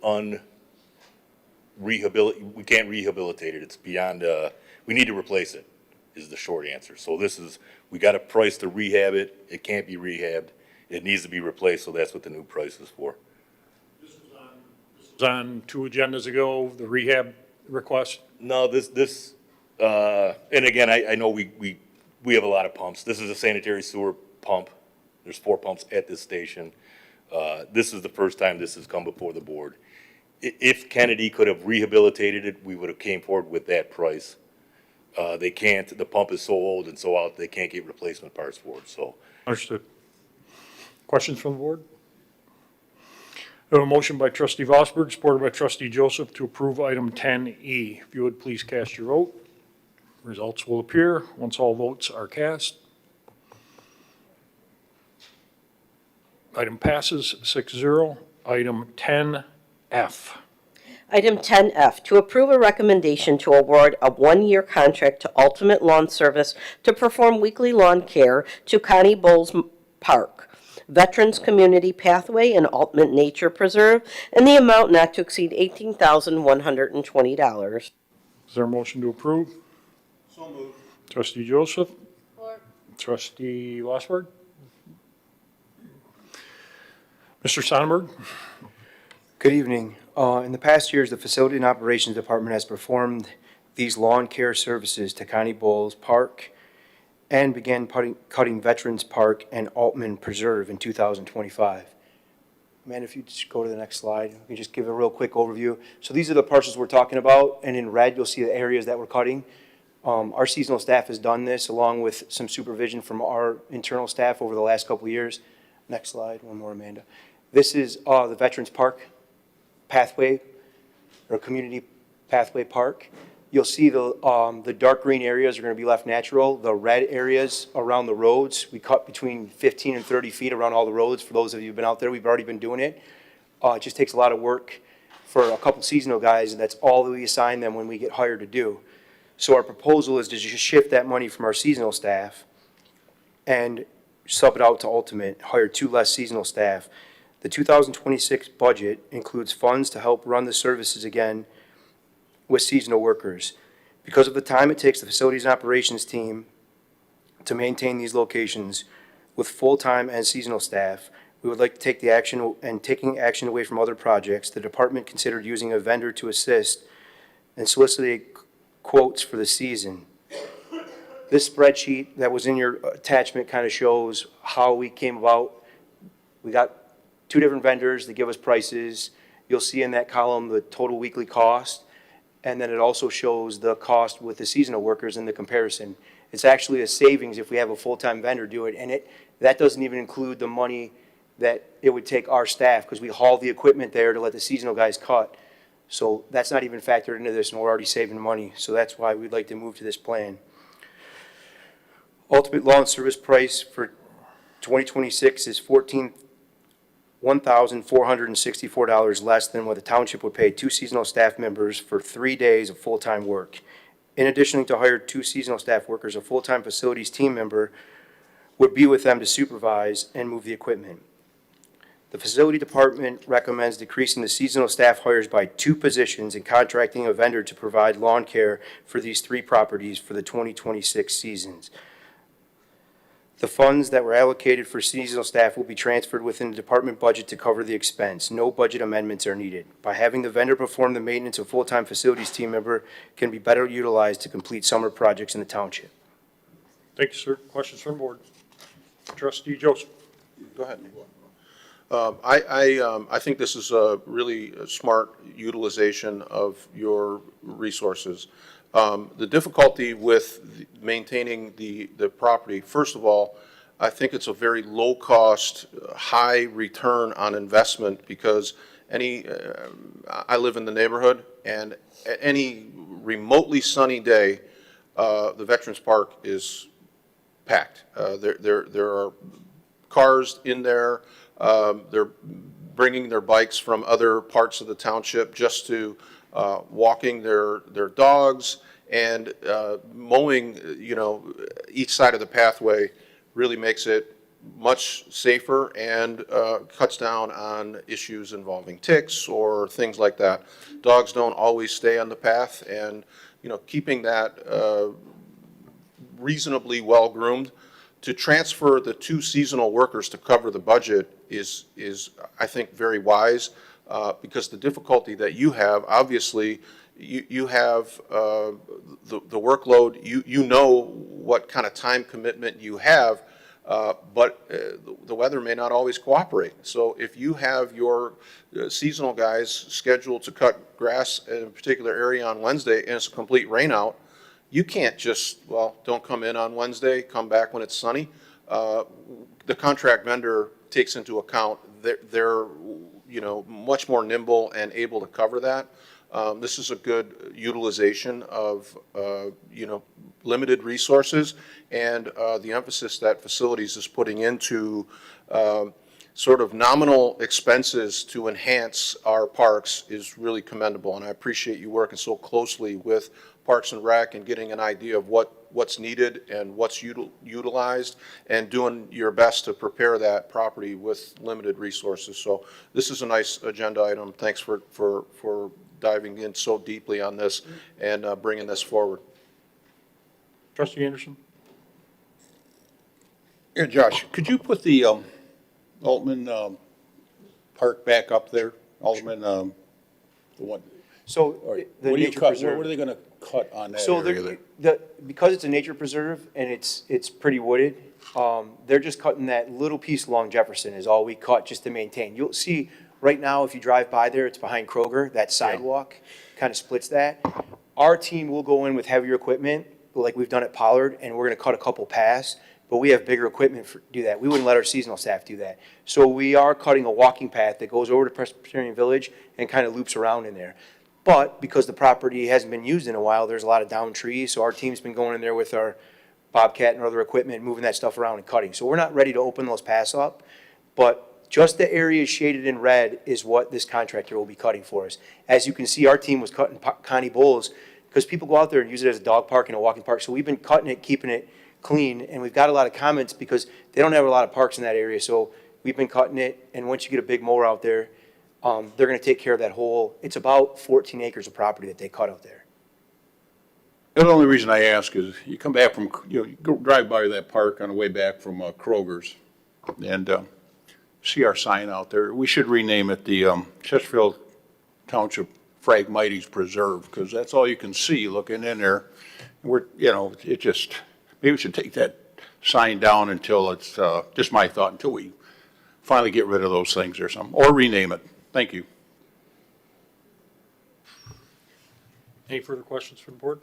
Speaker 14: we can't rehabilitate it. It's beyond, we need to replace it, is the short answer. So we got a price to rehab it. It can't be rehabbed. It needs to be replaced, so that's what the new price is for.
Speaker 1: This was on 2 agendas ago, the rehab request.
Speaker 14: No, and again, I know we have a lot of pumps. This is a sanitary sewer pump. There's 4 pumps at this station. This is the first time this has come before the board. If Kennedy could have rehabilitated it, we would have came forward with that price. They can't, the pump is so old and so out, they can't get replacement parts for it, so.
Speaker 1: Understood. Questions from the board? We have a motion by trustee Vosberg, supported by trustee Joseph, to approve item 10E. If you would please cast your vote. Results will appear once all votes are cast. Item passes 6-0. Item 10F.
Speaker 2: Item 10F, to approve a recommendation to award a 1-year contract to Ultimate Lawn Service to perform weekly lawn care to Connie Bowles Park, Veterans Community Pathway, and Ultimate Nature Preserve, and the amount not to exceed $18,120.
Speaker 1: Is there a motion to approve?
Speaker 16: So moved.
Speaker 1: Trustee Joseph?
Speaker 18: Support.
Speaker 1: Trustee Lossberg? Mr. Sonnenberg?
Speaker 9: Good evening. In the past years, the Facility and Operations Department has performed these lawn care services to Connie Bowles Park and began cutting Veterans Park and Altman Preserve in 2025. Man, if you just go to the next slide, we can just give a real quick overview. So these are the parcels we're talking about, and in red, you'll see the areas that we're cutting. Our seasonal staff has done this along with some supervision from our internal staff over the last couple of years. Next slide, one more, Amanda. This is the Veterans Park pathway, or community pathway park. You'll see the dark green areas are going to be left natural. The red areas around the roads, we cut between 15 and 30 feet around all the roads. For those of you who've been out there, we've already been doing it. It just takes a lot of work for a couple seasonal guys, and that's all that we assign them when we get hired to do. So our proposal is to just shift that money from our seasonal staff and sub it out to Ultimate, hire 2 less seasonal staff. The 2026 budget includes funds to help run the services again with seasonal workers. Because of the time it takes the facilities and operations team to maintain these locations with full-time and seasonal staff, we would like to take the action, and taking action away from other projects, the department considered using a vendor to assist and solicited quotes for the season. This spreadsheet that was in your attachment kind of shows how we came about. We got 2 different vendors that give us prices. You'll see in that column the total weekly cost, and then it also shows the cost with the seasonal workers in the comparison. It's actually a savings if we have a full-time vendor do it, and that doesn't even include the money that it would take our staff, because we haul the equipment there to let the seasonal guys cut. So that's not even factored into this, and we're already saving money. So that's why we'd like to move to this plan. Ultimate lawn service price for 2026 is $1,464 less than what the township would pay 2 seasonal staff members for 3 days of full-time work. In addition to hire 2 seasonal staff workers, a full-time facilities team member would be with them to supervise and move the equipment. The facility department recommends decreasing the seasonal staff hires by 2 positions and contracting a vendor to provide lawn care for these 3 properties for the 2026 seasons. The funds that were allocated for seasonal staff will be transferred within the department budget to cover the expense. No budget amendments are needed. By having the vendor perform the maintenance, a full-time facilities team member can be better utilized to complete summer projects in the township.
Speaker 1: Thank you, sir. Questions from the board? Trustee Joseph.
Speaker 17: Go ahead. I think this is a really smart utilization of your resources. The difficulty with maintaining the property, first of all, I think it's a very low-cost, high return on investment because I live in the neighborhood, and any remotely sunny day, the Veterans Park is packed. There are cars in there. They're bringing their bikes from other parts of the township just to walking their dogs and mowing, each side of the pathway really makes it much safer and cuts down on issues involving ticks or things like that. Dogs don't always stay on the path, and keeping that reasonably well groomed. To transfer the 2 seasonal workers to cover the budget is I think very wise because the difficulty that you have, obviously, you have the workload. You know what kind of time commitment you have. But the weather may not always cooperate. So if you have your seasonal guys scheduled to cut grass in a particular area on Wednesday and it's a complete rainout, you can't just, don't come in on Wednesday, come back when it's sunny. The contract vendor takes into account they're much more nimble and able to cover that. This is a good utilization of, limited resources, and the emphasis that facilities is putting into sort of nominal expenses to enhance our parks is really commendable, and I appreciate you working so closely with Parks and Rec and getting an idea of what's needed and what's utilized and doing your best to prepare that property with limited resources. So this is a nice agenda item. Thanks for diving in so deeply on this and bringing this forward.
Speaker 1: Trustee Anderson.
Speaker 16: Yeah, Josh, could you put the Altman Park back up there? Altman, the one.
Speaker 9: So
Speaker 16: Or
Speaker 9: the
Speaker 16: what do you
Speaker 9: nature
Speaker 16: cut?
Speaker 9: preserve.
Speaker 16: What are they going to cut on that
Speaker 9: So
Speaker 16: area there?
Speaker 9: because it's a nature preserve and it's pretty wooded, they're just cutting that little piece along Jefferson is all we cut just to maintain. You'll see right now, if you drive by there, it's behind Kroger, that sidewalk kind of splits that. Our team will go in with heavier equipment, like we've done at Pollard, and we're gonna cut a couple paths, but we have bigger equipment to do that. We wouldn't let our seasonal staff do that. So we are cutting a walking path that goes over to Presbyterian Village and kind of loops around in there. But because the property hasn't been used in a while, there's a lot of downed trees, so our team's been going in there with our Bobcat and other equipment, moving that stuff around and cutting. So we're not ready to open those paths up, but just the areas shaded in red is what this contractor will be cutting for us. As you can see, our team was cutting Connie Bowles because people go out there and use it as a dog park and a walking park. So we've been cutting it, keeping it clean, and we've got a lot of comments because they don't have a lot of parks in that area. So we've been cutting it, and once you get a big mower out there, they're going to take care of that whole, it's about 14 acres of property that they cut out there.
Speaker 16: The only reason I ask is you come back from, you go drive by that park on the way back from Kroger's and see our sign out there. We should rename it the Chesterfield Township Phragmites Preserve because that's all you can see looking in there. It just, maybe we should take that sign down until it's, just my thought, until we finally get rid of those things or something, or rename it. Thank you.
Speaker 1: Any further questions from the board?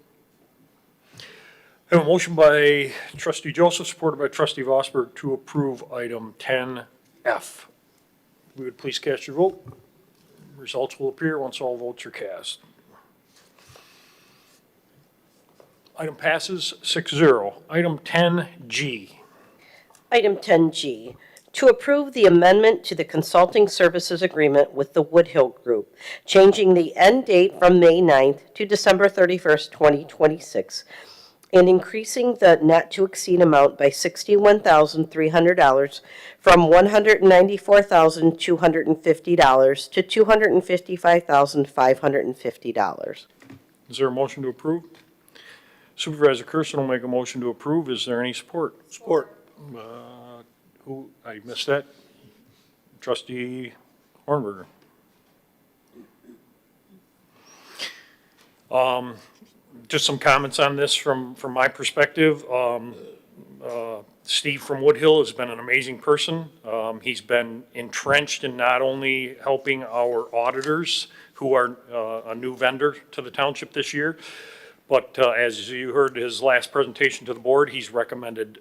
Speaker 1: I have a motion by trustee Joseph, supported by trustee Vosberg, to approve item 10F. We would please cast your vote. Results will appear once all votes are cast. Item passes 6-0. Item 10G.
Speaker 2: Item 10G, to approve the amendment to the consulting services agreement with the Woodhill Group, changing the end date from May 9th to December 31st, 2026, and increasing the not-to-exceed amount by $61,300 from $194,250 to $255,550.
Speaker 1: Is there a motion to approve? Supervisor Kersten will make a motion to approve. Is there any support?
Speaker 16: Support.
Speaker 1: I missed that. Trustee Hornberger. Just some comments on this from my perspective. Steve from Woodhill has been an amazing person. He's been entrenched in not only helping our auditors, who are a new vendor to the township this year, but as you heard his last presentation to the board, he's recommended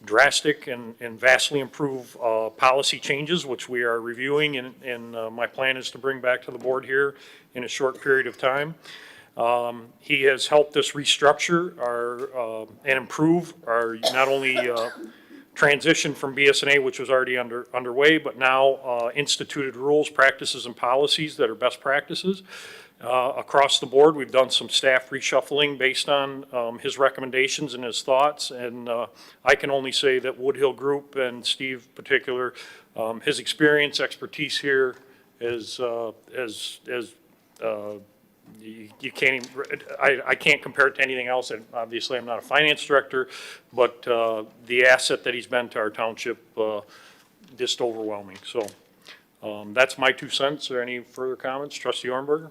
Speaker 1: drastic and vastly improved policy changes, which we are reviewing, and my plan is to bring back to the board here in a short period of time. He has helped us restructure and improve our not only transition from BSNA, which was already underway, but now instituted rules, practices, and policies that are best practices. Across the board, we've done some staff reshuffling based on his recommendations and his thoughts, and I can only say that Woodhill Group and Steve in particular, his experience, expertise here is you can't even, I can't compare it to anything else, and obviously I'm not a finance director, but the asset that he's been to our township, just overwhelming. So that's my 2 cents. Are there any further comments? Trustee Ornberger?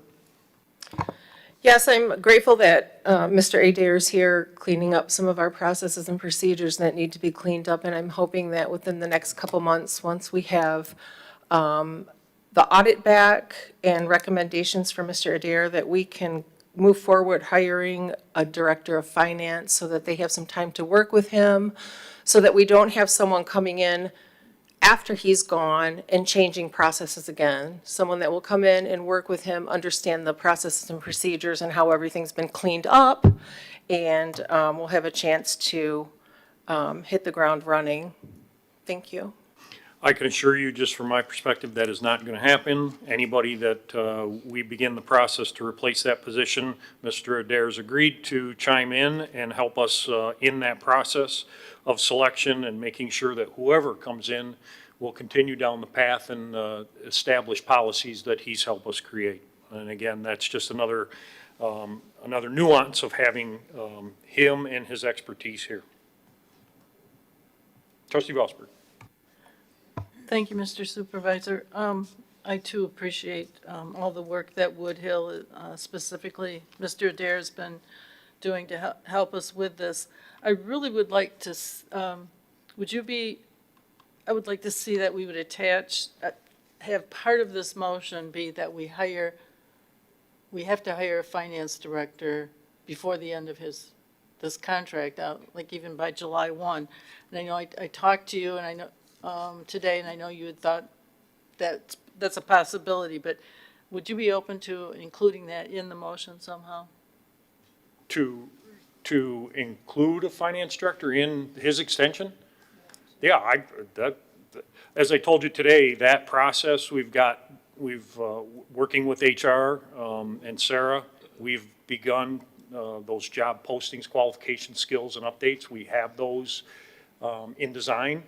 Speaker 12: Yes, I'm grateful that Mr. Adair is here cleaning up some of our processes and procedures that need to be cleaned up, and I'm hoping that within the next couple months, once we have the audit back and recommendations from Mr. Adair, that we can move forward hiring a director of finance so that they have some time to work with him, so that we don't have someone coming in after he's gone and changing processes again. Someone that will come in and work with him, understand the processes and procedures and how everything's been cleaned up, and we'll have a chance to hit the ground running. Thank you.
Speaker 1: I can assure you, just from my perspective, that is not going to happen. Anybody that we begin the process to replace that position, Mr. Adair's agreed to chime in and help us in that process of selection and making sure that whoever comes in will continue down the path and establish policies that he's helped us create. And again, that's just another nuance of having him and his expertise here. Trustee Vosberg.
Speaker 18: Thank you, Mr. Supervisor. I too appreciate all the work that Woodhill, specifically Mr. Adair, has been doing to help us with this. I really would like to, I would like to see that we would attach, have part of this motion be that we have to hire a finance director before the end of this contract, like even by July 1. And I know I talked to you, and I know today, and I know you had thought that that's a possibility, but would you be open to including that in the motion somehow?
Speaker 1: To include a finance director in his extension? Yeah, as I told you today, that process we've working with HR and Sarah, we've begun those job postings, qualification, skills, and updates. We have those in design.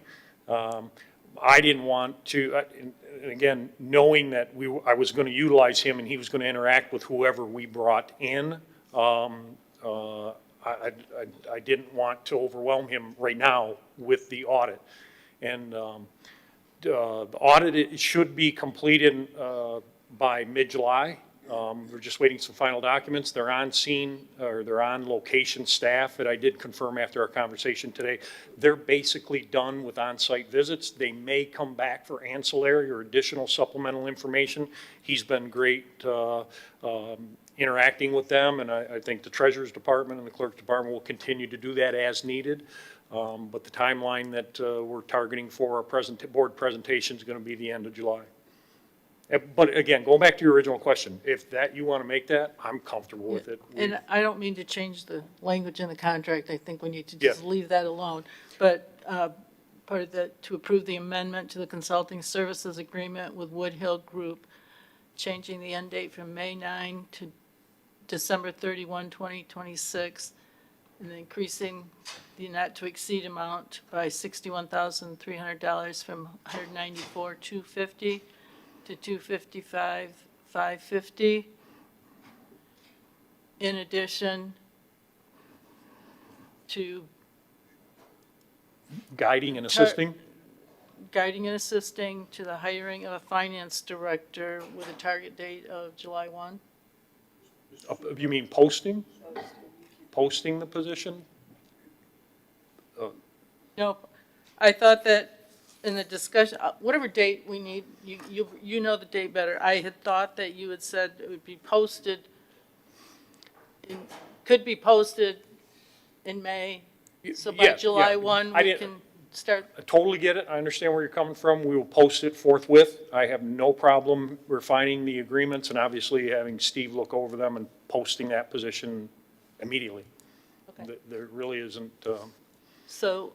Speaker 1: I didn't want to, and again, knowing that I was going to utilize him and he was going to interact with whoever we brought in, I didn't want to overwhelm him right now with the audit. And the audit should be completed by mid-July. We're just waiting some final documents. They're on scene, or they're on location staff that I did confirm after our conversation today. They're basically done with on-site visits. They may come back for ancillary or additional supplemental information. He's been great interacting with them, and I think the Treasurer's Department and the Clerk's Department will continue to do that as needed. But the timeline that we're targeting for our board presentation is going to be the end of July. But again, going back to your original question, if you want to make that, I'm comfortable with it.
Speaker 18: And I don't mean to change the language in the contract. I think we need to just leave that alone. But part of that, to approve the amendment to the consulting services agreement with Woodhill Group, changing the end date from May 9 to December 31, 2026, and increasing the not to exceed amount by $61,300 from $194,250 to $255,550. In addition to
Speaker 1: guiding and assisting
Speaker 18: to the hiring of a finance director with a target date of July 1.
Speaker 1: You mean posting? Posting the position?
Speaker 18: Nope. I thought that in the discussion, whatever date we need, you know the date better. I had thought that you had said it would be posted, could be posted in May, so by
Speaker 1: Yeah,
Speaker 18: July
Speaker 1: yeah.
Speaker 18: 1,
Speaker 1: I
Speaker 18: we
Speaker 1: didn't-
Speaker 18: can start.
Speaker 1: I totally get it. I understand where you're coming from. We will post it forthwith. I have no problem refining the agreements and obviously having Steve look over them and posting that position immediately.
Speaker 18: Okay.
Speaker 1: There really isn't,
Speaker 18: So,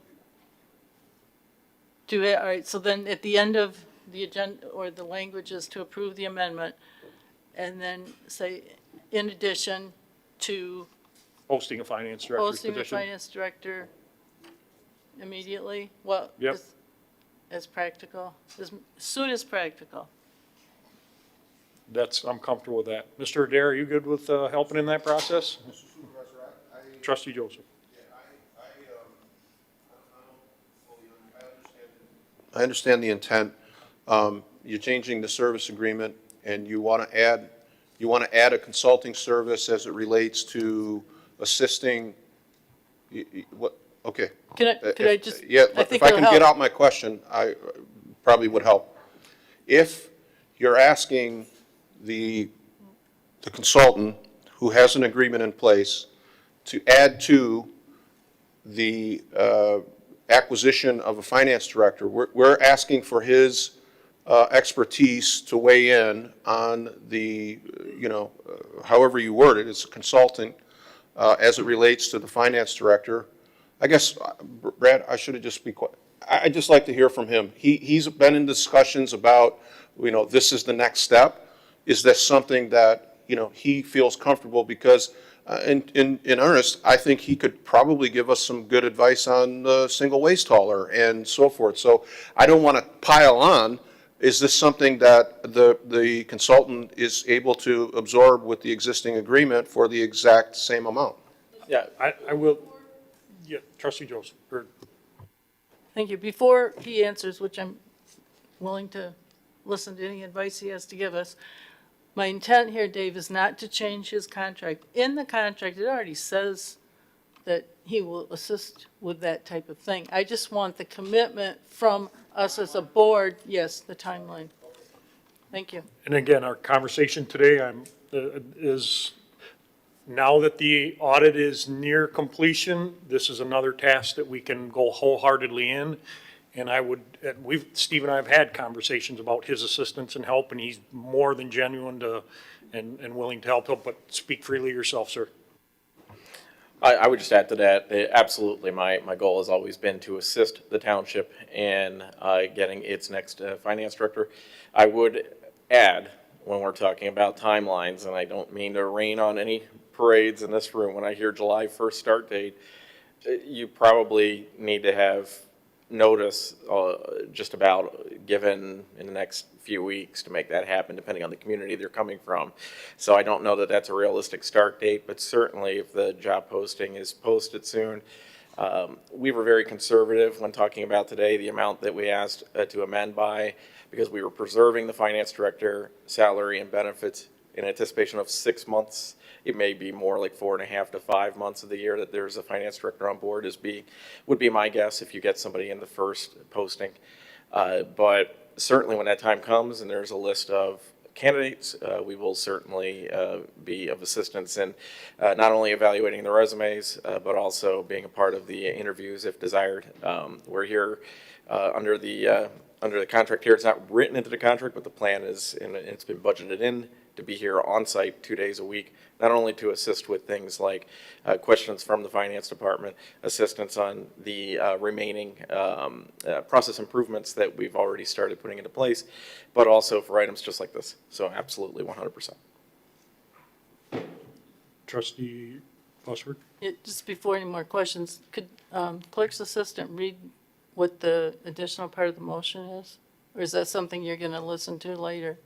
Speaker 18: all right, so then at the end of the agenda, or the language is to approve the amendment, and then say, in addition to
Speaker 1: posting a finance director's
Speaker 18: posting the
Speaker 1: position.
Speaker 18: finance director immediately, well,
Speaker 1: Yep.
Speaker 18: as practical, as soon as practical.
Speaker 1: I'm comfortable with that. Mr. Adair, are you good with helping in that process? Trustee Joseph.
Speaker 17: I understand the intent. You're changing the service agreement, and you want to add a consulting service as it relates to assisting, what, okay.
Speaker 18: Could I just?
Speaker 17: Yeah,
Speaker 18: I think
Speaker 17: if I
Speaker 18: it'll
Speaker 17: can
Speaker 18: help.
Speaker 17: get out my question, I probably would help. If you're asking the consultant who has an agreement in place to add to the acquisition of a finance director, we're asking for his expertise to weigh in on the, however you word it, it's a consultant as it relates to the finance director. I guess, Brad, I should have just be quiet. I'd just like to hear from him. He's been in discussions about, this is the next step. Is this something that, he feels comfortable? Because in earnest, I think he could probably give us some good advice on the single waste hauler and so forth. So I don't want to pile on. Is this something that the consultant is able to absorb with the existing agreement for the exact same amount?
Speaker 1: Yeah, I will, yeah, Trustee Joseph.
Speaker 18: Thank you. Before he answers, which I'm willing to listen to any advice he has to give us, my intent here, Dave, is not to change his contract. In the contract, it already says that he will assist with that type of thing. I just want the commitment from us as a board, yes, the timeline. Thank you.
Speaker 1: And again, our conversation today is, now that the audit is near completion, this is another task that we can go wholeheartedly in. And Steve and I have had conversations about his assistance and help, and he's more than genuine and willing to help. But speak freely yourself, sir.
Speaker 13: I would just add to that, absolutely, my goal has always been to assist the township in getting its next finance director. I would add, when we're talking about timelines, and I don't mean to rain on any parades in this room, when I hear July 1st start date, you probably need to have notice just about given in the next few weeks to make that happen, depending on the community they're coming from. So I don't know that that's a realistic start date, but certainly if the job posting is posted soon. We were very conservative when talking about today the amount that we asked to amend by, because we were preserving the finance director salary and benefits in anticipation of 6 months. It may be more like 4.5 to 5 months of the year that there's a finance director on board would be my guess if you get somebody in the first posting. But certainly when that time comes and there's a list of candidates, we will certainly be of assistance in not only evaluating the resumes, but also being a part of the interviews if desired. We're here under the contract here. It's not written into the contract, but the plan is, and it's been budgeted in to be here on site 2 days a week, not only to assist with things like questions from the finance department, assistance on the remaining process improvements that we've already started putting into place, but also for items just like this. So absolutely 100%.
Speaker 1: Trustee Fussford?
Speaker 18: Just before any more questions, could clerk's assistant read what the additional part of the motion is? Or is that something you're going to listen to later?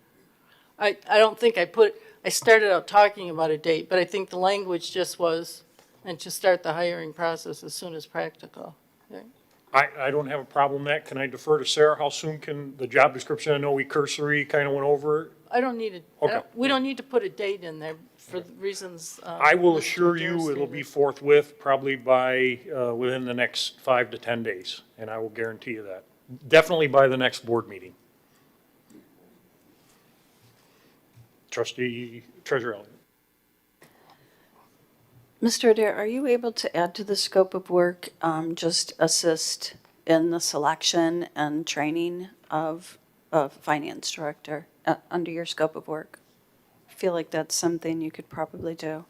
Speaker 18: I don't think I started out talking about a date, but I think the language just was, and to start the hiring process as soon as practical. Okay.
Speaker 1: I don't have a problem with that. Can I defer to Sarah? How soon can the job description, I know we cursory kind of went over it.
Speaker 18: I don't need
Speaker 1: Okay.
Speaker 18: we don't need to put a date in there for the reasons.
Speaker 1: I will
Speaker 18: Mr.
Speaker 1: assure
Speaker 18: Adair
Speaker 1: you it'll
Speaker 18: stated.
Speaker 1: be forthwith, probably by, within the next 5 to 10 days, and I will guarantee you that. Definitely by the next board meeting. Trustee Treasurer Elliott.
Speaker 4: Mr. Adair, are you able to add to the scope of work, just assist in the selection and training of a finance director under your scope of work? I feel like that's something you could probably do.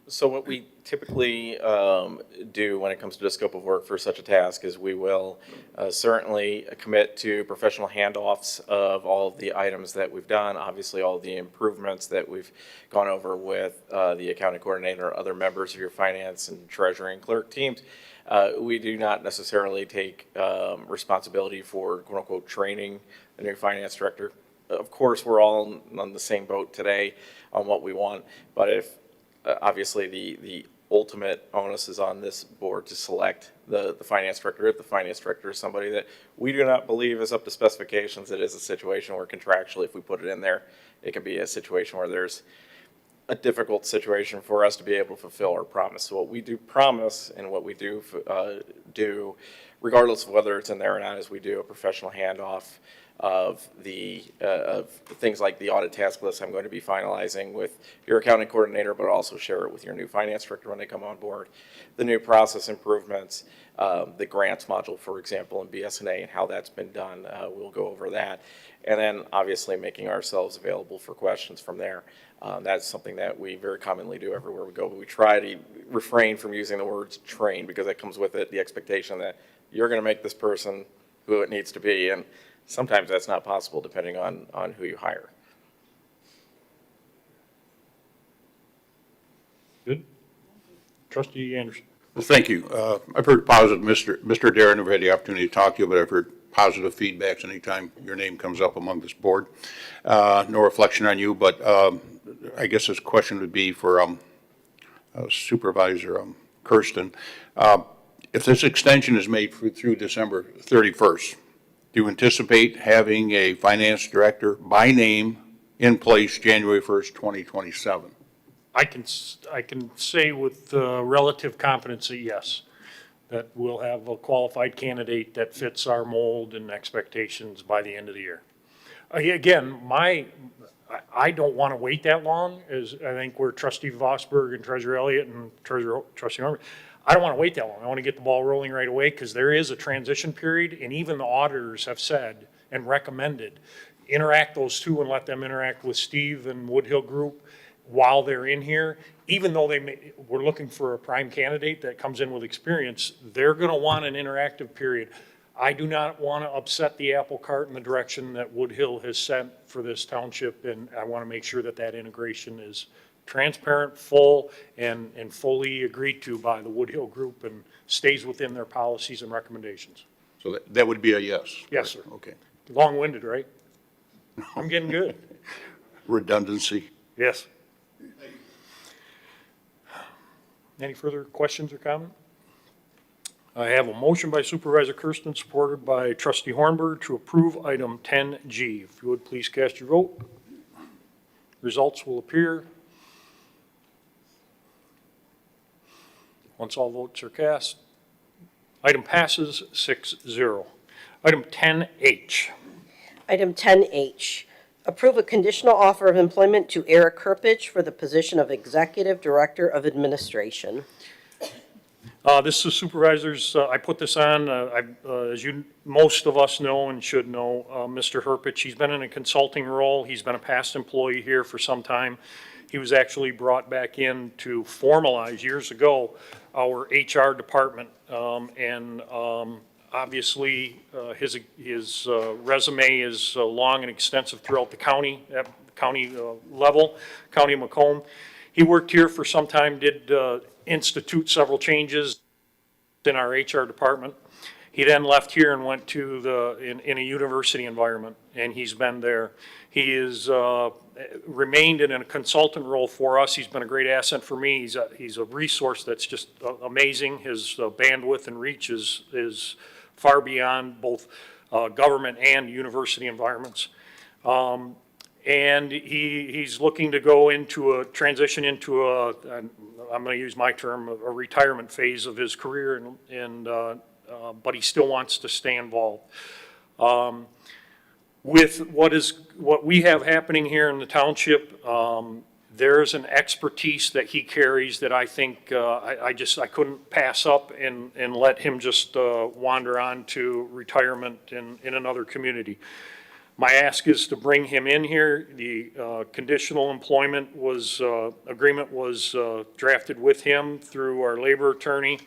Speaker 13: So what we typically do when it comes to the scope of work for such a task is we will certainly commit to professional handoffs of all of the items that we've done, obviously all the improvements that we've gone over with the accounting coordinator, other members of your finance and treasury and clerk teams. We do not necessarily take responsibility for quote-unquote training the new finance director. Of course, we're all on the same boat today on what we want, but if obviously, the ultimate onus is on this board to select the finance director. If the finance director is somebody that we do not believe is up to specifications, it is a situation where contractually, if we put it in there, it can be a situation where there's a difficult situation for us to be able to fulfill our promise. So what we do promise and what we do do, regardless of whether it's in there or not, is we do a professional handoff of things like the audit task list I'm going to be finalizing with your accounting coordinator, but also share it with your new finance director when they come on board. The new process improvements, the grants module, for example, in BS&A and how that's been done, we'll go over that. And then obviously making ourselves available for questions from there. That's something that we very commonly do everywhere we go, but we try to refrain from using the words train because that comes with it the expectation that you're going to make this person who it needs to be. And sometimes that's not possible depending on who you hire.
Speaker 1: Good. Trustee Anderson.
Speaker 16: Well, thank you. I've heard positive, Mr. Adair, I never had the opportunity to talk to you, but I've heard positive feedbacks anytime your name comes up among this board. No reflection on you, but I guess this question would be for Supervisor Kersten. If this extension is made through December 31st, do you anticipate having a finance director by name in place January 1st, 2027?
Speaker 1: I can say with relative confidence that yes, that we'll have a qualified candidate that fits our mold and expectations by the end of the year. Again, I don't want to wait that long, as I think we're Trustee Vosberg and Treasurer Elliott and Trustee Norman. I don't want to wait that long. I want to get the ball rolling right away because there is a transition period, and even the auditors have said and recommended, interact those two and let them interact with Steve and Woodhill Group while they're in here. Even though we're looking for a prime candidate that comes in with experience, they're going to want an interactive period. I do not want to upset the apple cart in the direction that Woodhill has sent for this township, and I want to make sure that that integration is transparent, full, and fully agreed to by the Woodhill Group and stays within their policies and recommendations.
Speaker 16: So that would be a yes?
Speaker 1: Yes, sir.
Speaker 16: Okay.
Speaker 1: Long-winded, right? I'm getting good.
Speaker 16: Redundancy?
Speaker 1: Yes. Any further questions or comment? I have a motion by Supervisor Kersten, supported by Trustee Hornberg, to approve item 10G. If you would please cast your vote. Results will appear once all votes are cast. Item passes 6-0. Item 10H.
Speaker 2: Item 10H, approve a conditional offer of employment to Eric Herpich for the position of Executive Director of Administration.
Speaker 1: This is supervisors, I put this on, as most of us know and should know, Mr. Herpich, he's been in a consulting role. He's been a past employee here for some time. He was actually brought back in to formalize years ago our HR department. Obviously, his resume is long and extensive throughout the county, at county level, County of Macomb. He worked here for some time, did institute several changes in our HR department. He then left here and went to in a university environment, and he's been there. He is remained in a consultant role for us. He's been a great asset for me. He's a resource that's just amazing. His bandwidth and reach is far beyond both government and university environments. And he's looking to go into a transition into I'm going to use my term, a retirement phase of his career, but he still wants to stay involved. With what we have happening here in the township, there's an expertise that he carries that I think I couldn't pass up and let him just wander on to retirement in another community. My ask is to bring him in here. The conditional employment agreement was drafted with him through our labor attorney.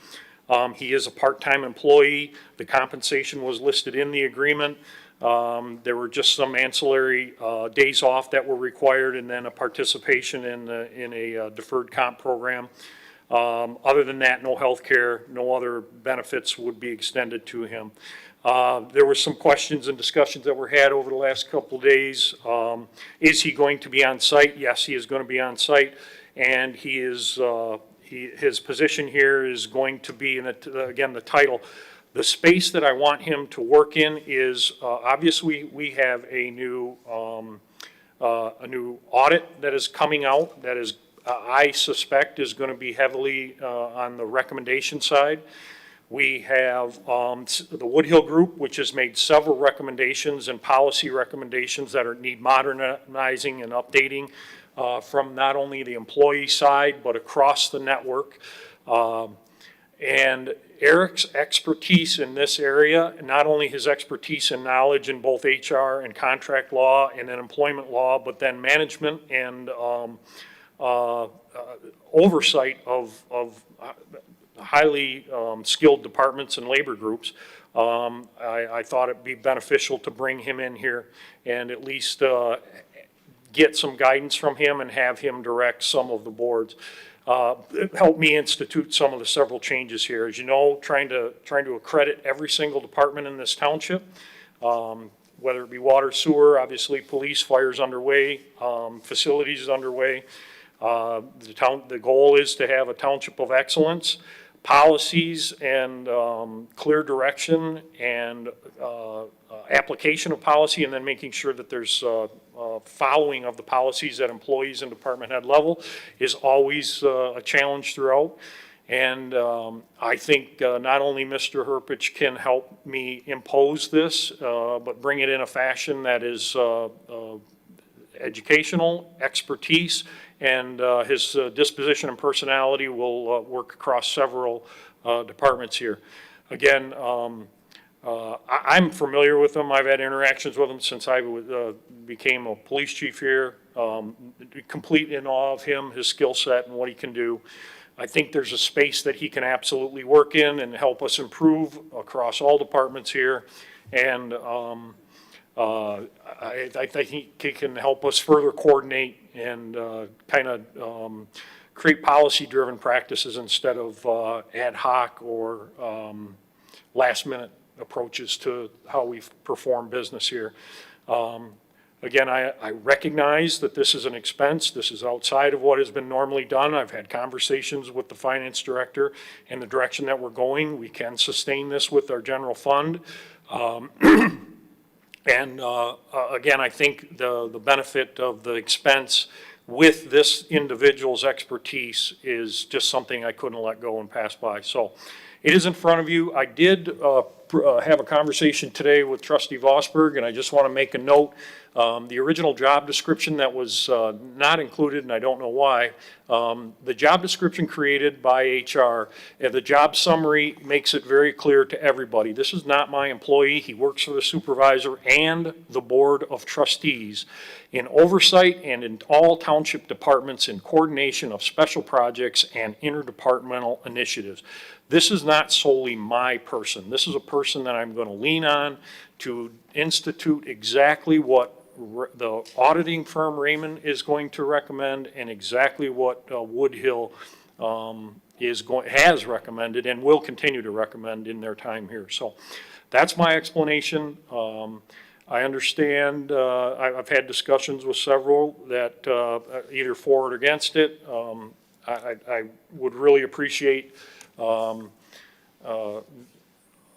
Speaker 1: He is a part-time employee. The compensation was listed in the agreement. There were just some ancillary days off that were required, and then a participation in a deferred comp program. Other than that, no health care, no other benefits would be extended to him. There were some questions and discussions that were had over the last couple of days. Is he going to be on site? Yes, he is going to be on site, and his position here is going to be, again, the title. The space that I want him to work in is, obviously, we have a new audit that is coming out that is, I suspect, is going to be heavily on the recommendation side. We have the Woodhill Group, which has made several recommendations and policy recommendations that need modernizing and updating from not only the employee side, but across the network. And Eric's expertise in this area, not only his expertise and knowledge in both HR and contract law and then employment law, but then management and oversight of highly skilled departments and labor groups. I thought it'd be beneficial to bring him in here and at least get some guidance from him and have him direct some of the boards. Help me institute some of the several changes here. As you know, trying to accredit every single department in this township, whether it be water, sewer, obviously police, fire's underway, facilities is underway. The goal is to have a township of excellence, policies and clear direction and application of policy, and then making sure that there's following of the policies at employees and department head level is always a challenge throughout. And I think not only Mr. Herpich can help me impose this, but bring it in a fashion that is educational, expertise, and his disposition and personality will work across several departments here. Again, I'm familiar with him. I've had interactions with him since I became a police chief here. Complete in awe of him, his skill set, and what he can do. I think there's a space that he can absolutely work in and help us improve across all departments here. And I think he can help us further coordinate and kind of create policy-driven practices instead of ad hoc or last-minute approaches to how we perform business here. Again, I recognize that this is an expense. This is outside of what has been normally done. I've had conversations with the finance director and the direction that we're going. We can sustain this with our general fund. And again, I think the benefit of the expense with this individual's expertise is just something I couldn't let go and pass by. So it is in front of you. I did have a conversation today with Trustee Vosberg, and I just want to make a note. The original job description that was not included, and I don't know why, the job description created by HR, the job summary makes it very clear to everybody. This is not my employee. He works for the supervisor and the board of trustees in oversight and in all township departments in coordination of special projects and interdepartmental initiatives. This is not solely my person. This is a person that I'm going to lean on to institute exactly what the auditing firm Raymond is going to recommend and exactly what Woodhill has recommended and will continue to recommend in their time here. So that's my explanation. I understand, I've had discussions with several that either for or against it. I would really appreciate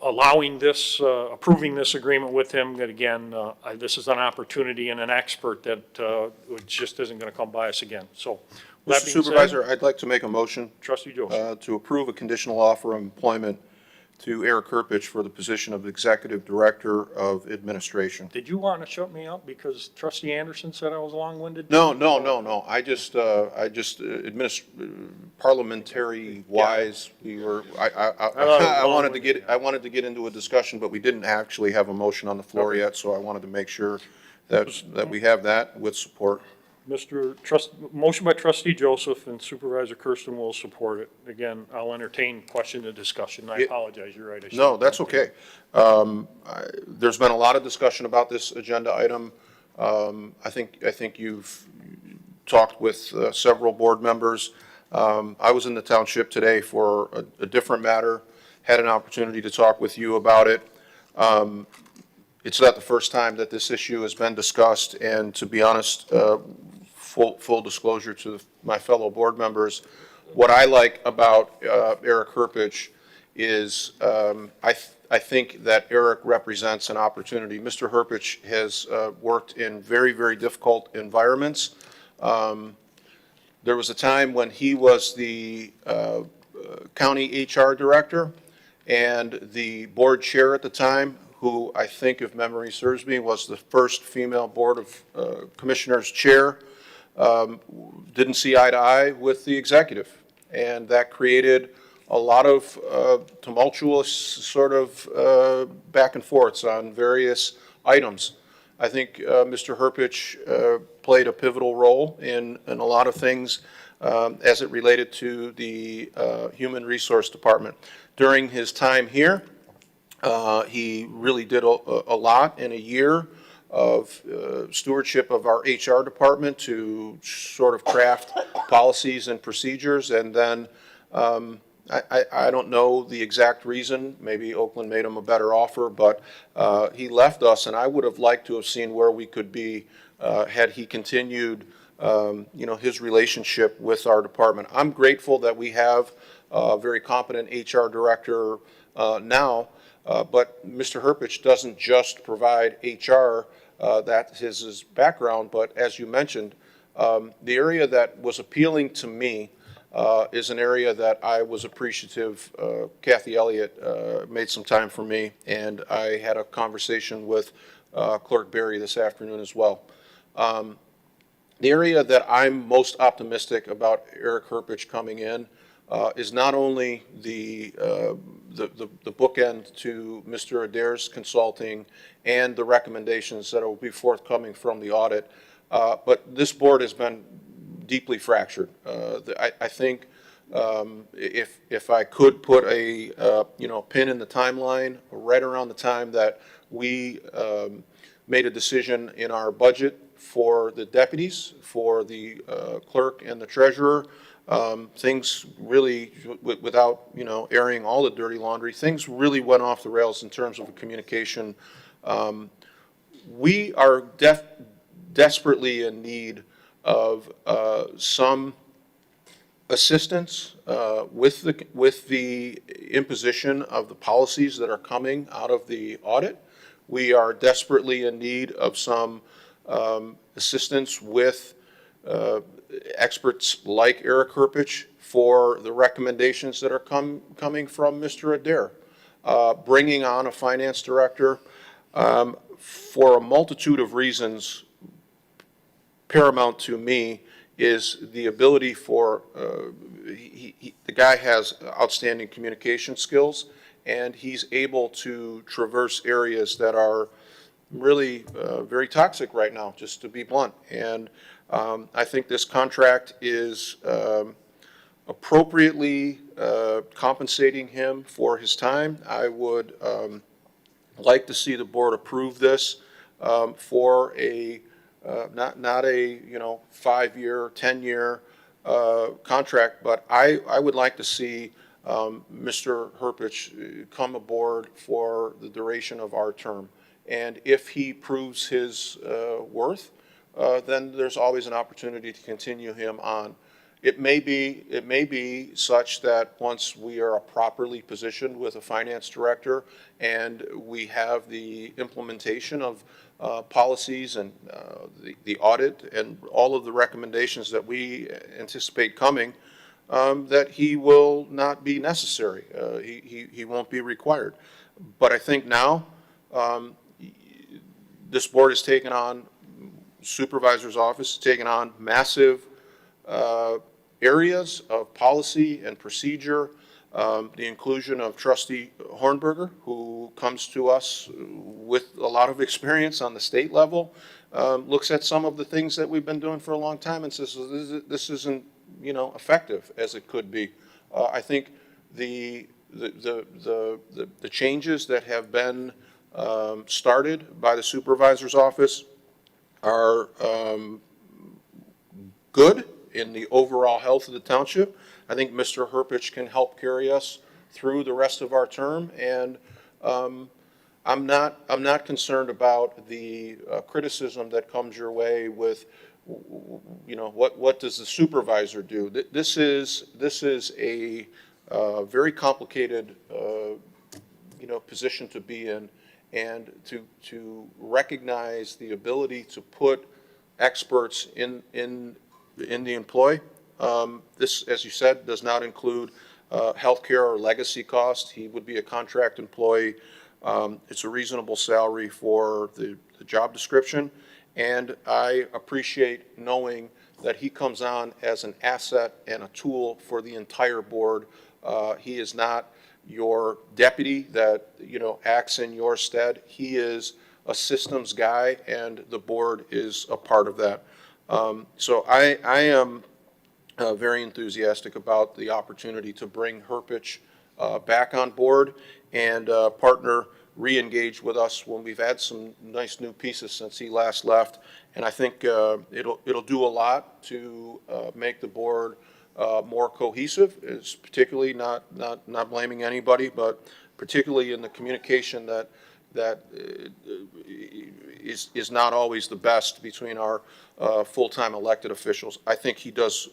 Speaker 1: allowing this, approving this agreement with him, that again, this is an opportunity and an expert that just isn't going to come by us again. So, that
Speaker 17: Mr.
Speaker 1: being said,
Speaker 17: Supervisor, I'd like to make a motion
Speaker 1: Trustee Joseph.
Speaker 17: to approve a conditional offer of employment to Eric Herpich for the position of Executive Director of Administration.
Speaker 1: Did you want to shut me up because Trustee Anderson said I was long-winded?
Speaker 17: No. I just parliamentary wise, I wanted to get into a discussion, but we didn't actually have a motion on the floor yet, so I wanted to make sure that we have that with support.
Speaker 1: Motion by Trustee Joseph, and Supervisor Kersten will support it. Again, I'll entertain question and discussion. I apologize, you're right.
Speaker 17: No, that's okay. There's been a lot of discussion about this agenda item. I think you've talked with several board members. I was in the township today for a different matter, had an opportunity to talk with you about it. It's not the first time that this issue has been discussed, and to be honest, full disclosure to my fellow board members, what I like about Eric Herpich is I think that Eric represents an opportunity. Mr. Herpich has worked in very, very difficult environments. There was a time when he was the county HR director and the board chair at the time, who I think, if memory serves me, was the first female Board of Commissioners chair, didn't see eye to eye with the executive. And that created a lot of tumultuous sort of back and forths on various items. I think Mr. Herpich played a pivotal role in a lot of things as it related to the Human Resource Department. During his time here, he really did a lot in a year of stewardship of our HR department to sort of craft policies and procedures. And then I don't know the exact reason. Maybe Oakland made him a better offer, but he left us, and I would have liked to have seen where we could be had he continued his relationship with our department. I'm grateful that we have a very competent HR director now. But Mr. Herpich doesn't just provide HR, that's his background, but as you mentioned, the area that was appealing to me is an area that I was appreciative. Kathy Elliott made some time for me, and I had a conversation with Clerk Berry this afternoon as well. The area that I'm most optimistic about Eric Herpich coming in is not only the bookend to Mr. Adair's consulting and the recommendations that will be forthcoming from the audit, but this board has been deeply fractured. I think if I could put a pin in the timeline right around the time that we made a decision in our budget for the deputies, for the clerk and the treasurer, things really, without airing all the dirty laundry, things really went off the rails in terms of communication. We are desperately in need of some assistance with the imposition of the policies that are coming out of the audit. We are desperately in need of some assistance with experts like Eric Herpich for the recommendations that are coming from Mr. Adair. Bringing on a finance director for a multitude of reasons, paramount to me is the ability for, the guy has outstanding communication skills, and he's able to traverse areas that are really very toxic right now, just to be blunt. And I think this contract is appropriately compensating him for his time. I would like to see the board approve this for a not a 5-year, 10-year contract, but I would like to see Mr. Herpich come aboard for the duration of our term. And if he proves his worth, then there's always an opportunity to continue him on. It may be such that once we are properly positioned with a finance director and we have the implementation of policies and the audit and all of the recommendations that we anticipate coming, that he will not be necessary. He won't be required. But I think now, this board has taken on, supervisor's office has taken on massive areas of policy and procedure. The inclusion of Trustee Hornberger, who comes to us with a lot of experience on the state level, looks at some of the things that we've been doing for a long time and says, this isn't, effective as it could be. I think the changes that have been started by the supervisor's office are good in the overall health of the township. I think Mr. Herpich can help carry us through the rest of our term, and I'm not concerned about the criticism that comes your way with, what does the supervisor do? This is a very complicated position to be in, and to recognize the ability to put experts in the employ. This, as you said, does not include healthcare or legacy costs. He would be a contract employee. It's a reasonable salary for the job description, and I appreciate knowing that he comes on as an asset and a tool for the entire board. He is not your deputy that acts in your stead. He is a systems guy, and the board is a part of that. So I am very enthusiastic about the opportunity to bring Herpich back on board and partner, re-engage with us when we've had some nice new pieces since he last left. And I think it'll do a lot to make the board more cohesive. It's particularly not blaming anybody, but particularly in the communication that is not always the best between our full-time elected officials. I think he does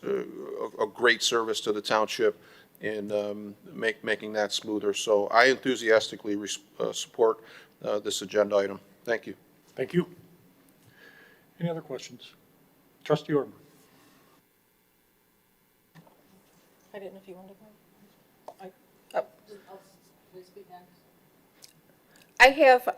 Speaker 17: a great service to the township in making that smoother. So I enthusiastically support this agenda item. Thank you.
Speaker 1: Thank you. Any other questions? Trustee Orban.
Speaker 12: I didn't know if you wanted to go. I have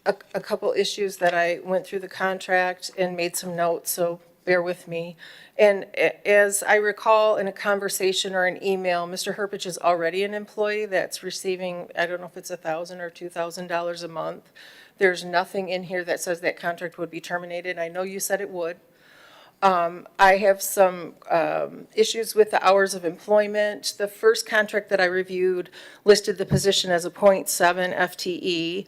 Speaker 12: a couple issues that I went through the contract and made some notes, so bear with me. And as I recall in a conversation or an email, Mr. Herpich is already an employee that's receiving, I don't know if it's $1,000 or $2,000 a month. There's nothing in here that says that contract would be terminated. I know you said it would. I have some issues with the hours of employment. The first contract that I reviewed listed the position as a .7 FTE,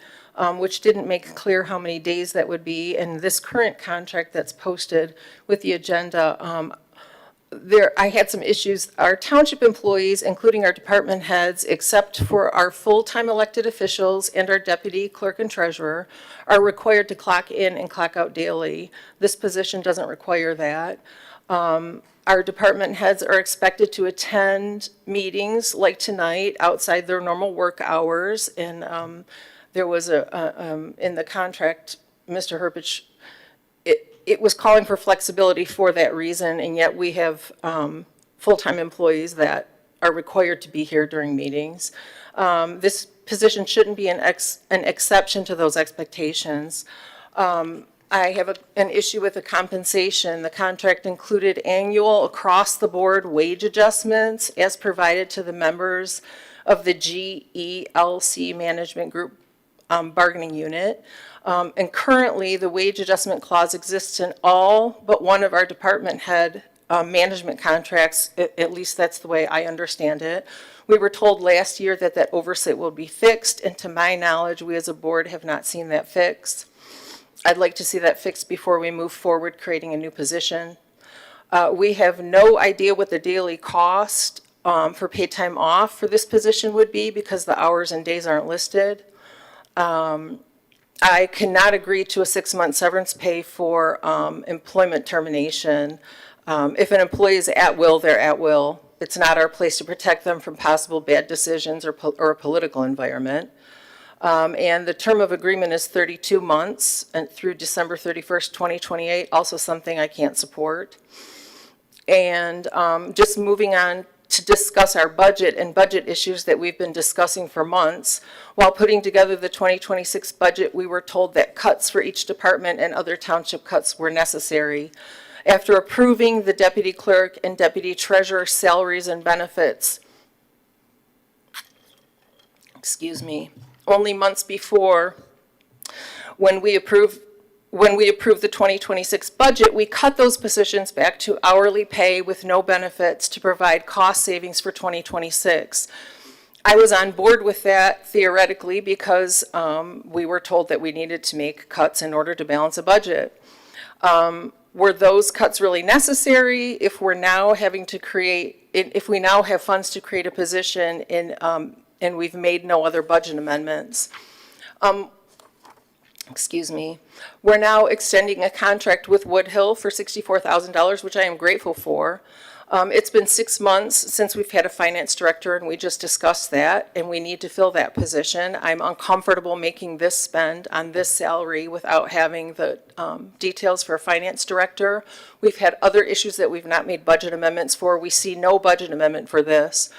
Speaker 12: which didn't make clear how many days that would be. And this current contract that's posted with the agenda, I had some issues. Our township employees, including our department heads, except for our full-time elected officials and our deputy clerk and treasurer, are required to clock in and clock out daily. This position doesn't require that. Our department heads are expected to attend meetings like tonight outside their normal work hours. And there was in the contract, Mr. Herpich, it was calling for flexibility for that reason, and yet we have full-time employees that are required to be here during meetings. This position shouldn't be an exception to those expectations. I have an issue with the compensation. The contract included annual across-the-board wage adjustments as provided to the members of the GELC Management Group bargaining unit. And currently, the wage adjustment clause exists in all but one of our department head management contracts. At least that's the way I understand it. We were told last year that that oversight will be fixed, and to my knowledge, we as a board have not seen that fixed. I'd like to see that fixed before we move forward creating a new position. We have no idea what the daily cost for paid time off for this position would be because the hours and days aren't listed. I cannot agree to a 6-month severance pay for employment termination. If an employee is at will, they're at will. It's not our place to protect them from possible bad decisions or a political environment. And the term of agreement is 32 months and through December 31st, 2028, also something I can't support. And just moving on to discuss our budget and budget issues that we've been discussing for months. While putting together the 2026 budget, we were told that cuts for each department and other township cuts were necessary. After approving the deputy clerk and deputy treasurer salaries and benefits, only months before, when we approved the 2026 budget, we cut those positions back to hourly pay with no benefits to provide cost savings for 2026. I was on board with that theoretically because we were told that we needed to make cuts in order to balance a budget. Were those cuts really necessary if we're now having to create, if we now have funds to create a position in, and we've made no other budget amendments? We're now extending a contract with Woodhill for $64,000, which I am grateful for. It's been 6 months since we've had a finance director, and we just discussed that, and we need to fill that position. I'm uncomfortable making this spend on this salary without having the details for a finance director. We've had other issues that we've not made budget amendments for. We see no budget amendment for this.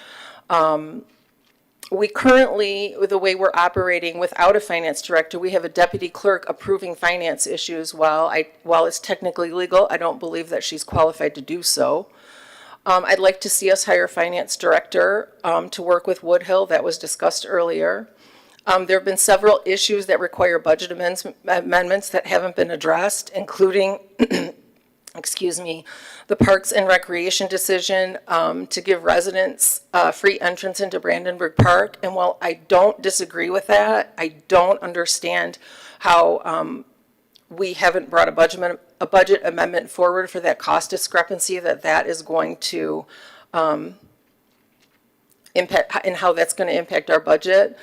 Speaker 12: We currently, the way we're operating without a finance director, we have a deputy clerk approving finance issues. While it's technically legal, I don't believe that she's qualified to do so. I'd like to see us hire a finance director to work with Woodhill. That was discussed earlier. There have been several issues that require budget amendments that haven't been addressed, including the Parks and Recreation decision to give residents free entrance into Brandenburg Park. And while I don't disagree with that, I don't understand how we haven't brought a budget amendment forward for that cost discrepancy that is going to impact, and how that's going to impact our budget.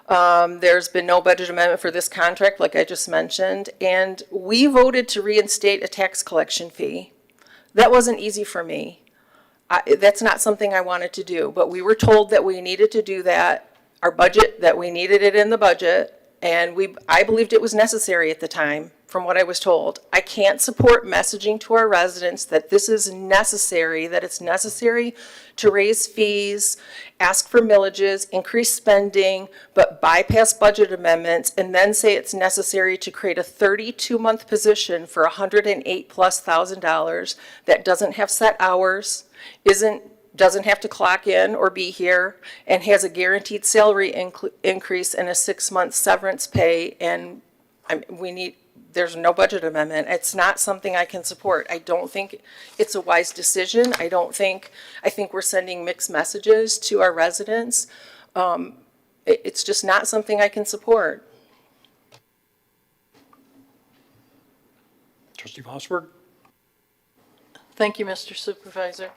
Speaker 12: There's been no budget amendment for this contract, like I just mentioned, and we voted to reinstate a tax collection fee. That wasn't easy for me. That's not something I wanted to do, but we were told that we needed to do that, that we needed it in the budget, and I believed it was necessary at the time, from what I was told. I can't support messaging to our residents that this is necessary, that it's necessary to raise fees, ask for millages, increase spending, but bypass budget amendments, and then say it's necessary to create a 32-month position for $108,000+ that doesn't have set hours, doesn't have to clock in or be here, and has a guaranteed salary increase and a 6-month severance pay, and there's no budget amendment. It's not something I can support. I don't think it's a wise decision. I think we're sending mixed messages to our residents. It's just not something I can support.
Speaker 1: Trustee Vosberg?
Speaker 18: Thank you, Mr. Supervisor.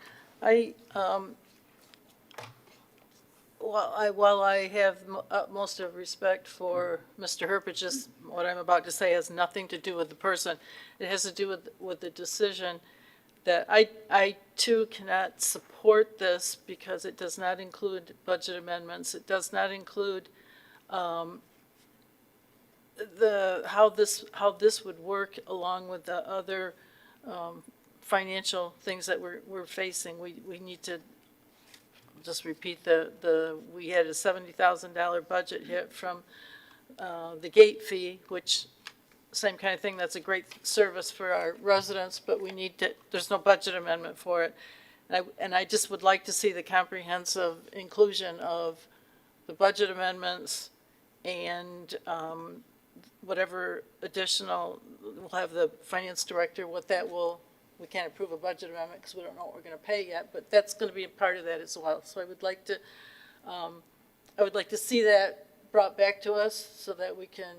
Speaker 18: While I have utmost of respect for Mr. Herpage's, what I'm about to say has nothing to do with the person. It has to do with the decision that I too cannot support this because it does not include budget amendments. It does not include how this would work along with the other financial things that we're facing. We need to just repeat we had a $70,000 budget hit from the gate fee, which same kind of thing. That's a great service for our residents, but there's no budget amendment for it. And I just would like to see the comprehensive inclusion of the budget amendments and whatever additional, we'll have the finance director, we can't approve a budget amendment because we don't know what we're going to pay yet, but that's going to be a part of that as well. So I would like to see that brought back to us so that we can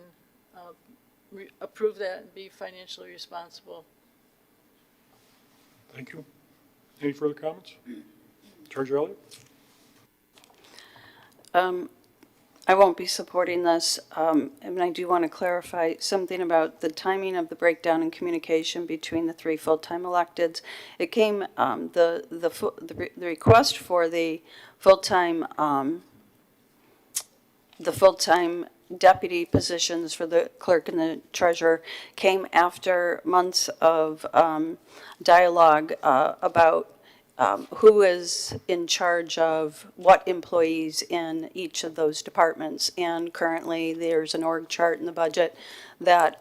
Speaker 18: approve that and be financially responsible.
Speaker 1: Thank you. Any further comments? Treasurer Elliott?
Speaker 4: I won't be supporting this, and I do want to clarify something about the timing of the breakdown in communication between the 3 full-time electeds. It came, the request for the full-time, deputy positions for the clerk and the treasurer came after months of dialogue about who is in charge of what employees in each of those departments. And currently, there's an org chart in the budget that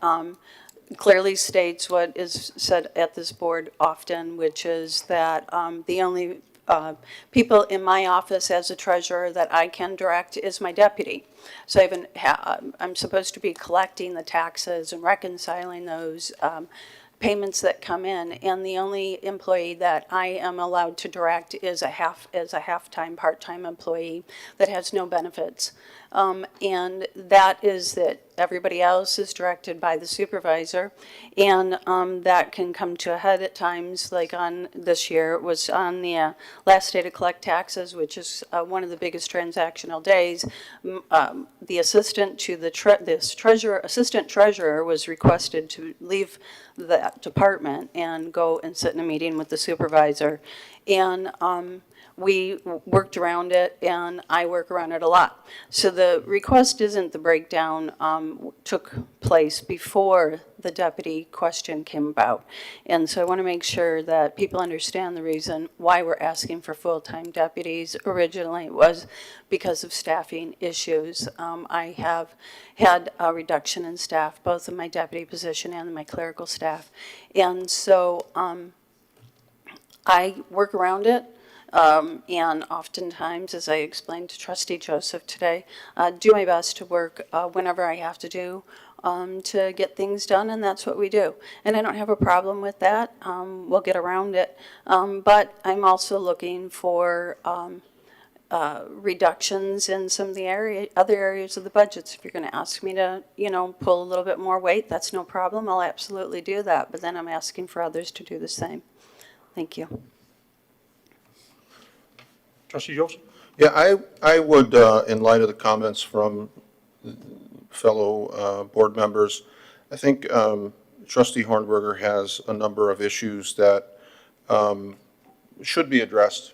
Speaker 4: clearly states what is said at this board often, which is that the only people in my office as a treasurer that I can direct is my deputy. So I'm supposed to be collecting the taxes and reconciling those payments that come in, and the only employee that I am allowed to direct is a half-time, part-time employee that has no benefits. And that is that everybody else is directed by the supervisor, and that can come to a head at times, like on this year, it was on the last day to collect taxes, which is one of the biggest transactional days. The assistant to the assistant treasurer was requested to leave that department and go and sit in a meeting with the supervisor. And we worked around it, and I work around it a lot. So the request isn't the breakdown took place before the deputy question came about. And so I want to make sure that people understand the reason why we're asking for full-time deputies. Originally, it was because of staffing issues. I have had a reduction in staff, both in my deputy position and in my clerical staff. And so I work around it. And oftentimes, as I explained to Trustee Joseph today, do my best to work whenever I have to do to get things done, and that's what we do. And I don't have a problem with that. We'll get around it. But I'm also looking for reductions in some of the other areas of the budgets. If you're going to ask me to, pull a little bit more weight, that's no problem. I'll absolutely do that. But then I'm asking for others to do the same. Thank you.
Speaker 1: Trustee Joseph?
Speaker 5: Yeah, I would, in light of the comments from fellow board members, I think Trustee Hornberger has a number of issues that should be addressed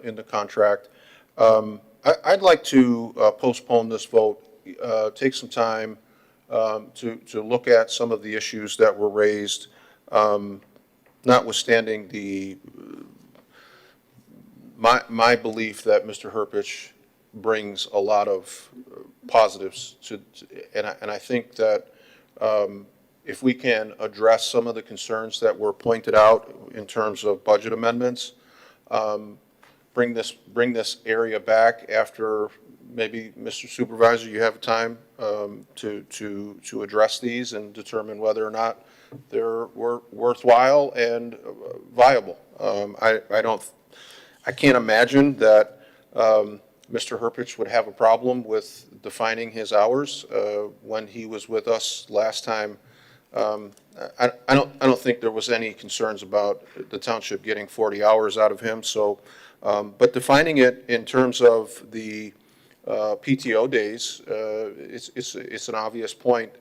Speaker 5: in the contract. I'd like to postpone this vote, take some time to look at some of the issues that were raised, notwithstanding my belief that Mr. Herpich brings a lot of positives and I think that if we can address some of the concerns that were pointed out in terms of budget amendments, bring this area back after maybe, Mr. Supervisor, you have time to address these and determine whether or not they're worthwhile and viable. I can't imagine that Mr. Herpich would have a problem with defining his hours. When he was with us last time, I don't think there was any concerns about the township getting 40 hours out of him. So, but defining it in terms of the PTO days, it's an obvious point.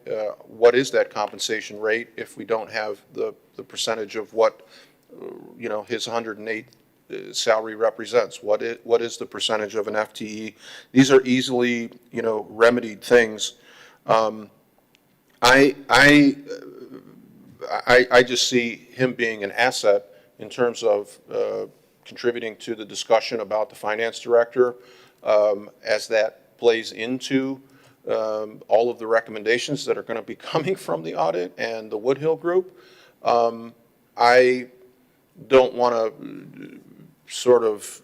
Speaker 5: What is that compensation rate if we don't have the percentage of what his 108 salary represents? What is the percentage of an FTE? These are easily, remedied things. I just see him being an asset in terms of contributing to the discussion about the finance director as that plays into all of the recommendations that are going to be coming from the audit and the Woodhill Group. I don't want to sort of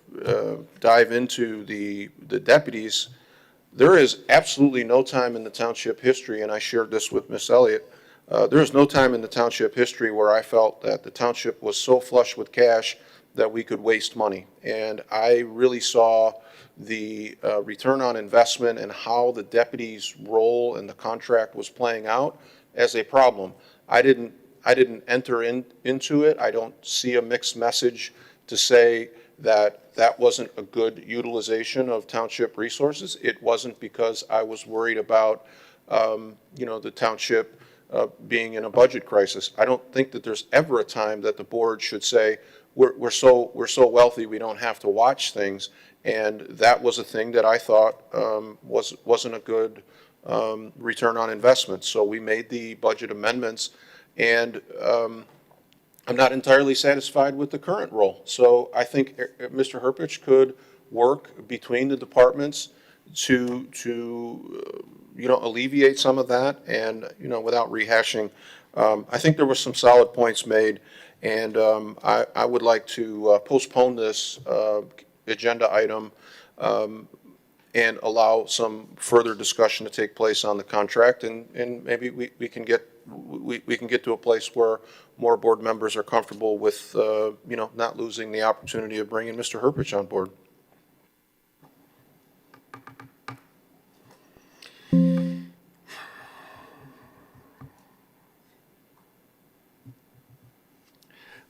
Speaker 5: dive into the deputies. There is absolutely no time in the township history, and I shared this with Miss Elliott, there is no time in the township history where I felt that the township was so flush with cash that we could waste money. And I really saw the return on investment and how the deputies' role in the contract was playing out as a problem. I didn't enter into it. I don't see a mixed message to say
Speaker 17: that that wasn't a good utilization of township resources. It wasn't because I was worried about, the township being in a budget crisis. I don't think that there's ever a time that the board should say, we're so wealthy we don't have to watch things. And that was a thing that I thought wasn't a good return on investment. So we made the budget amendments, and I'm not entirely satisfied with the current role. So I think Mr. Herpich could work between the departments to alleviate some of that, and, without rehashing. I think there were some solid points made, and I would like to postpone this agenda item and allow some further discussion to take place on the contract, and maybe we can get to a place where more board members are comfortable with, not losing the opportunity of bringing Mr. Herpich on board.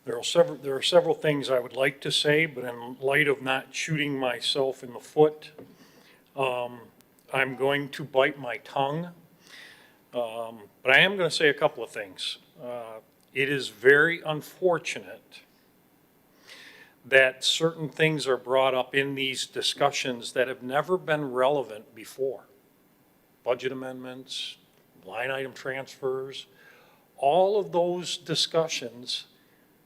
Speaker 1: There are several things I would like to say, but in light of not shooting myself in the foot, I'm going to bite my tongue. But I am going to say a couple of things. It is very unfortunate that certain things are brought up in these discussions that have never been relevant before. Budget amendments, line item transfers, all of those discussions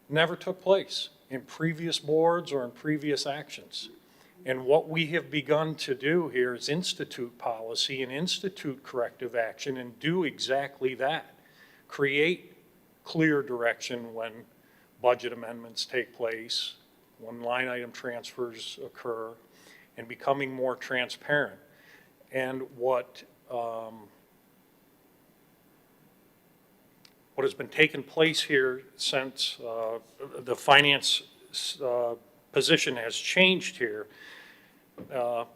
Speaker 1: never took place in previous boards or in previous actions. And what we have begun to do here is institute policy and institute corrective action and do exactly that. Create clear direction when budget amendments take place, when line item transfers occur, and becoming more transparent. And what has been taking place here since the finance position has changed here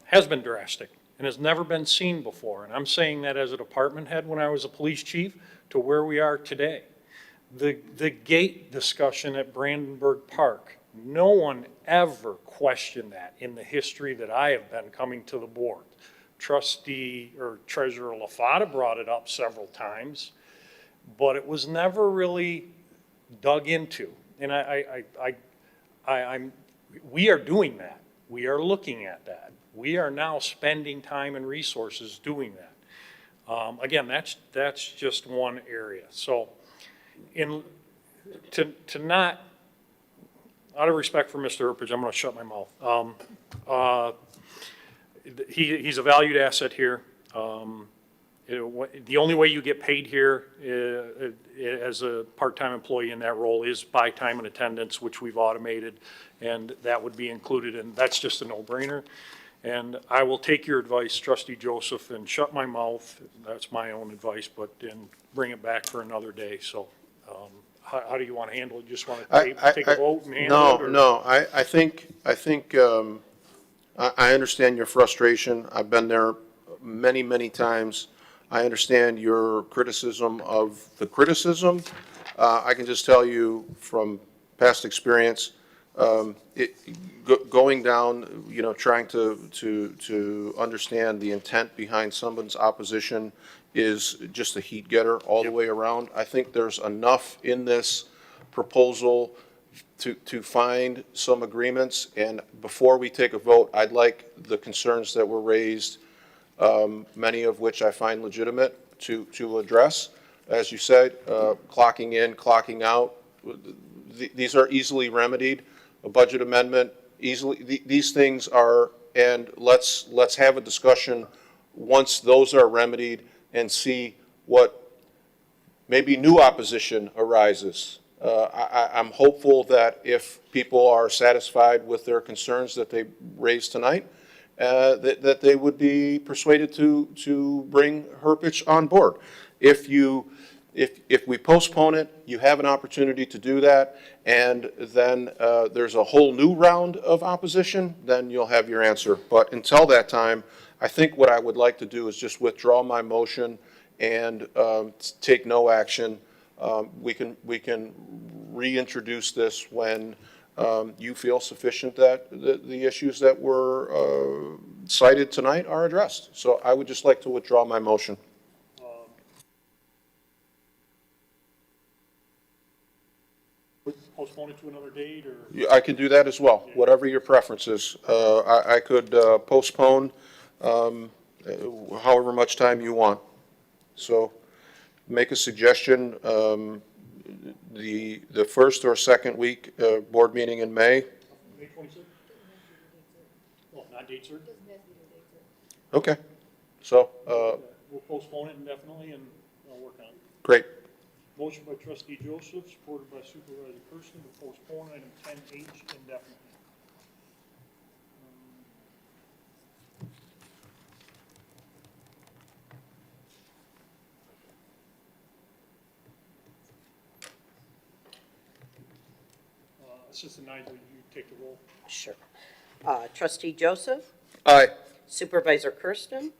Speaker 1: has been drastic and has never been seen before. And I'm saying that as a department head when I was a police chief to where we are today. The gate discussion at Brandenburg Park, no one ever questioned that in the history that I have been coming to the board. Trustee or Treasurer LaFata brought it up several times, but it was never really dug into. And we are doing that. We are looking at that. We are now spending time and resources doing that. Again, that's just one area. So, to not, out of respect for Mr. Herpich, I'm going to shut my mouth. He's a valued asset here. The only way you get paid here as a part-time employee in that role is by time and attendance, which we've automated, and that would be included, and that's just a no-brainer. And I will take your advice, Trustee Joseph, and shut my mouth. That's my own advice, and bring it back for another day. So how do you want to handle it? Just want to take a vote and handle it?
Speaker 17: No. I think I understand your frustration. I've been there many, many times. I understand your criticism of the criticism. I can just tell you from past experience, going down, trying to understand the intent behind someone's opposition is just a heat getter all the way around. I think there's enough in this proposal to find some agreements, and before we take a vote, I'd like the concerns that were raised, many of which I find legitimate, to address. As you said, clocking in, clocking out, these are easily remedied. A budget amendment, these things are, and let's have a discussion once those are remedied and see what maybe new opposition arises. I'm hopeful that if people are satisfied with their concerns that they raised tonight, that they would be persuaded to bring Herpich on board. If we postpone it, you have an opportunity to do that, and then there's a whole new round of opposition, then you'll have your answer. But until that time, I think what I would like to do is just withdraw my motion and take no action. We can reintroduce this when you feel sufficient that the issues that were cited tonight are addressed. So I would just like to withdraw my motion.
Speaker 1: Postpone it to another date, or?
Speaker 17: I can do that as well, whatever your preference is. I could postpone however much time you want. So make a suggestion, the first or second week board meeting in May.
Speaker 1: May 26th? Well, not date certain.
Speaker 17: Okay, so,
Speaker 1: We'll postpone it indefinitely, and I'll work on it.
Speaker 17: great.
Speaker 1: Motion by trustee Joseph, supported by Supervisor Kersten, to postpone item 10H indefinitely. Assistant Nigel, you take the roll.
Speaker 2: Sure. Trustee Joseph?
Speaker 17: Aye.
Speaker 2: Supervisor Kersten?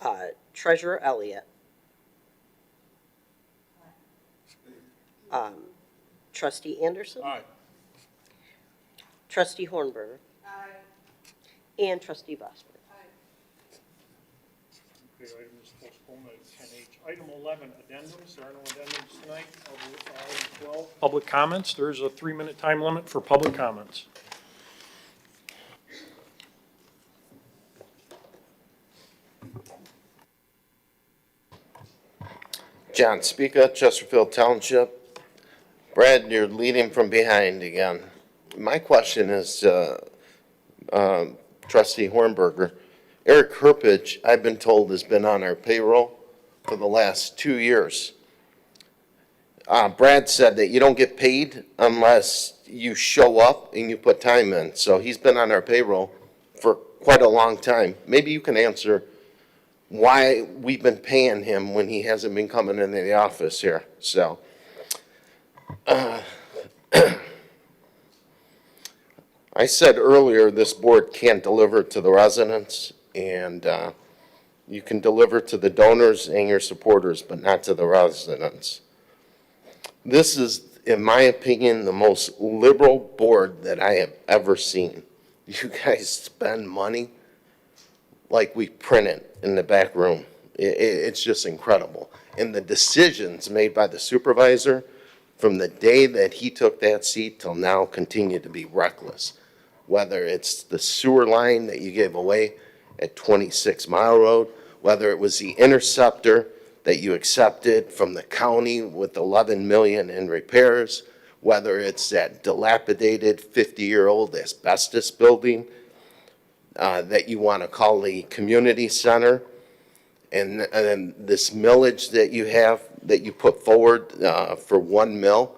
Speaker 1: Aye.
Speaker 2: Treasurer Elliott? Trustee Anderson?
Speaker 16: Aye.
Speaker 2: Trustee Hornberger? And Trustee Vosper?
Speaker 1: Okay, item is postponed, item 10H. Item 11, addendums. There are no addendums tonight. Item 12, public comments. There's a 3-minute time limit for public comments.
Speaker 20: John Speaka, Chesterfield Township. Brad, you're leading from behind again. My question is, Trustee Hornberger, Eric Herpich, I've been told, has been on our payroll for the last 2 years. Brad said that you don't get paid unless you show up and you put time in. So he's been on our payroll for quite a long time. Maybe you can answer why we've been paying him when he hasn't been coming into the office here. So, I said earlier, this board can't deliver to the residents, and you can deliver to the donors and your supporters, but not to the residents. This is, in my opinion, the most liberal board that I have ever seen. You guys spend money like we print it in the back room. It's just incredible. And the decisions made by the supervisor from the day that he took that seat till now continue to be reckless. Whether it's the sewer line that you gave away at 26 Mile Road, whether it was the interceptor that you accepted from the county with 11 million in repairs, whether it's that dilapidated 50-year-old asbestos building that you want to call the community center, and this millage that you have, that you put forward for 1 mil.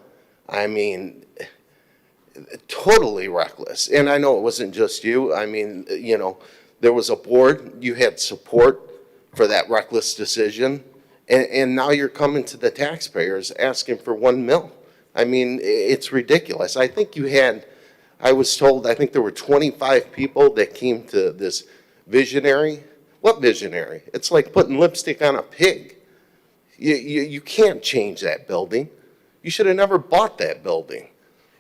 Speaker 20: I mean, totally reckless. And I know it wasn't just you. I mean, you know, there was a board, you had support for that reckless decision, and now you're coming to the taxpayers asking for 1 mil. I mean, it's ridiculous. I think you had, I was told, I think there were 25 people that came to this visionary. What visionary? It's like putting lipstick on a pig. You can't change that building. You should have never bought that building.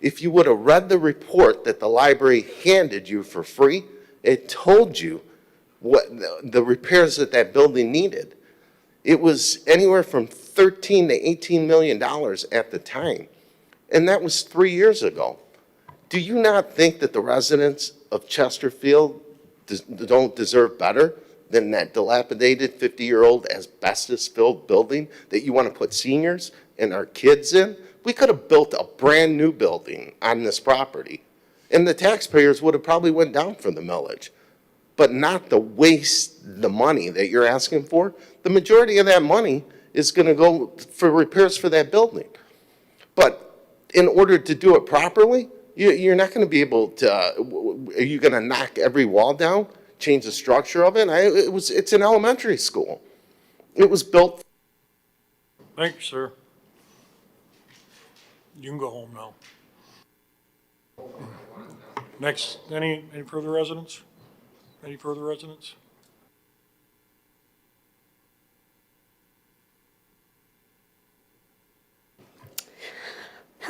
Speaker 20: If you would have read the report that the library handed you for free, it told you what the repairs that that building needed. It was anywhere from $13 to $18 million at the time. And that was 3 years ago. Do you not think that the residents of Chesterfield don't deserve better than that dilapidated 50-year-old asbestos-filled building that you want to put seniors and our kids in? We could have built a brand-new building on this property, and the taxpayers would have probably went down for the millage, but not the waste, the money that you're asking for. The majority of that money is going to go for repairs for that building. But in order to do it properly, you're not going to be able to, are you going to knock every wall down, change the structure of it? It's an elementary school. It was built.
Speaker 1: Thank you, sir. You can go home now. Next, any further residents? Any further residents?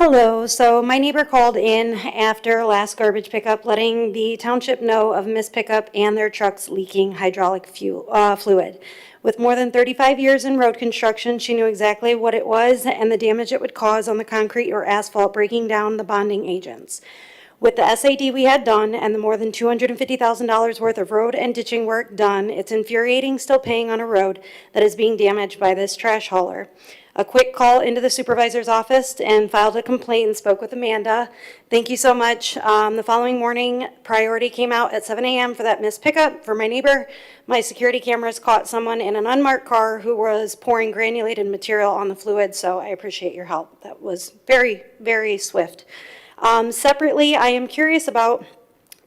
Speaker 19: Hello, so my neighbor called in after last garbage pickup, letting the township know of missed pickup and their trucks leaking hydraulic fluid. With more than 35 years in road construction, she knew exactly what it was and the damage it would cause on the concrete or asphalt, breaking down the bonding agents. With the SAD we had done and the more than $250,000 worth of road and ditching work done, it's infuriating still paying on a road that is being damaged by this trash hauler. A quick call into the supervisor's office and filed a complaint and spoke with Amanda. Thank you so much. The following morning, priority came out at 7 a.m. for that missed pickup for my neighbor. My security cameras caught someone in an unmarked car who was pouring granulated material on the fluid, so I appreciate your help. That was very, very swift. Separately, I am curious about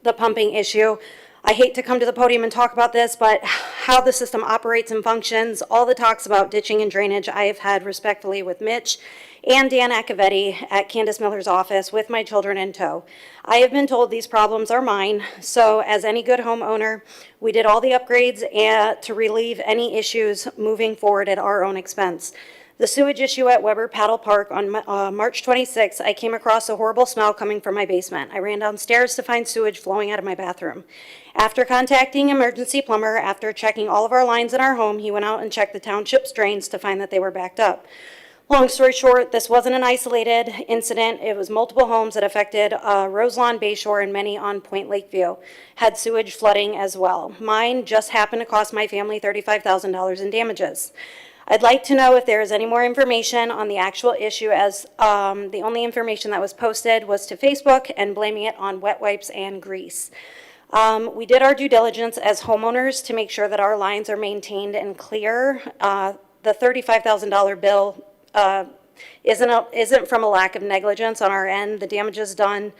Speaker 19: the pumping issue. I hate to come to the podium and talk about this, but how the system operates and functions, all the talks about ditching and drainage I have had respectfully with Mitch and Dan Accavetti at Candace Miller's office with my children in tow. I have been told these problems are mine, so as any good homeowner, we did all the upgrades to relieve any issues moving forward at our own expense. The sewage issue at Weber Paddle Park on March 26th, I came across a horrible smell coming from my basement. I ran downstairs to find sewage flowing out of my bathroom. After contacting emergency plumber, after checking all of our lines in our home, he went out and checked the township's drains to find that they were backed up. Long story short, this wasn't an isolated incident. It was multiple homes that affected Roselawn, Bayshore, and many on Point Lakeview had sewage flooding as well. Mine just happened to cost my family $35,000 in damages. I'd like to know if there is any more information on the actual issue, as the only information that was posted was to Facebook and blaming it on wet wipes and grease. We did our due diligence as homeowners to make sure that our lines are maintained and clear. The $35,000 bill isn't from a lack of negligence on our end. The damage is done,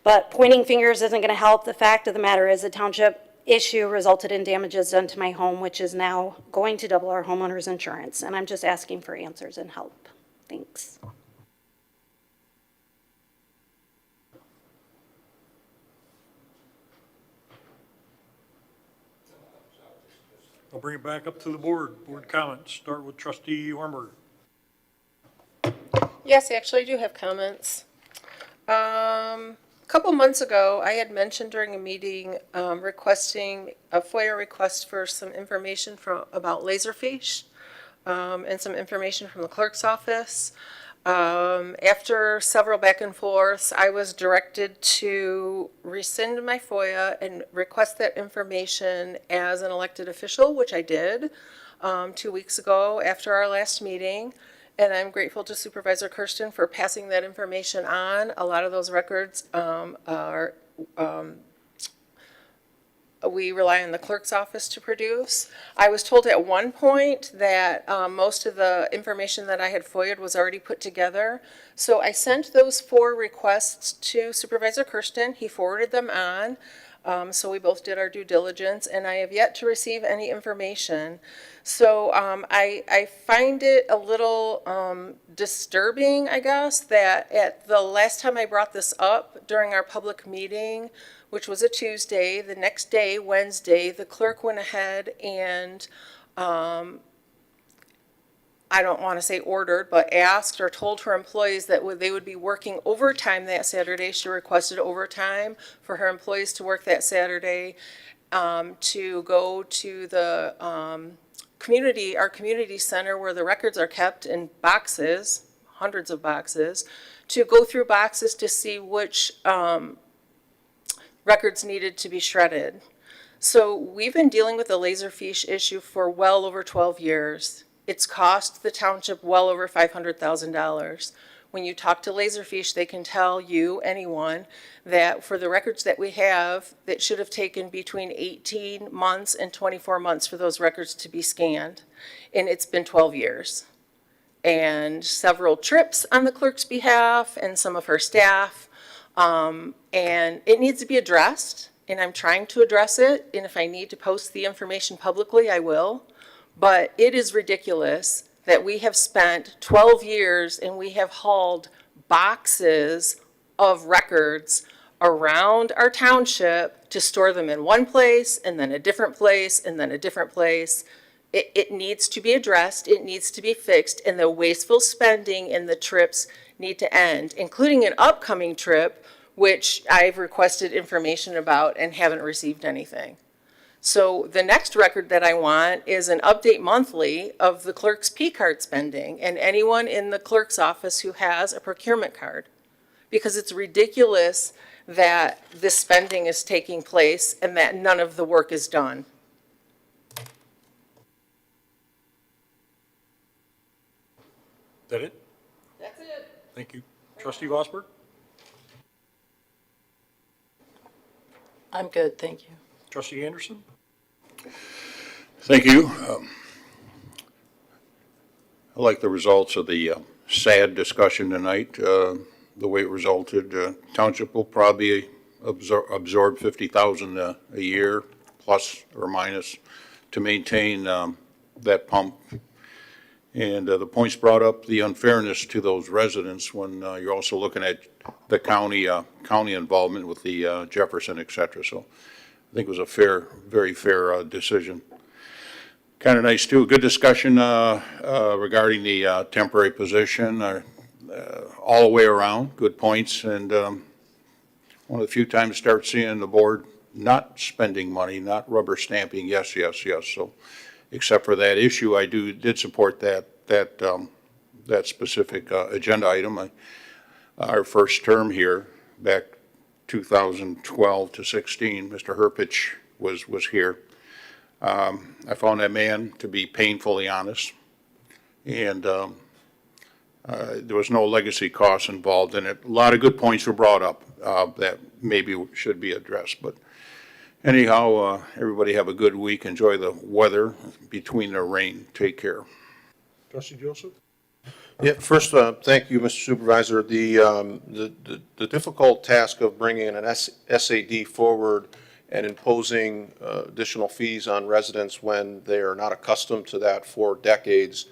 Speaker 19: but pointing fingers isn't going to help. The fact of the matter is the township issue resulted in damages done to my home, which is now going to double our homeowner's insurance. And I'm just asking for answers and help. Thanks.
Speaker 1: I'll bring it back up to the board. Board comments. Start with Trustee Hornberger.
Speaker 12: Yes, actually, I do have comments. A couple months ago, I had mentioned during a meeting requesting a FOIA request for some information about laserfish and some information from the clerk's office. After several back and forths, I was directed to rescind my FOIA and request that information as an elected official, which I did 2 weeks ago after our last meeting. And I'm grateful to Supervisor Kersten for passing that information on. A lot of those records we rely on the clerk's office to produce. I was told at one point that most of the information that I had FOIA'd was already put together. So I sent those 4 requests to Supervisor Kersten. He forwarded them on. So we both did our due diligence, and I have yet to receive any information. So I find it a little disturbing, I guess, that at the last time I brought this up during our public meeting, which was a Tuesday, the next day, Wednesday, the clerk went ahead and I don't want to say ordered, but asked or told her employees that they would be working overtime that Saturday. She requested overtime for her employees to work that Saturday to go to the our community center where the records are kept in boxes, hundreds of boxes, to go through boxes to see which records needed to be shredded. So we've been dealing with the laserfish issue for well over 12 years. It's cost the township well over $500,000. When you talk to Laserfish, they can tell you, anyone, that for the records that we have, that should have taken between 18 months and 24 months for those records to be scanned. And it's been 12 years. And several trips on the clerk's behalf and some of her staff. And it needs to be addressed, and I'm trying to address it. And if I need to post the information publicly, I will. But it is ridiculous that we have spent 12 years and we have hauled boxes of records around our township to store them in one place and then a different place and then a different place. It needs to be addressed. It needs to be fixed. And the wasteful spending and the trips need to end, including an upcoming trip, which I've requested information about and haven't received anything. So the next record that I want is an update monthly of the clerk's P-card spending and anyone in the clerk's office who has a procurement card. Because it's ridiculous that this spending is taking place and that none of the work is done.
Speaker 1: That it?
Speaker 12: That's it.
Speaker 1: Thank you. Trustee Vosberg?
Speaker 18: I'm good, thank you.
Speaker 1: Trustee Anderson?
Speaker 16: Thank you. I like the results of the sad discussion tonight, the way it resulted. Township will probably absorb $50,000 a year, plus or minus, to maintain that pump. And the points brought up the unfairness to those residents when you're also looking at the county involvement with the Jefferson, et cetera. So I think it was a very fair decision. Kind of nice too. Good discussion regarding the temporary position, all the way around. Good points, and one of the few times start seeing the board not spending money, not rubber stamping. Yes, yes, yes. So, except for that issue, I did support that specific agenda item. Our first term here, back 2012 to 16, Mr. Herpich was here. I found that man to be painfully honest, and there was no legacy costs involved in it. A lot of good points were brought up that maybe should be addressed. But anyhow, everybody have a good week. Enjoy the weather between the rain. Take care.
Speaker 1: Trustee Joseph?
Speaker 17: Yeah, first, thank you, Mr. Supervisor. The difficult task of bringing an SAD forward and imposing additional fees on residents when they are not accustomed to that for decades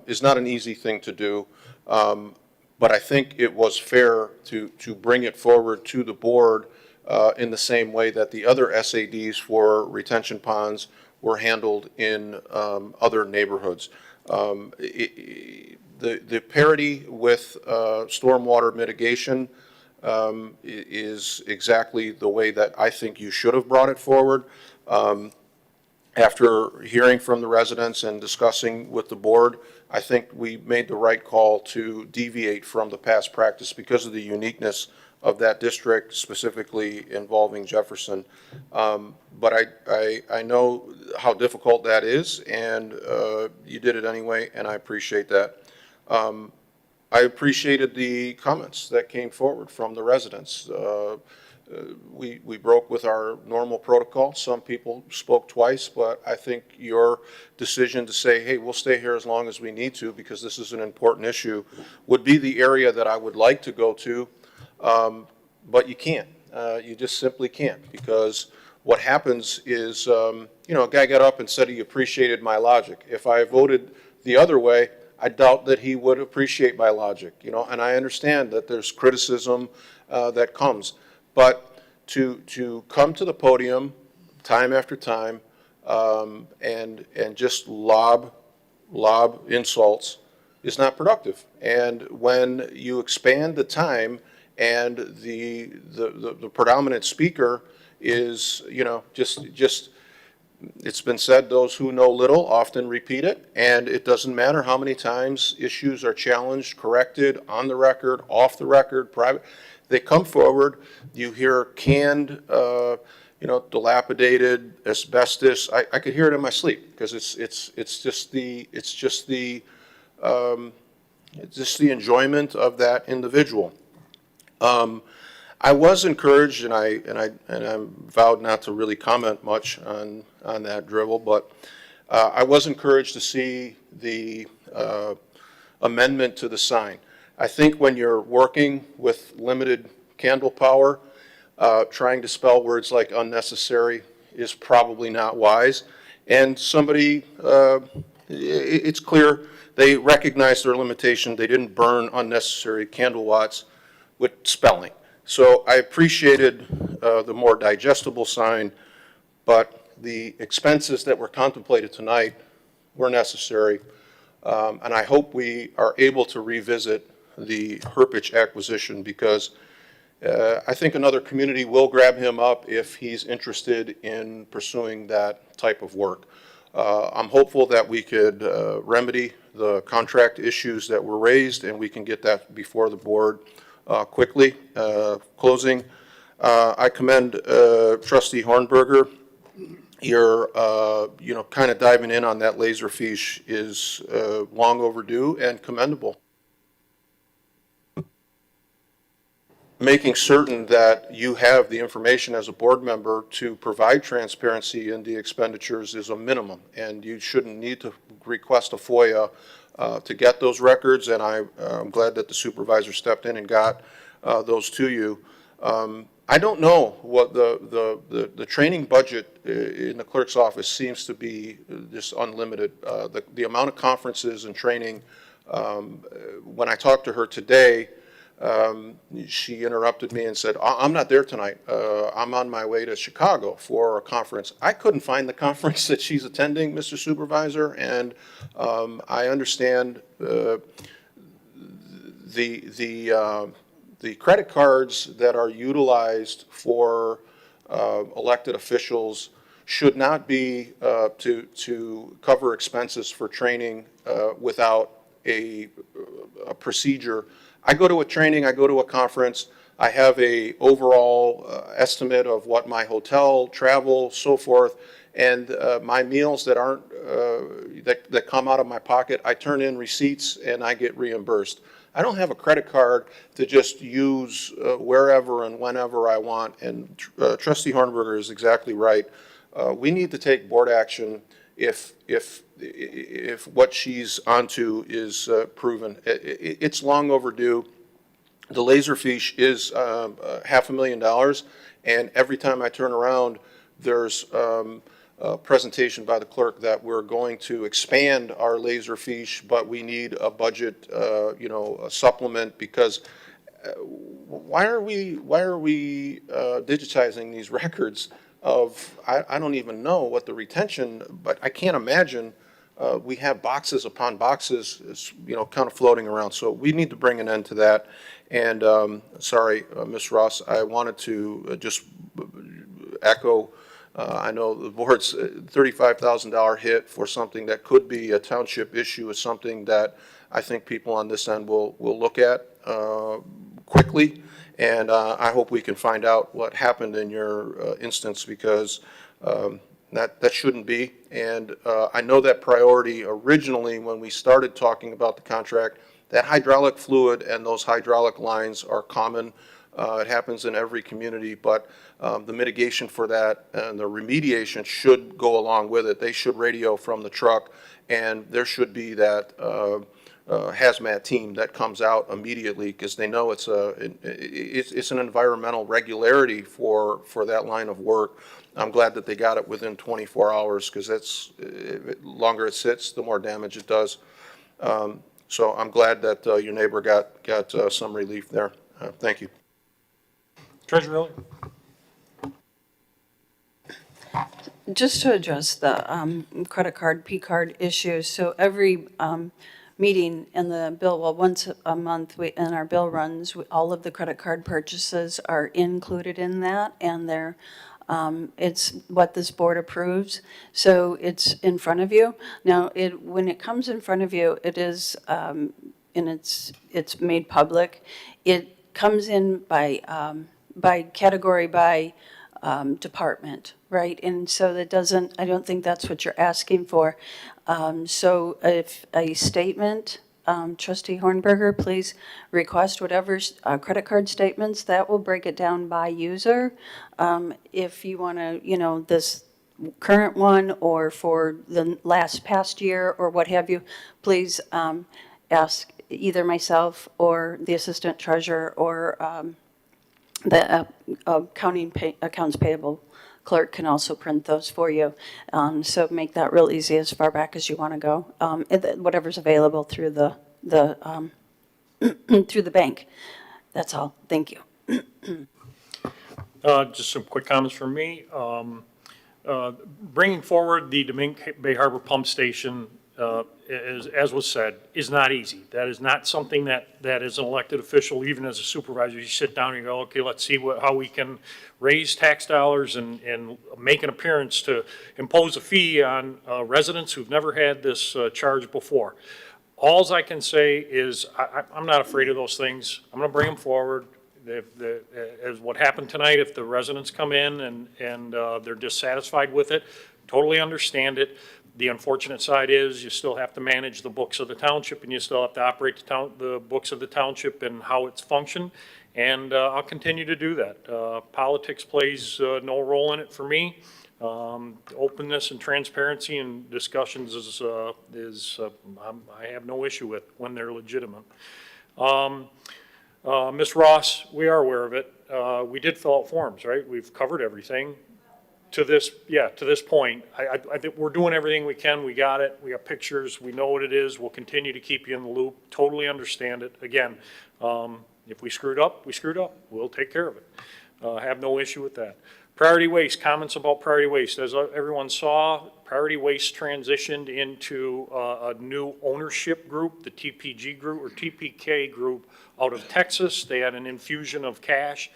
Speaker 17: is not an easy thing to do. But I think it was fair to bring it forward to the board in the same way that the other SADs for retention ponds were handled in other neighborhoods. The parity with stormwater mitigation is exactly the way that I think you should have brought it forward. After hearing from the residents and discussing with the board, I think we made the right call to deviate from the past practice because of the uniqueness of that district, specifically involving Jefferson. But I know how difficult that is, and you did it anyway, and I appreciate that. I appreciated the comments that came forward from the residents. We broke with our normal protocol. Some people spoke twice, but I think your decision to say, hey, we'll stay here as long as we need to because this is an important issue, would be the area that I would like to go to, but you can't. You just simply can't, because what happens is, a guy got up and said he appreciated my logic. If I voted the other way, I doubt that he would appreciate my logic, and I understand that there's criticism that comes. But to come to the podium time after time and just lob insults is not productive. And when you expand the time and the predominant speaker is, just it's been said, those who know little often repeat it, and it doesn't matter how many times issues are challenged, corrected, on the record, off the record, private. They come forward, you hear canned, dilapidated, asbestos. I could hear it in my sleep because it's just the enjoyment of that individual. I was encouraged, and I vowed not to really comment much on that drivel, but I was encouraged to see the amendment to the sign. I think when you're working with limited candle power, trying to spell words like unnecessary is probably not wise. And somebody, it's clear they recognized their limitation. They didn't burn unnecessary candle watts with spelling. So I appreciated the more digestible sign, but the expenses that were contemplated tonight were necessary. And I hope we are able to revisit the Herpich acquisition, because I think another community will grab him up if he's interested in pursuing that type of work. I'm hopeful that we could remedy the contract issues that were raised, and we can get that before the board quickly. Closing, I commend Trustee Hornberger. You're, kind of diving in on that Laserfish is long overdue and commendable. Making certain that you have the information as a board member to provide transparency in the expenditures is a minimum, and you shouldn't need to request a FOIA to get those records, and I'm glad that the supervisor stepped in and got those to you. I don't know what the training budget in the clerk's office seems to be just unlimited. The amount of conferences and training, when I talked to her today, she interrupted me and said, I'm not there tonight. I'm on my way to Chicago for a conference. I couldn't find the conference that she's attending, Mr. Supervisor, and I understand the credit cards that are utilized for elected officials should not be to cover expenses for training without a procedure. I go to a training, I go to a conference, I have a overall estimate of what my hotel, travel, so forth, and my meals that aren't, that come out of my pocket, I turn in receipts and I get reimbursed. I don't have a credit card to just use wherever and whenever I want, and Trustee Hornberger is exactly right. We need to take board action if what she's onto is proven. It's long overdue. The Laserfish is $500,000, and every time I turn around, there's a presentation by the clerk that we're going to expand our Laserfish, but we need a budget, a supplement, because why are we digitizing these records of, I don't even know what the retention, but I can't imagine we have boxes upon boxes, kind of floating around. So we need to bring an end to that. And sorry, Ms. Ross, I wanted to just echo, I know the board's $35,000 hit for something that could be a township issue is something that I think people on this end will look at quickly. And I hope we can find out what happened in your instance, because that shouldn't be. And I know that priority originally, when we started talking about the contract, that hydraulic fluid and those hydraulic lines are common. It happens in every community, but the mitigation for that and the remediation should go along with it. They should radio from the truck, and there should be that hazmat team that comes out immediately, because they know it's an environmental regularity for that line of work. I'm glad that they got it within 24 hours, because that's, the longer it sits, the more damage it does. So I'm glad that your neighbor got some relief there. Thank you.
Speaker 1: Treasurer Elliott.
Speaker 4: Just to address the credit card, P-card issue, so every meeting in the bill, well, once a month in our bill runs, all of the credit card purchases are included in that, and they're it's what this board approves, so it's in front of you. Now, when it comes in front of you, it is, and it's made public. It comes in by category, by department, right? And so that doesn't, I don't think that's what you're asking for. So if a statement, Trustee Hornberger, please request whatever credit card statements, that will break it down by user. If you want to, this current one or for the past year or what have you, please ask either myself or the assistant treasurer or the accounts payable clerk can also print those for you. So make that real easy as far back as you want to go. Whatever's available through the through the bank. That's all. Thank you.
Speaker 1: Just some quick comments from me. Bringing forward the Domingue Bay Harbor Pump Station as was said, is not easy. That is not something that as an elected official, even as a supervisor, you sit down and you go, okay, let's see how we can raise tax dollars and make an appearance to impose a fee on residents who've never had this charge before. Alls I can say is I'm not afraid of those things. I'm going to bring them forward. As what happened tonight, if the residents come in and they're dissatisfied with it, totally understand it. The unfortunate side is you still have to manage the books of the township, and you still have to operate the books of the township and how it's functioned. And I'll continue to do that. Politics plays no role in it for me. Openness and transparency and discussions I have no issue with when they're legitimate. Ms. Ross, we are aware of it. We did fill out forms, right? We've covered everything. To this point, I think we're doing everything we can. We got it. We got pictures. We know what it is. We'll continue to keep you in the loop. Totally understand it. Again, if we screwed up, we screwed up. We'll take care of it. Have no issue with that. Priority waste, comments about priority waste. As everyone saw, priority waste transitioned into a new ownership group, the TPG group or TPK group out of Texas. They had an infusion of cash.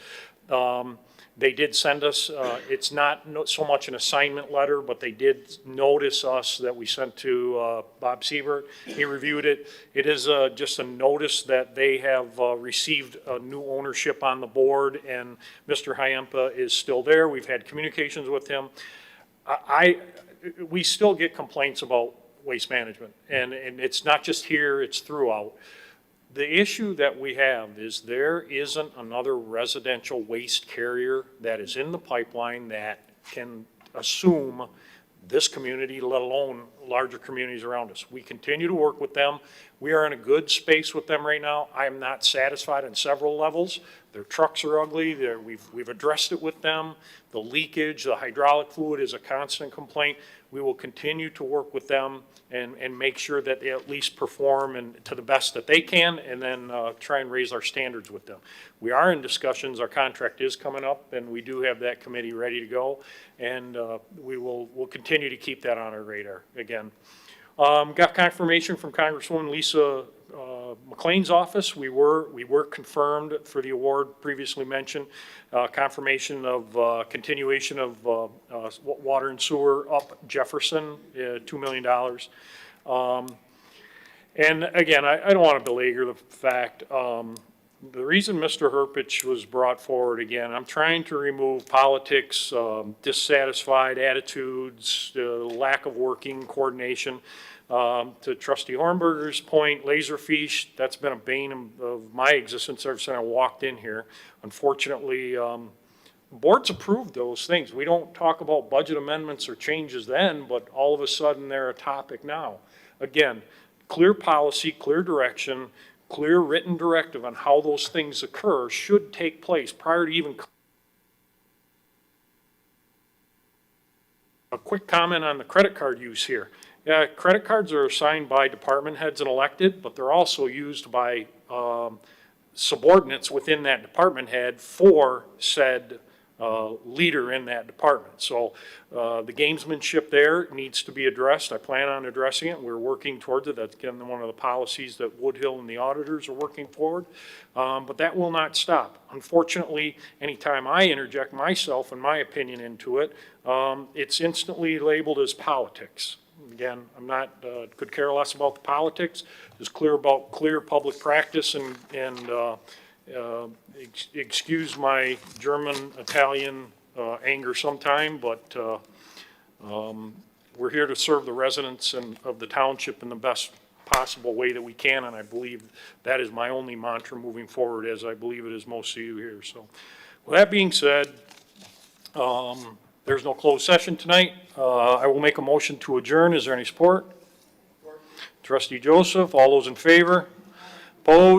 Speaker 1: They did send us, it's not so much an assignment letter, but they did notice us that we sent to Bob Siebert. He reviewed it. It is just a notice that they have received a new ownership on the board, and Mr. Hyampa is still there. We've had communications with him. We still get complaints about waste management, and it's not just here, it's throughout. The issue that we have is there isn't another residential waste carrier that is in the pipeline that can assume this community, let alone larger communities around us. We continue to work with them. We are in a good space with them right now. I am not satisfied on several levels. Their trucks are ugly. We've addressed it with them. The leakage, the hydraulic fluid is a constant complaint. We will continue to work with them and make sure that they at least perform and to the best that they can, and then try and raise our standards with them. We are in discussions. Our contract is coming up, and we do have that committee ready to go, and we'll continue to keep that on our radar again. Got confirmation from Congresswoman Lisa McLean's office. We were confirmed for the award previously mentioned. Confirmation of continuation of water and sewer up Jefferson, $2 million. And again, I don't want to belabour the fact. The reason Mr. Herpich was brought forward again, I'm trying to remove politics, dissatisfied attitudes, lack of working coordination. To Trustee Hornberger's point, Laserfish, that's been a bane of my existence ever since I walked in here. Unfortunately, boards approved those things. We don't talk about budget amendments or changes then, but all of a sudden they're a topic now. Again, clear policy, clear direction, clear written directive on how those things occur should take place prior to even. A quick comment on the credit card use here. Yeah, credit cards are assigned by department heads and elected, but they're also used by subordinates within that department head for said leader in that department. So the gamesmanship there needs to be addressed. I plan on addressing it. We're working towards it. That's again one of the policies that Woodhill and the auditors are working forward. But that will not stop. Unfortunately, anytime I interject myself and my opinion into it, it's instantly labeled as politics. Again, I'm not, could care less about the politics. It's clear about clear public practice and excuse my German, Italian anger sometime, but we're here to serve the residents of the township in the best possible way that we can, and I believe that is my only mantra moving forward, as I believe it is most of you here. So with that being said, there's no closed session tonight. I will make a motion to adjourn. Is there any support? Trustee Joseph, all those in favor? Opposed?